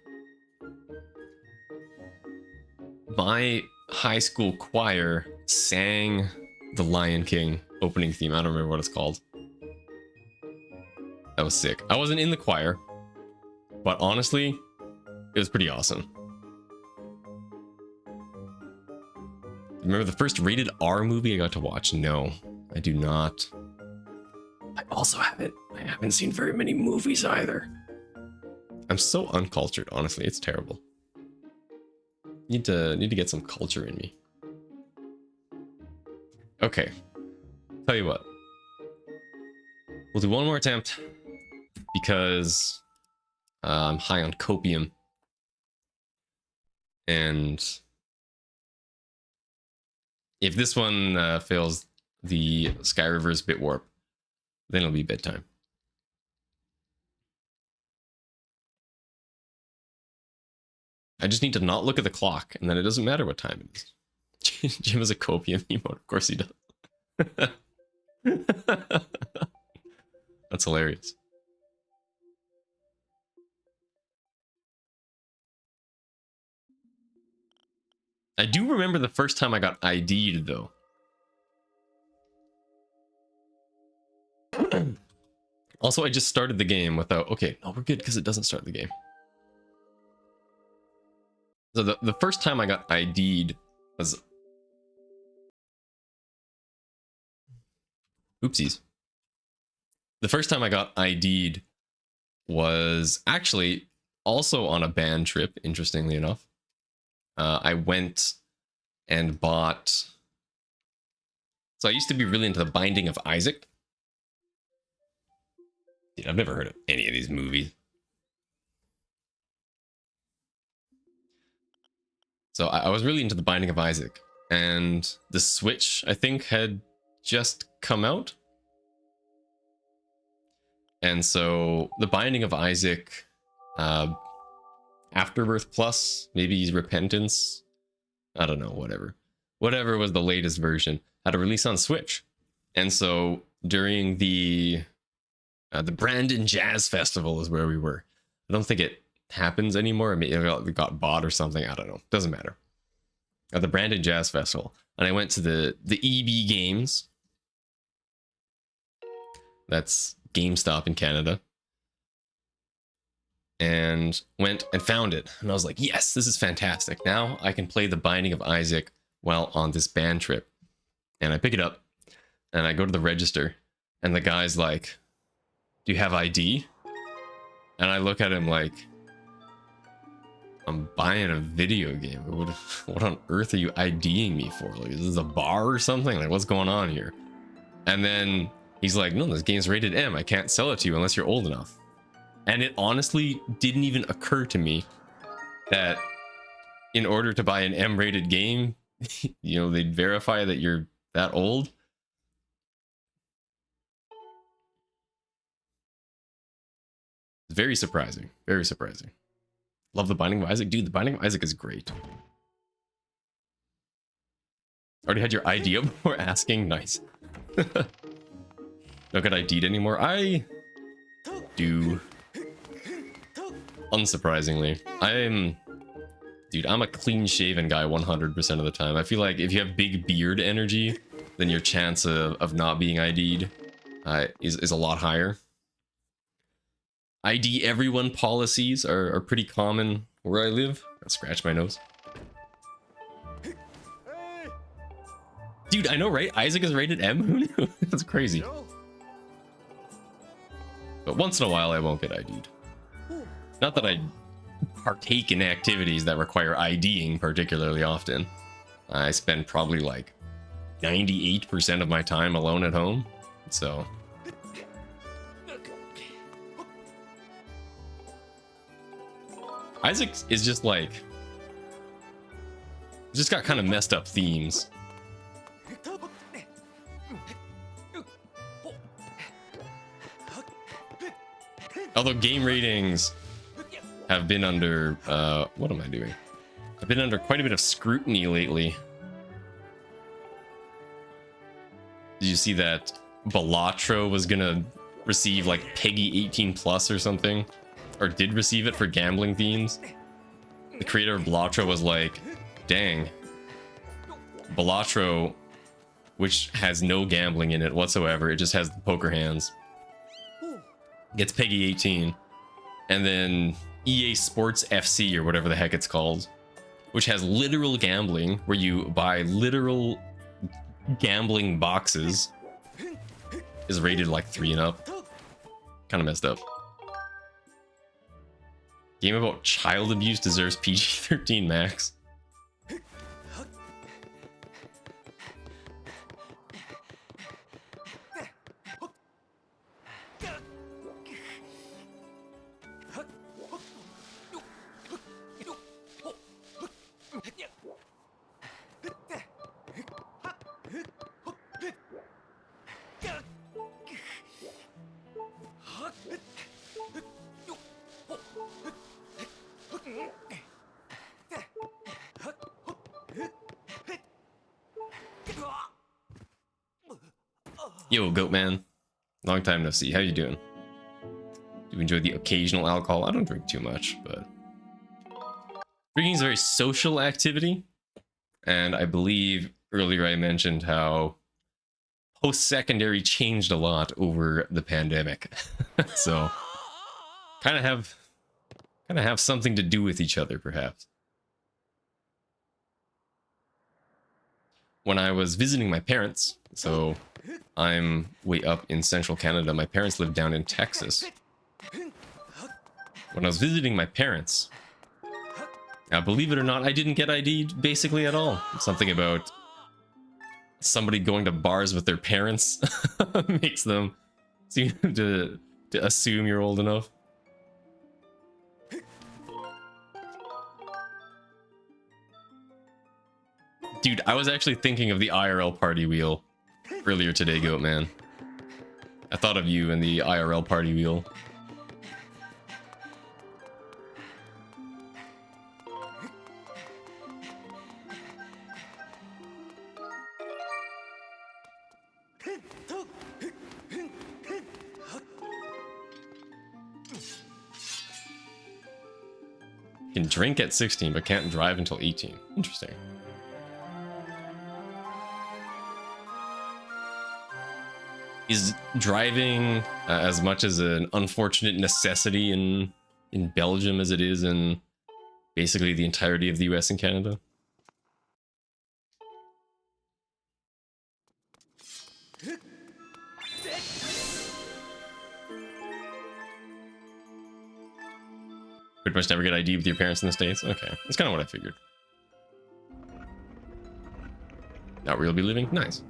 My high school choir sang the Lion King opening theme. I don't remember what it's called. That was sick. I wasn't in the choir, but honestly, it was pretty awesome. Remember the first rated R movie I got to watch? No, I do not. I haven't seen very many movies either. I'm so uncultured, honestly. It's terrible. Need to get some culture in me. Okay. Tell you what. We'll do one more attempt because I'm high on copium. And if this one fails the Sky Reverse bit warp, then it'll be bedtime. I just need to not look at the clock, and then it doesn't matter what time it is. Jim has a copium emote. Of course he does. That's hilarious. I do remember the first time I got ID'd, though. Also, I just started the game without... Okay, no, we're good because it doesn't start the game. So the first time I got ID'd was... Oopsies. The first time I got ID'd was actually also on a band trip, interestingly enough. I went and bought... So I used to be really into The Binding of Isaac. Dude, I've never heard of any of these movies. So I was really into The Binding of Isaac. And the Switch, I think, had just come out. And so The Binding of Isaac, Afterbirth Plus, maybe Repentance, I don't know, whatever. Whatever was the latest version, had a release on Switch. And so during the Brandon Jazz Festival is where we were. I don't think it happens anymore. I mean, it got bought or something. I don't know. Doesn't matter. At the Brandon Jazz Festival. And I went to the EB Games. That's GameStop in Canada. And went and found it. And I was like, yes, this is fantastic. Now I can play The Binding of Isaac while on this band trip. And I pick it up and I go to the register and the guy's like, do you have ID? And I look at him like, I'm buying a video game. What on earth are you IDing me for? Like, is this a bar or something? Like, what's going on here? And then he's like, no, this game's rated M. I can't sell it to you unless you're old enough. And it honestly didn't even occur to me that in order to buy an M-rated game, you know, they'd verify that you're that old. It's very surprising. Very surprising. Love The Binding of Isaac. Dude, The Binding of Isaac is great. Already had your ID up before asking? Nice. Don't get ID'd anymore? I do. Unsurprisingly. Dude, I'm a clean-shaven guy 100% of the time. I feel like if you have big beard energy, then your chance of not being ID'd is a lot higher. ID everyone policies are pretty common where I live. I'll scratch my nose. Dude, I know, right? Isaac is rated M? Who knew? That's crazy. But once in a while, I won't get ID'd. Not that I partake in activities that require IDing particularly often. I spend probably like 98% of my time alone at home. So... Isaac is just like... just got kind of messed up themes. Although game ratings have been under... what am I doing? I've been under quite a bit of scrutiny lately. Did you see that Balatro was gonna receive like PEGI 18 plus or something? Or did receive it for gambling themes? The creator of Balatro was like, dang. Balatro, which has no gambling in it whatsoever, it just has the poker hands, gets PEGI 18. And then EA Sports FC, or whatever the heck it's called, which has literal gambling, where you buy literal gambling boxes, is rated like 3 and up. Kind of messed up. Game about child abuse deserves PG-13 max. Yo, Goat Man. Long time no see. How you doing? Do you enjoy the occasional alcohol? I don't drink too much, but... drinking is a very social activity. And I believe earlier I mentioned how post-secondary changed a lot over the pandemic. So kind of have something to do with each other, perhaps. When I was visiting my parents, so I'm way up in central Canada. My parents live down in Texas. When I was visiting my parents, now believe it or not, I didn't get ID'd basically at all. Something about somebody going to bars with their parents makes them seem to assume you're old enough. Dude, I was actually thinking of the IRL party wheel earlier today, Goatman. I thought of you in the IRL party wheel. Can drink at 16, but can't drive until 18. Interesting. Is driving as much as an unfortunate necessity in Belgium as it is in basically the entirety of the US and Canada? Pretty much never get ID with your parents in the States? Okay, that's kind of what I figured. Not where you'll be living? Nice.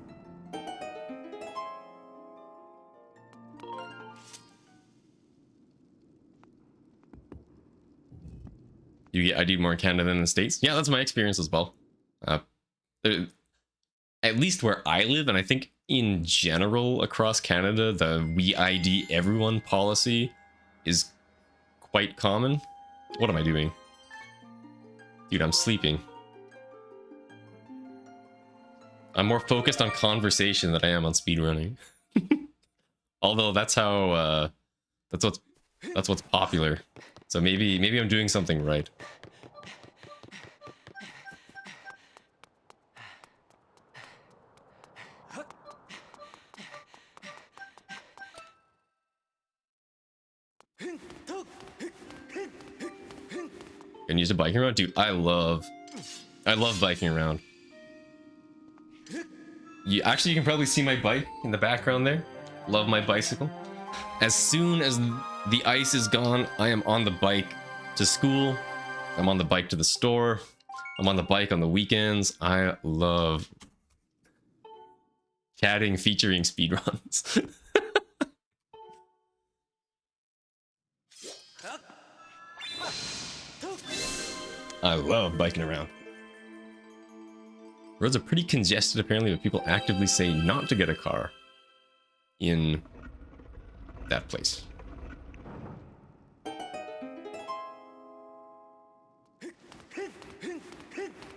You get ID more in Canada than in the States? Yeah, that's my experience as well. At least where I live, and I think in general across Canada, the we ID everyone policy is quite common. What am I doing? Dude, I'm sleeping. I'm more focused on conversation than I am on speedrunning. Although that's how that's what's popular. So maybe I'm doing something right. Can you use a biking around? Dude, I love biking around. Actually, you can probably see my bike in the background there. Love my bicycle. As soon as the ice is gone, I am on the bike to school. I'm on the bike to the store. I'm on the bike on the weekends. I love chatting featuring speedruns. I love biking around. Roads are pretty congested apparently, but people actively say not to get a car in that place.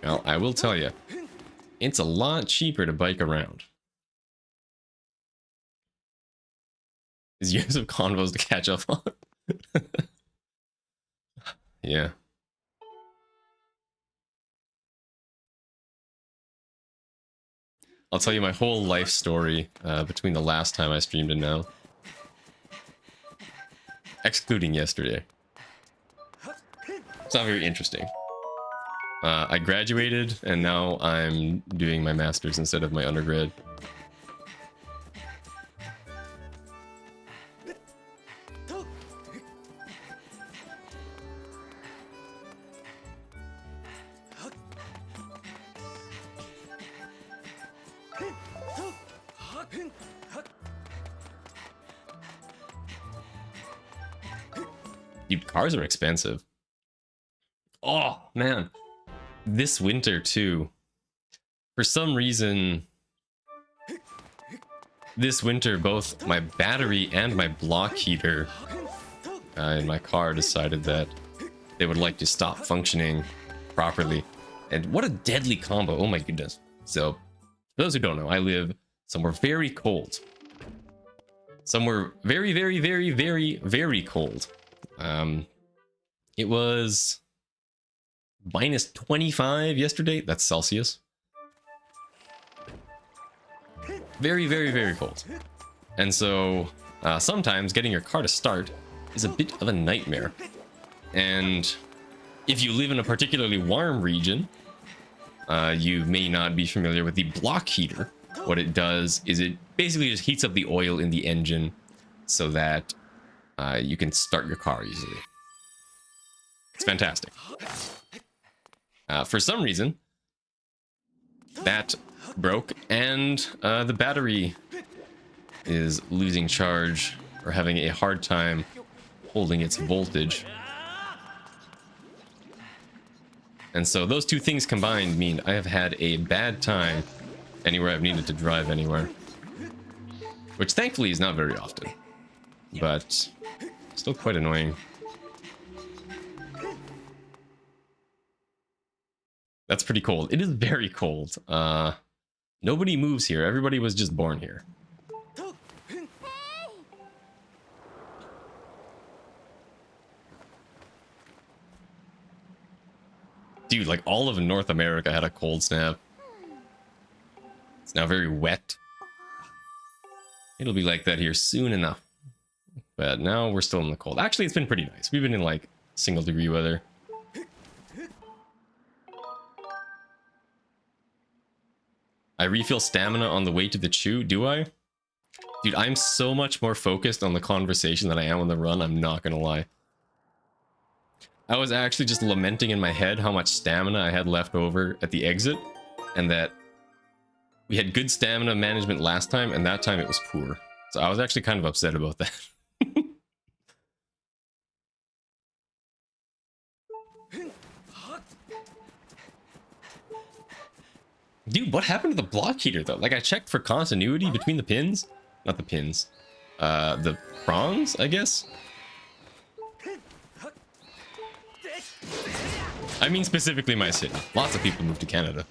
Well, I will tell you, it's a lot cheaper to bike around. There's years of convos to catch up on. Yeah. I'll tell you my whole life story between the last time I streamed and now. Excluding yesterday. It's not very interesting. I graduated and now I'm doing my master's instead of my undergrad. Dude, cars are expensive. Oh, man. This winter, too. For some reason, this winter, both my battery and my block heater in my car decided that they would like to stop functioning properly. And what a deadly combo. Oh, my goodness. So, for those who don't know, I live somewhere very cold. Somewhere very, very, very, very, very cold. It was -25 yesterday. That's Celsius. Very, very, very cold. And so sometimes getting your car to start is a bit of a nightmare. And if you live in a particularly warm region, you may not be familiar with the block heater. What it does is it basically just heats up the oil in the engine so that you can start your car easily. It's fantastic. For some reason, that broke and the battery is losing charge or having a hard time holding its voltage. And so those two things combined mean I have had a bad time anywhere I've needed to drive anywhere. Which thankfully is not very often, but still quite annoying. That's pretty cold. It is very cold. Nobody moves here. Everybody was just born here. Dude, like all of North America had a cold snap. It's now very wet. It'll be like that here soon enough. But now we're still in the cold. Actually, it's been pretty nice. We've been in like single-degree weather. I refill stamina on the way to the chew, do I? Dude, I'm so much more focused on the conversation than I am on the run, I'm not gonna lie. I was actually just lamenting in my head how much stamina I had left over at the exit, and that we had good stamina management last time, and that time it was poor. So I was actually kind of upset about that. Dude, what happened to the block heater though? Like I checked for continuity between the pins. Not the pins. The prongs, I guess. I mean specifically my city. Lots of people moved to Canada.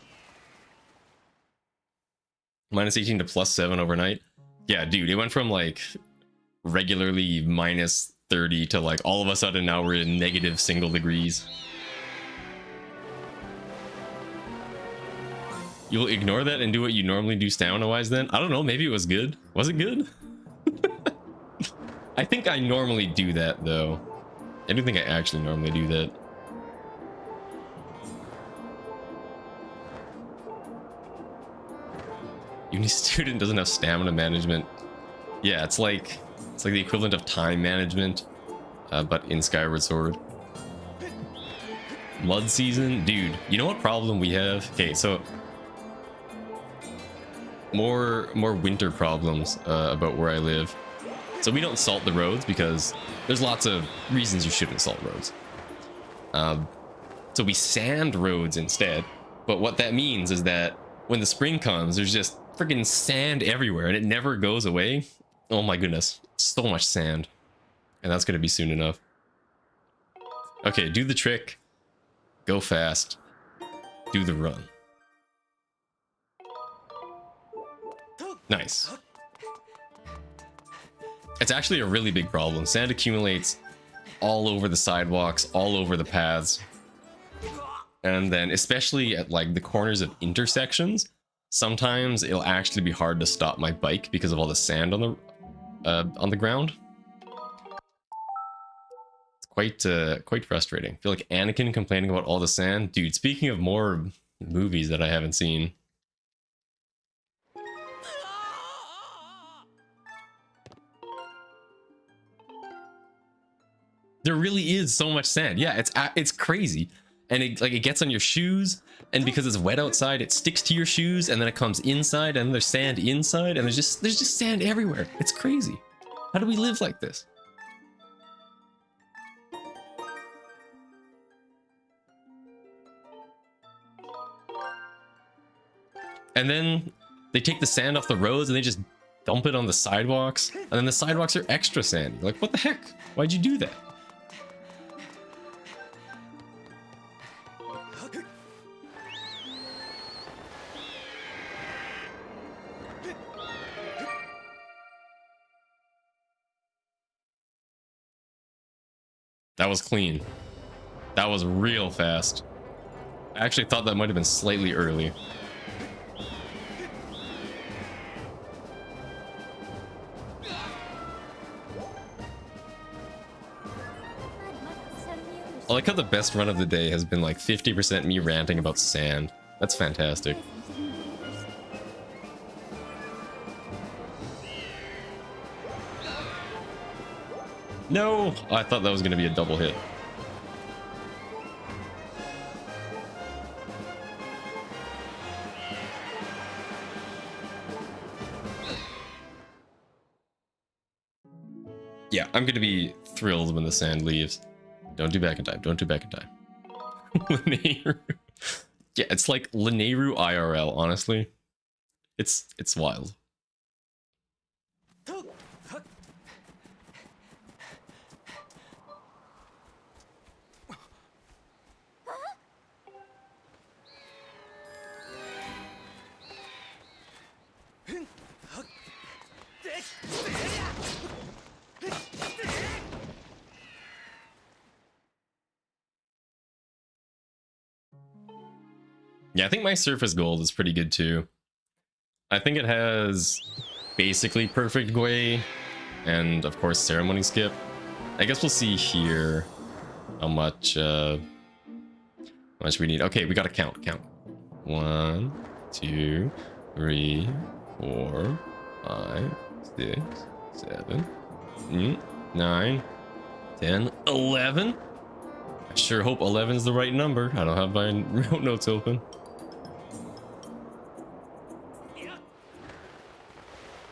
Minus 18 to plus 7 overnight. Yeah, dude, it went from like regularly minus 30 to like all of a sudden now we're in negative single degrees. You'll ignore that and do what you normally do stamina-wise then? I don't know, maybe it was good. Was it good? I think I normally do that though. I don't think I actually normally do that. Uni student doesn't have stamina management. Yeah, it's like the equivalent of time management, but in Skyward Sword. Mud season, dude. You know what problem we have? Okay, so more winter problems about where I live. So we don't salt the roads because there's lots of reasons you shouldn't salt roads. So we sand roads instead. But what that means is that when the spring comes, there's just freaking sand everywhere and it never goes away. Oh my goodness, so much sand. And that's gonna be soon enough. Okay, do the trick. Go fast. Do the run. Nice. It's actually a really big problem. Sand accumulates all over the sidewalks, all over the paths. And then especially at like the corners of intersections, sometimes it'll actually be hard to stop my bike because of all the sand on the ground. It's quite frustrating. I feel like Anakin complaining about all the sand. Dude, speaking of more movies that I haven't seen. There really is so much sand. Yeah, it's crazy. And it gets on your shoes, and because it's wet outside, it sticks to your shoes, and then it comes inside, and there's sand inside, and there's just sand everywhere. It's crazy. How do we live like this? And then they take the sand off the roads and they just dump it on the sidewalks, and then the sidewalks are extra sandy. Like, what the heck? Why'd you do that? That was clean. That was real fast. I actually thought that might have been slightly early. I like how the best run of the day has been like 50% me ranting about sand. That's fantastic. No! Oh, I thought that was going to be a double hit. Yeah, I'm going to be thrilled when the sand leaves. Don't do back in time. Don't do back in time. Linearu. Yeah, it's like Linearu IRL, honestly. It's wild. Yeah, I think my surface gold is pretty good too. I think it has basically perfect Gwei and of course ceremony skip. I guess we'll see here how much we need. Okay, we gotta count. 1, 2, 3, 4, 5, 6, 7, 8, 9, 10, 11. I sure hope 11 is the right number. I don't have my notes open.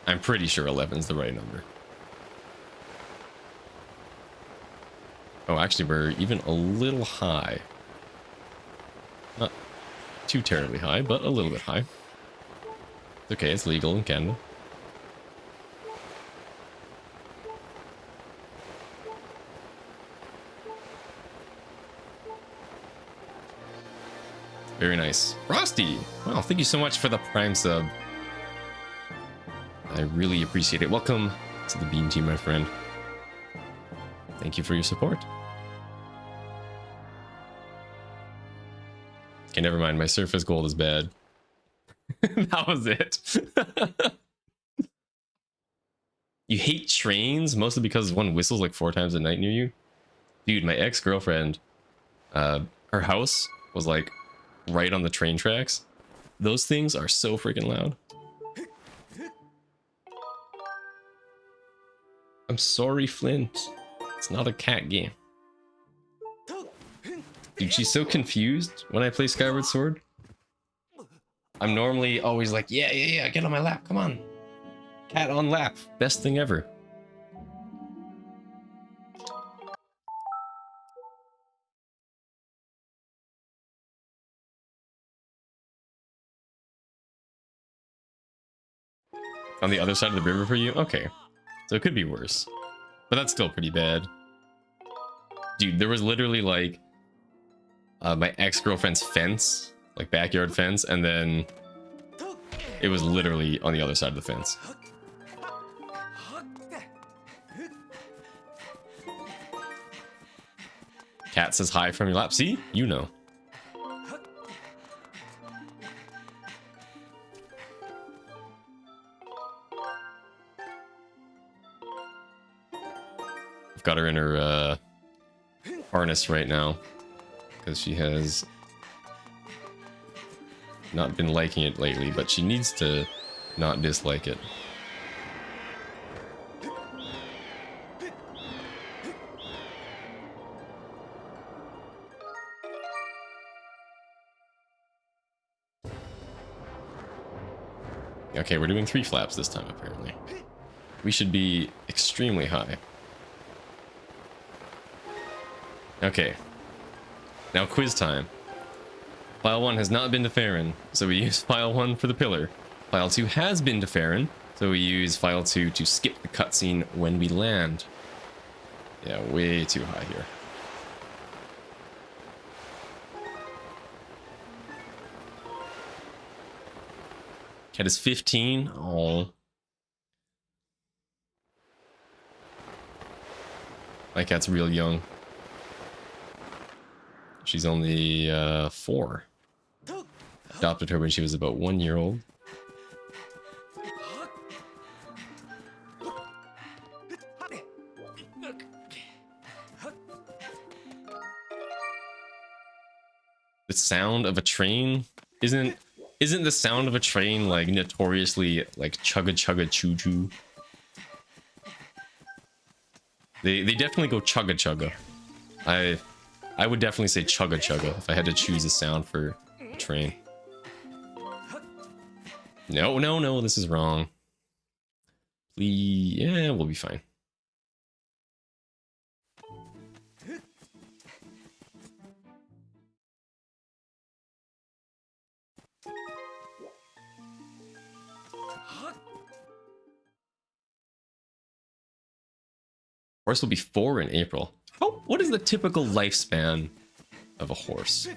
I'm pretty sure 11 is the right number. Oh, actually, we're even a little high. Not too terribly high, but a little bit high. It's okay, it's legal in Canada. Very nice. Frosty! Wow, thank you so much for the Prime sub. I really appreciate it. Welcome to the Beam Team, my friend. Thank you for your support. Okay, never mind. My surface gold is bad. That was it. You hate trains, mostly because one whistles like 4 times a night near you? Dude, my ex-girlfriend, her house was like right on the train tracks. Those things are so freaking loud. I'm sorry, Flint. It's not a cat game. Dude, she's so confused when I play Skyward Sword. I'm normally always like, yeah, get on my lap, come on. Cat on lap, best thing ever. On the other side of the river for you? Okay. So it could be worse. But that's still pretty bad. Dude, there was literally like my ex-girlfriend's fence, like backyard fence, and then it was literally on the other side of the fence. Cat says hi from your lap. See? You know. I've got her in her harness right now because she has not been liking it lately, but she needs to not dislike it. Okay, we're doing 3 flaps this time, apparently. We should be extremely high. Okay. Now quiz time. File 1 has not been to Farron, so we use File 1 for the pillar. File 2 has been to Farron, so we use File 2 to skip the cutscene when we land. Yeah, way too high here. Cat is 15. Oh. My cat's real young. She's only 4. Adopted her when she was about 1 year old. sound of a train isn't the sound of a train like notoriously like chugga chugga choo choo? They definitely go chugga chugga. I would definitely say chugga chugga if I had to choose a sound for a train. No, no, no, this is wrong. Please, yeah, we'll be fine. Horse will be 4 in April. What is the typical lifespan of a horse?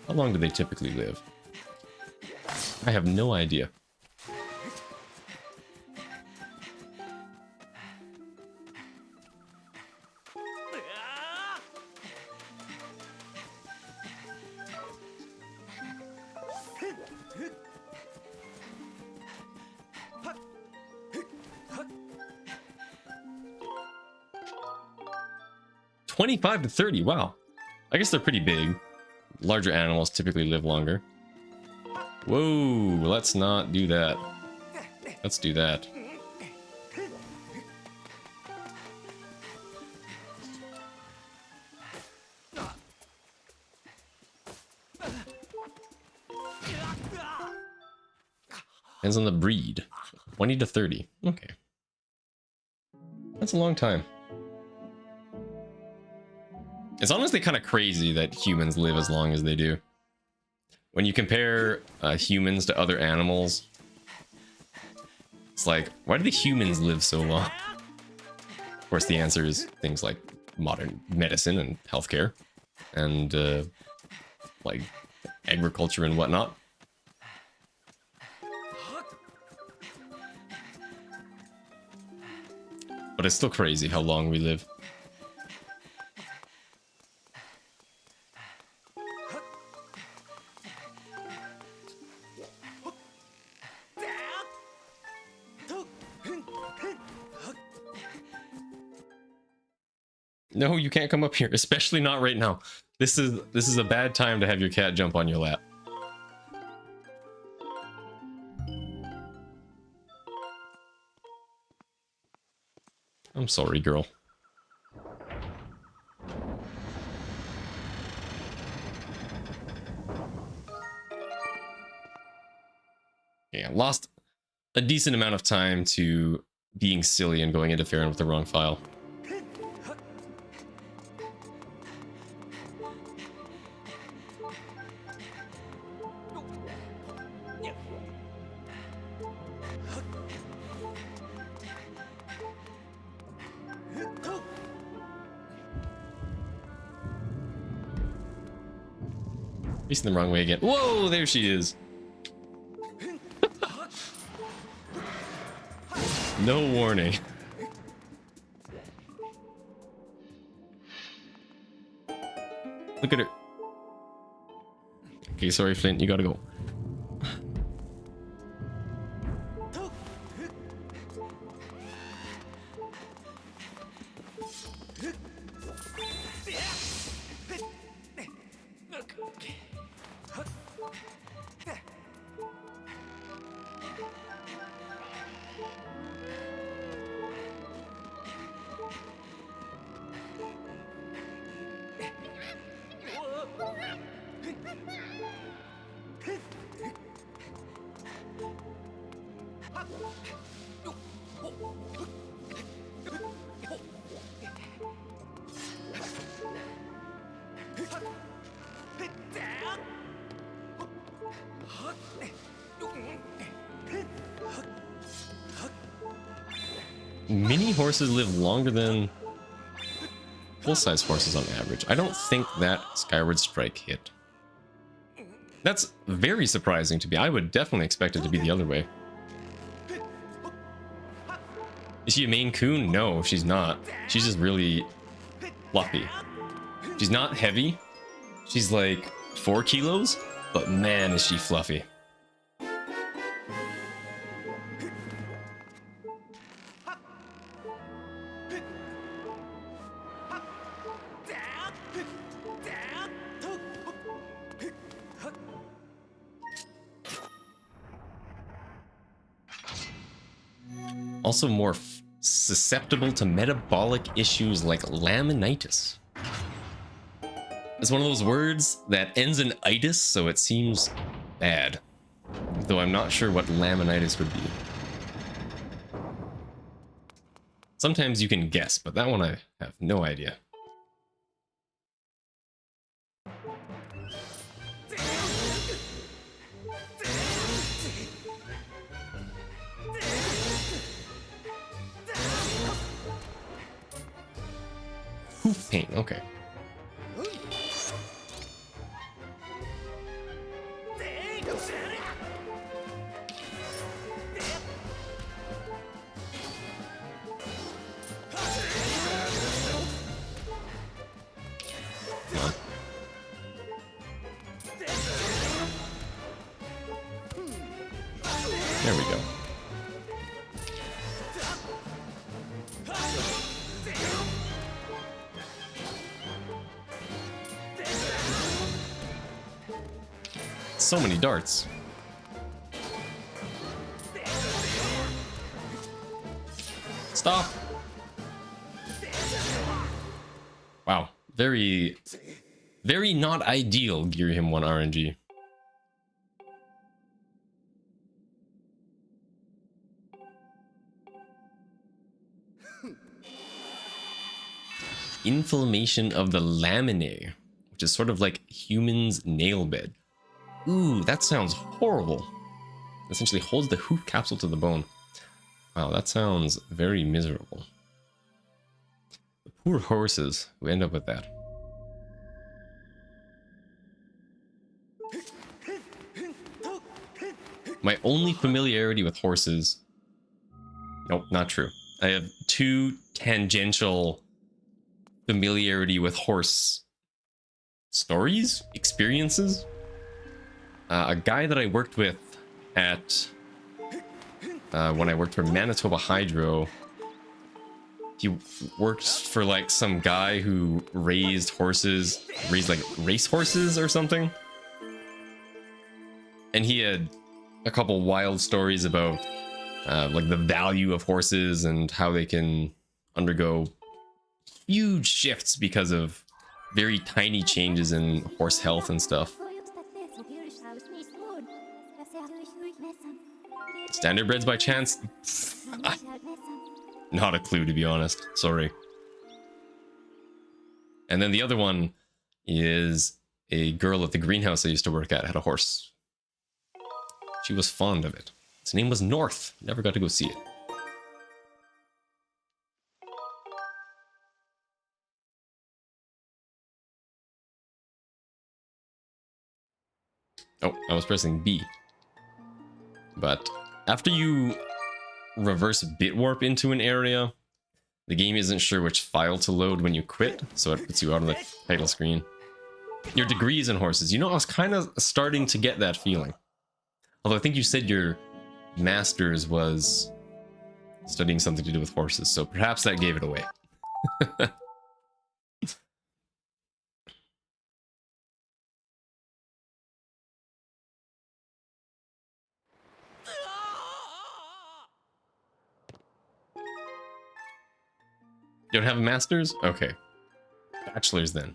How long do they typically live? I have no idea. $25 to $30. Wow. I guess they're pretty big. Larger animals typically live longer. Whoa, let's not do that. Let's do that. Depends on the breed. 20 to 30. Okay. That's a long time. It's honestly kind of crazy that humans live as long as they do. When you compare humans to other animals, it's like, why do the humans live so long? Of course, the answer is things like modern medicine and healthcare, and like agriculture and whatnot. But it's still crazy how long we live. No, you can't come up here, especially not right now. This is a bad time to have your cat jump on your lap. I'm sorry, girl. Yeah, lost a decent amount of time to being silly and going interfering with the wrong file. Facing the wrong way again. Whoa, there she is. No warning. Look at her. Okay, sorry, Flint, you gotta go. Mini horses live longer than full-size horses on average. I don't think that Skyward Strike hit. That's very surprising to me. I would definitely expect it to be the other way. Is she a Maine Coon? No, she's not. She's just really fluffy. She's not heavy. She's like 4 kilos, but man, is she fluffy. Also more susceptible to metabolic issues like laminitis. It's one of those words that ends in itis, so it seems bad. Though I'm not sure what laminitis would be. Sometimes you can guess, but that one I have no idea. Hoof pain, okay. There we go. So many darts. Stop. Wow. Very not ideal Gear Him 1 RNG. Inflammation of the laminae, which is sort of like human's nail bed. Ooh, that sounds horrible. Essentially holds the hoof capsule to the bone. Wow, that sounds very miserable. The poor horses who end up with that. My only familiarity with horses... Nope, not true. I have two tangential familiarity with horse stories, experiences. A guy that I worked with at when I worked for Manitoba Hydro, he worked for like some guy who raised like race horses or something, and he had a couple wild stories about like the value of horses and how they can undergo huge shifts because of very tiny changes in horse health and stuff. Standard breds by chance? Not a clue, to be honest. Sorry. And then the other one is a girl at the greenhouse I used to work at had a horse. She was fond of it. Its name was North. Never got to go see it. Oh, I was pressing B. But after you reverse bit warp into an area, the game isn't sure which file to load when you quit, so it puts you out on the title screen. Your degree is in horses. You know, I was kind of starting to get that feeling. Although I think you said your master's was studying something to do with horses, so perhaps that gave it away. You don't have a master's? Okay. Bachelor's then.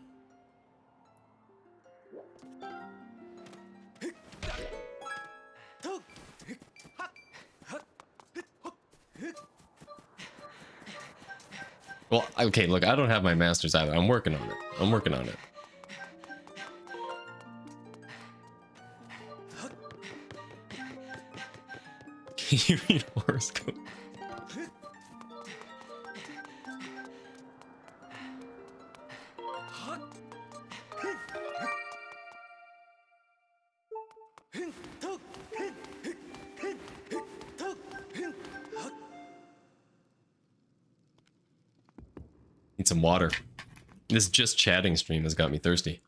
Well, okay, look, I don't have my master's either. I'm working on it. I'm working on it. Can you read horoscope? Need some water. This just chatting stream has got me thirsty.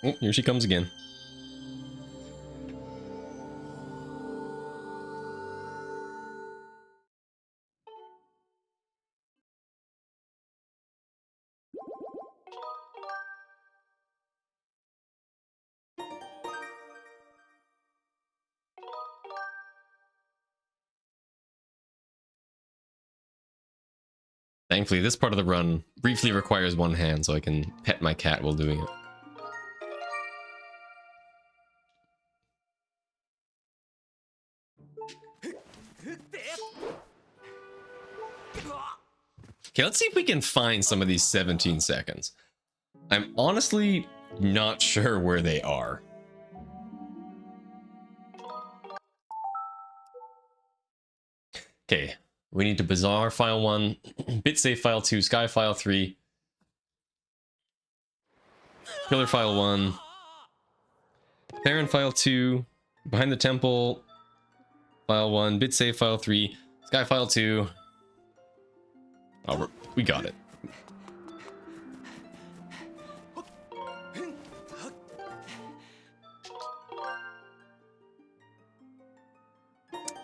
Oh, here she comes again. Thankfully, this part of the run briefly requires one hand, so I can pet my cat while doing it. Okay, let's see if we can find some of these 17 seconds. I'm honestly not sure where they are. Okay, we need to Bazaar file 1, BitSafe file 2, Sky file 3, Pillar file 1, Theron file 2, Behind the Temple file 1, BitSafe file 3, Sky file 2. Oh, we got it.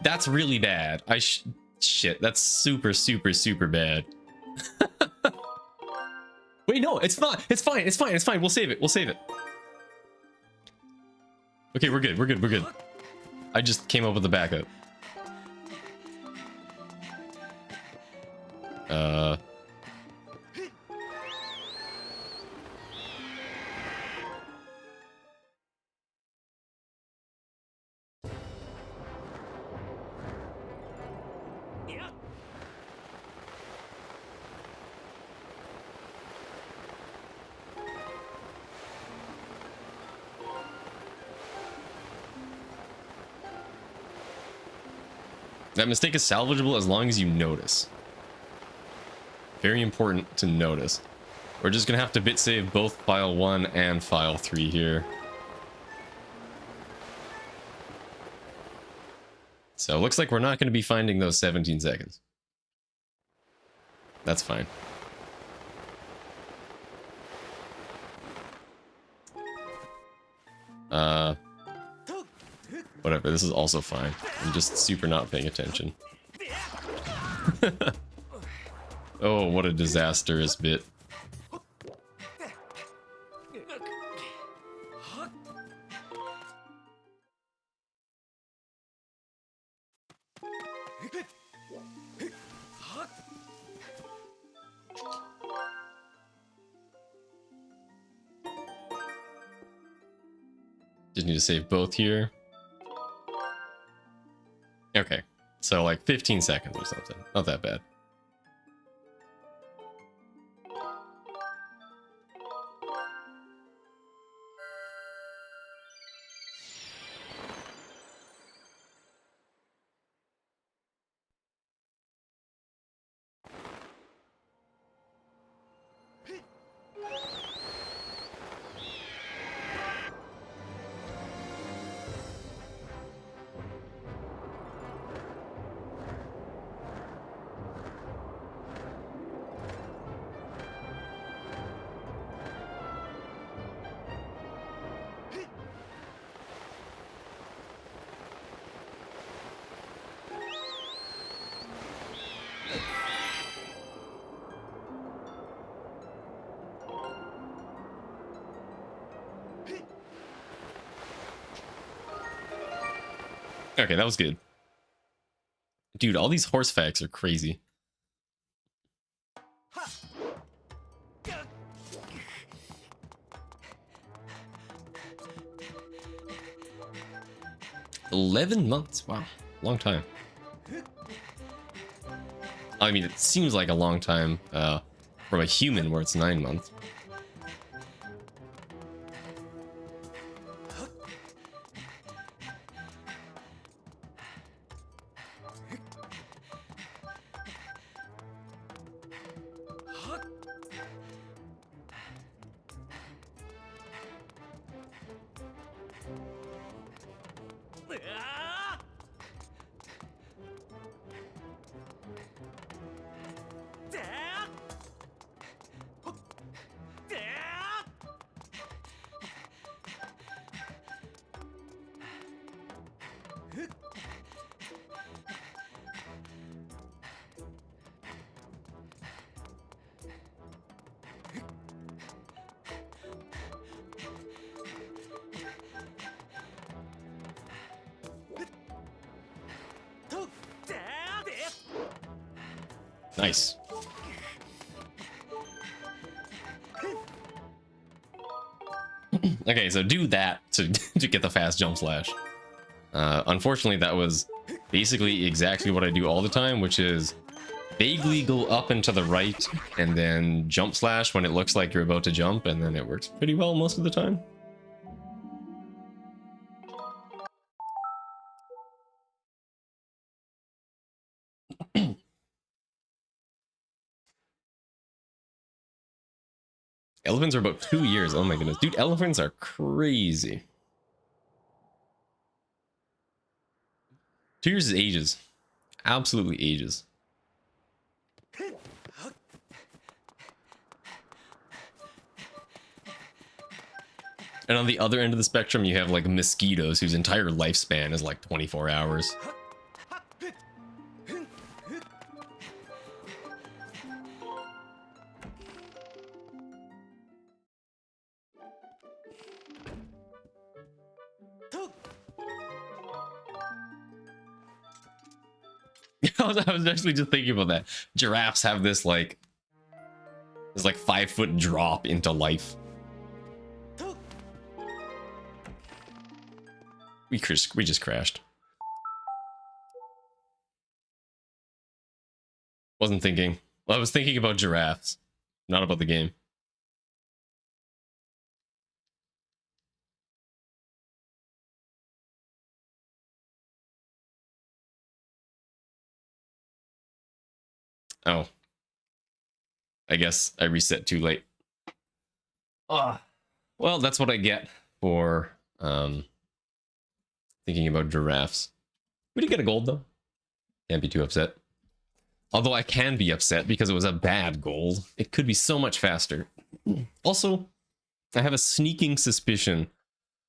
That's really bad. Shit, that's super, super, super bad. Wait, no, it's not. It's fine. It's fine. It's fine. We'll save it. We'll save it. Okay, we're good. We're good. We're good. I just came up with the backup. That mistake is salvageable as long as you notice. Very important to notice. We're just gonna have to bit save both file 1 and file 3 here. So it looks like we're not gonna be finding those 17 seconds. That's fine. Whatever, this is also fine. I'm just super not paying attention. Oh, what a disastrous bit. Just need to save both here. Okay, so like 15 seconds or something. Not that bad. Okay, that was good. Dude, all these horse facts are crazy. $11 months. Wow, long time. I mean, it seems like a long time from a human, where it's 9 months. Nice. Okay, so do that to to get the fast jump slash. Unfortunately, that was basically exactly what I do all the time, which is vaguely go up and to the right and then jump slash when it looks like you're about to jump, and then it works pretty well most of the time. Elephants are about 2 years. Oh my goodness. Dude, elephants are crazy. 2 years is ages. Absolutely ages. And on the other end of the spectrum, you have like mosquitoes whose entire lifespan is like 24 hours. I was actually just thinking about that. Giraffes have this like 5-foot drop into life. We just crashed. Wasn't thinking. Well, I was thinking about giraffes, not about the game. Oh. I guess I reset too late. Ah. Well, that's what I get for thinking about giraffes. We did get a gold though. Can't be too upset. Although I can be upset because it was a bad gold. It could be so much faster. Also, I have a sneaking suspicion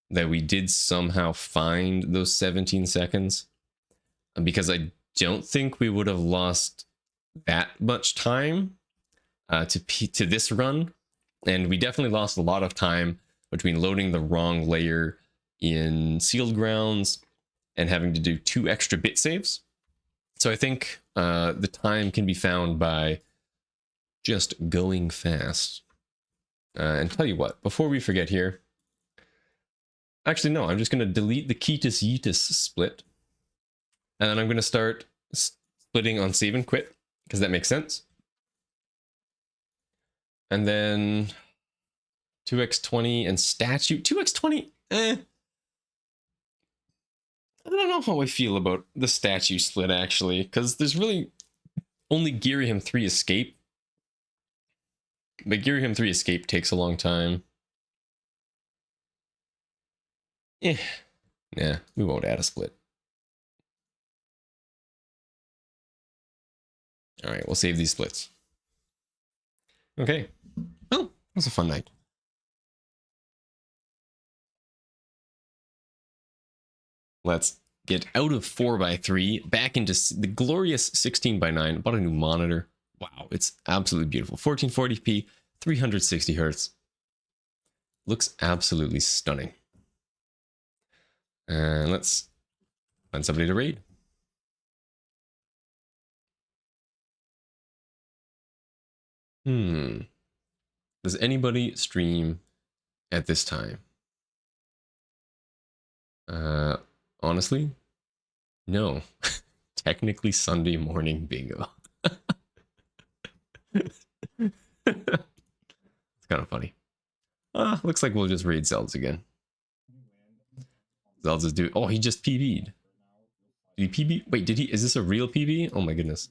that we did somehow find those 17 seconds. Because I don't think we would have lost that much time to this run. And we definitely lost a lot of time between loading the wrong layer in sealed grounds and having to do 2 extra bit saves. So I think the time can be found by just going fast. And tell you what, before we forget here, actually no, I'm just going to delete the Ketus Yeetus split. And then I'm going to start splitting on save and quit, because that makes sense. And then 2x20 and statue. 2x20, I don't know how I feel about the statue split, actually, because there's really only Girahim 3 escape. But Girahim 3 escape takes a long time. Yeah, we won't add a split. All right, we'll save these splits. Okay. Oh, that was a fun night. Let's get out of 4x3, back into the glorious 16x9. Bought a new monitor. Wow, it's absolutely beautiful. 1440p, 360 hertz. Looks absolutely stunning. And let's find somebody to raid. Does anybody stream at this time? Honestly, no. Technically Sunday morning bingo. It's kind of funny. Looks like we'll just raid Zelds again. Zelds is doing. Oh, he just PB'd. Did he PB? Wait, did he? Is this a real PB? Oh my goodness.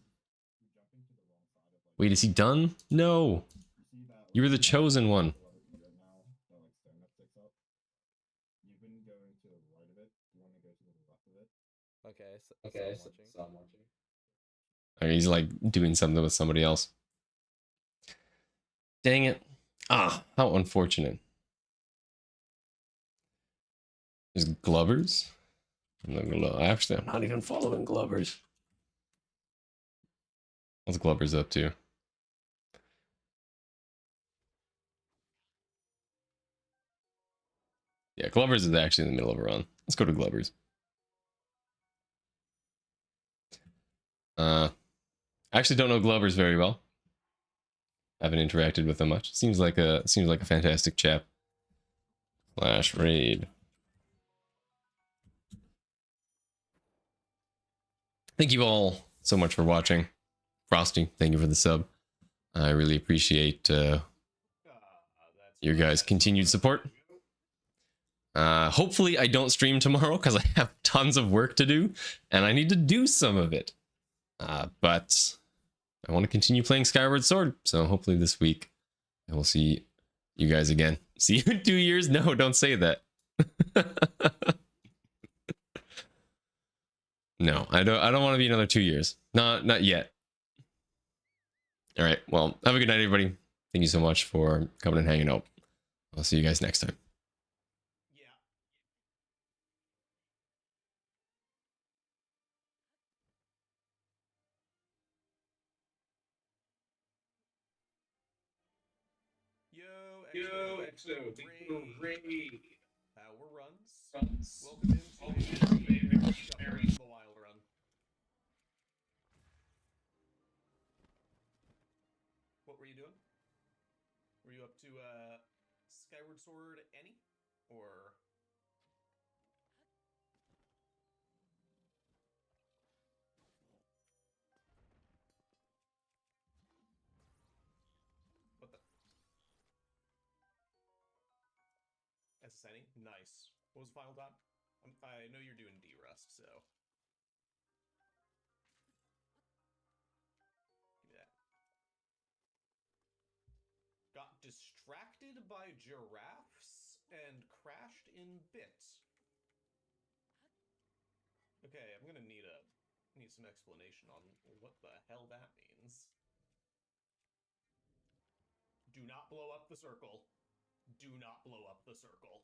Wait, is he done? No. You were the chosen one. Okay, so I'm watching. Okay, he's like doing something with somebody else. Dang it. Ah, how unfortunate. There's Glovers. Actually, I'm not even following Glovers. What's Glovers up to? Yeah, Glovers is actually in the middle of a run. Let's go to Glovers. I actually don't know Glovers very well. Haven't interacted with him much. Seems like a fantastic chap. Slash raid. Thank you all so much for watching. Frosty, thank you for the sub. I really appreciate your guys' continued support. Hopefully I don't stream tomorrow because I have tons of work to do and I need to do some of it. But I want to continue playing Skyward Sword, so hopefully this week I will see you guys again. See you in 2 years? No, don't say that. No, I don't want to be another 2 years. Not yet. All right. Well, have a good night, everybody. Thank you so much for coming and hanging out. I'll see you guys next time. Yo, XO, thank you for raid. Power runs. Welcome into the wild run. What were you doing? Were you up to Skyward Sword any? Or what the SSNE? Nice. What was the final time? I know you're doing D-Rust, so give me that. Got distracted by giraffes and crashed in bits. Okay, I'm gonna need some explanation on what the hell that means. Do not blow up the circle. Do not blow up the circle.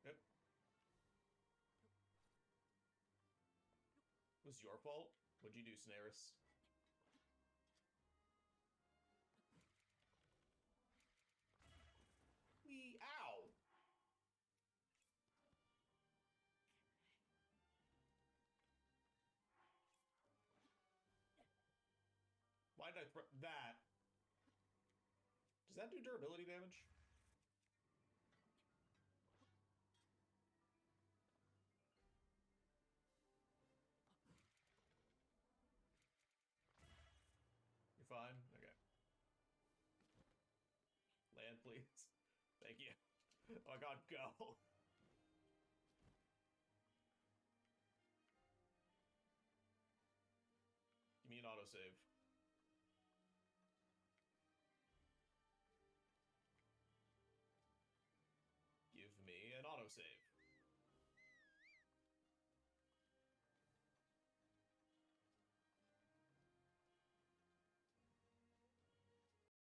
Yep. It was your fault. What'd you do, Snaris? Ow! Why did I throw that? Does that do durability damage? You're fine? Okay. Land, please. Thank you. Oh my god, go! Give me an autosave. Give me an autosave.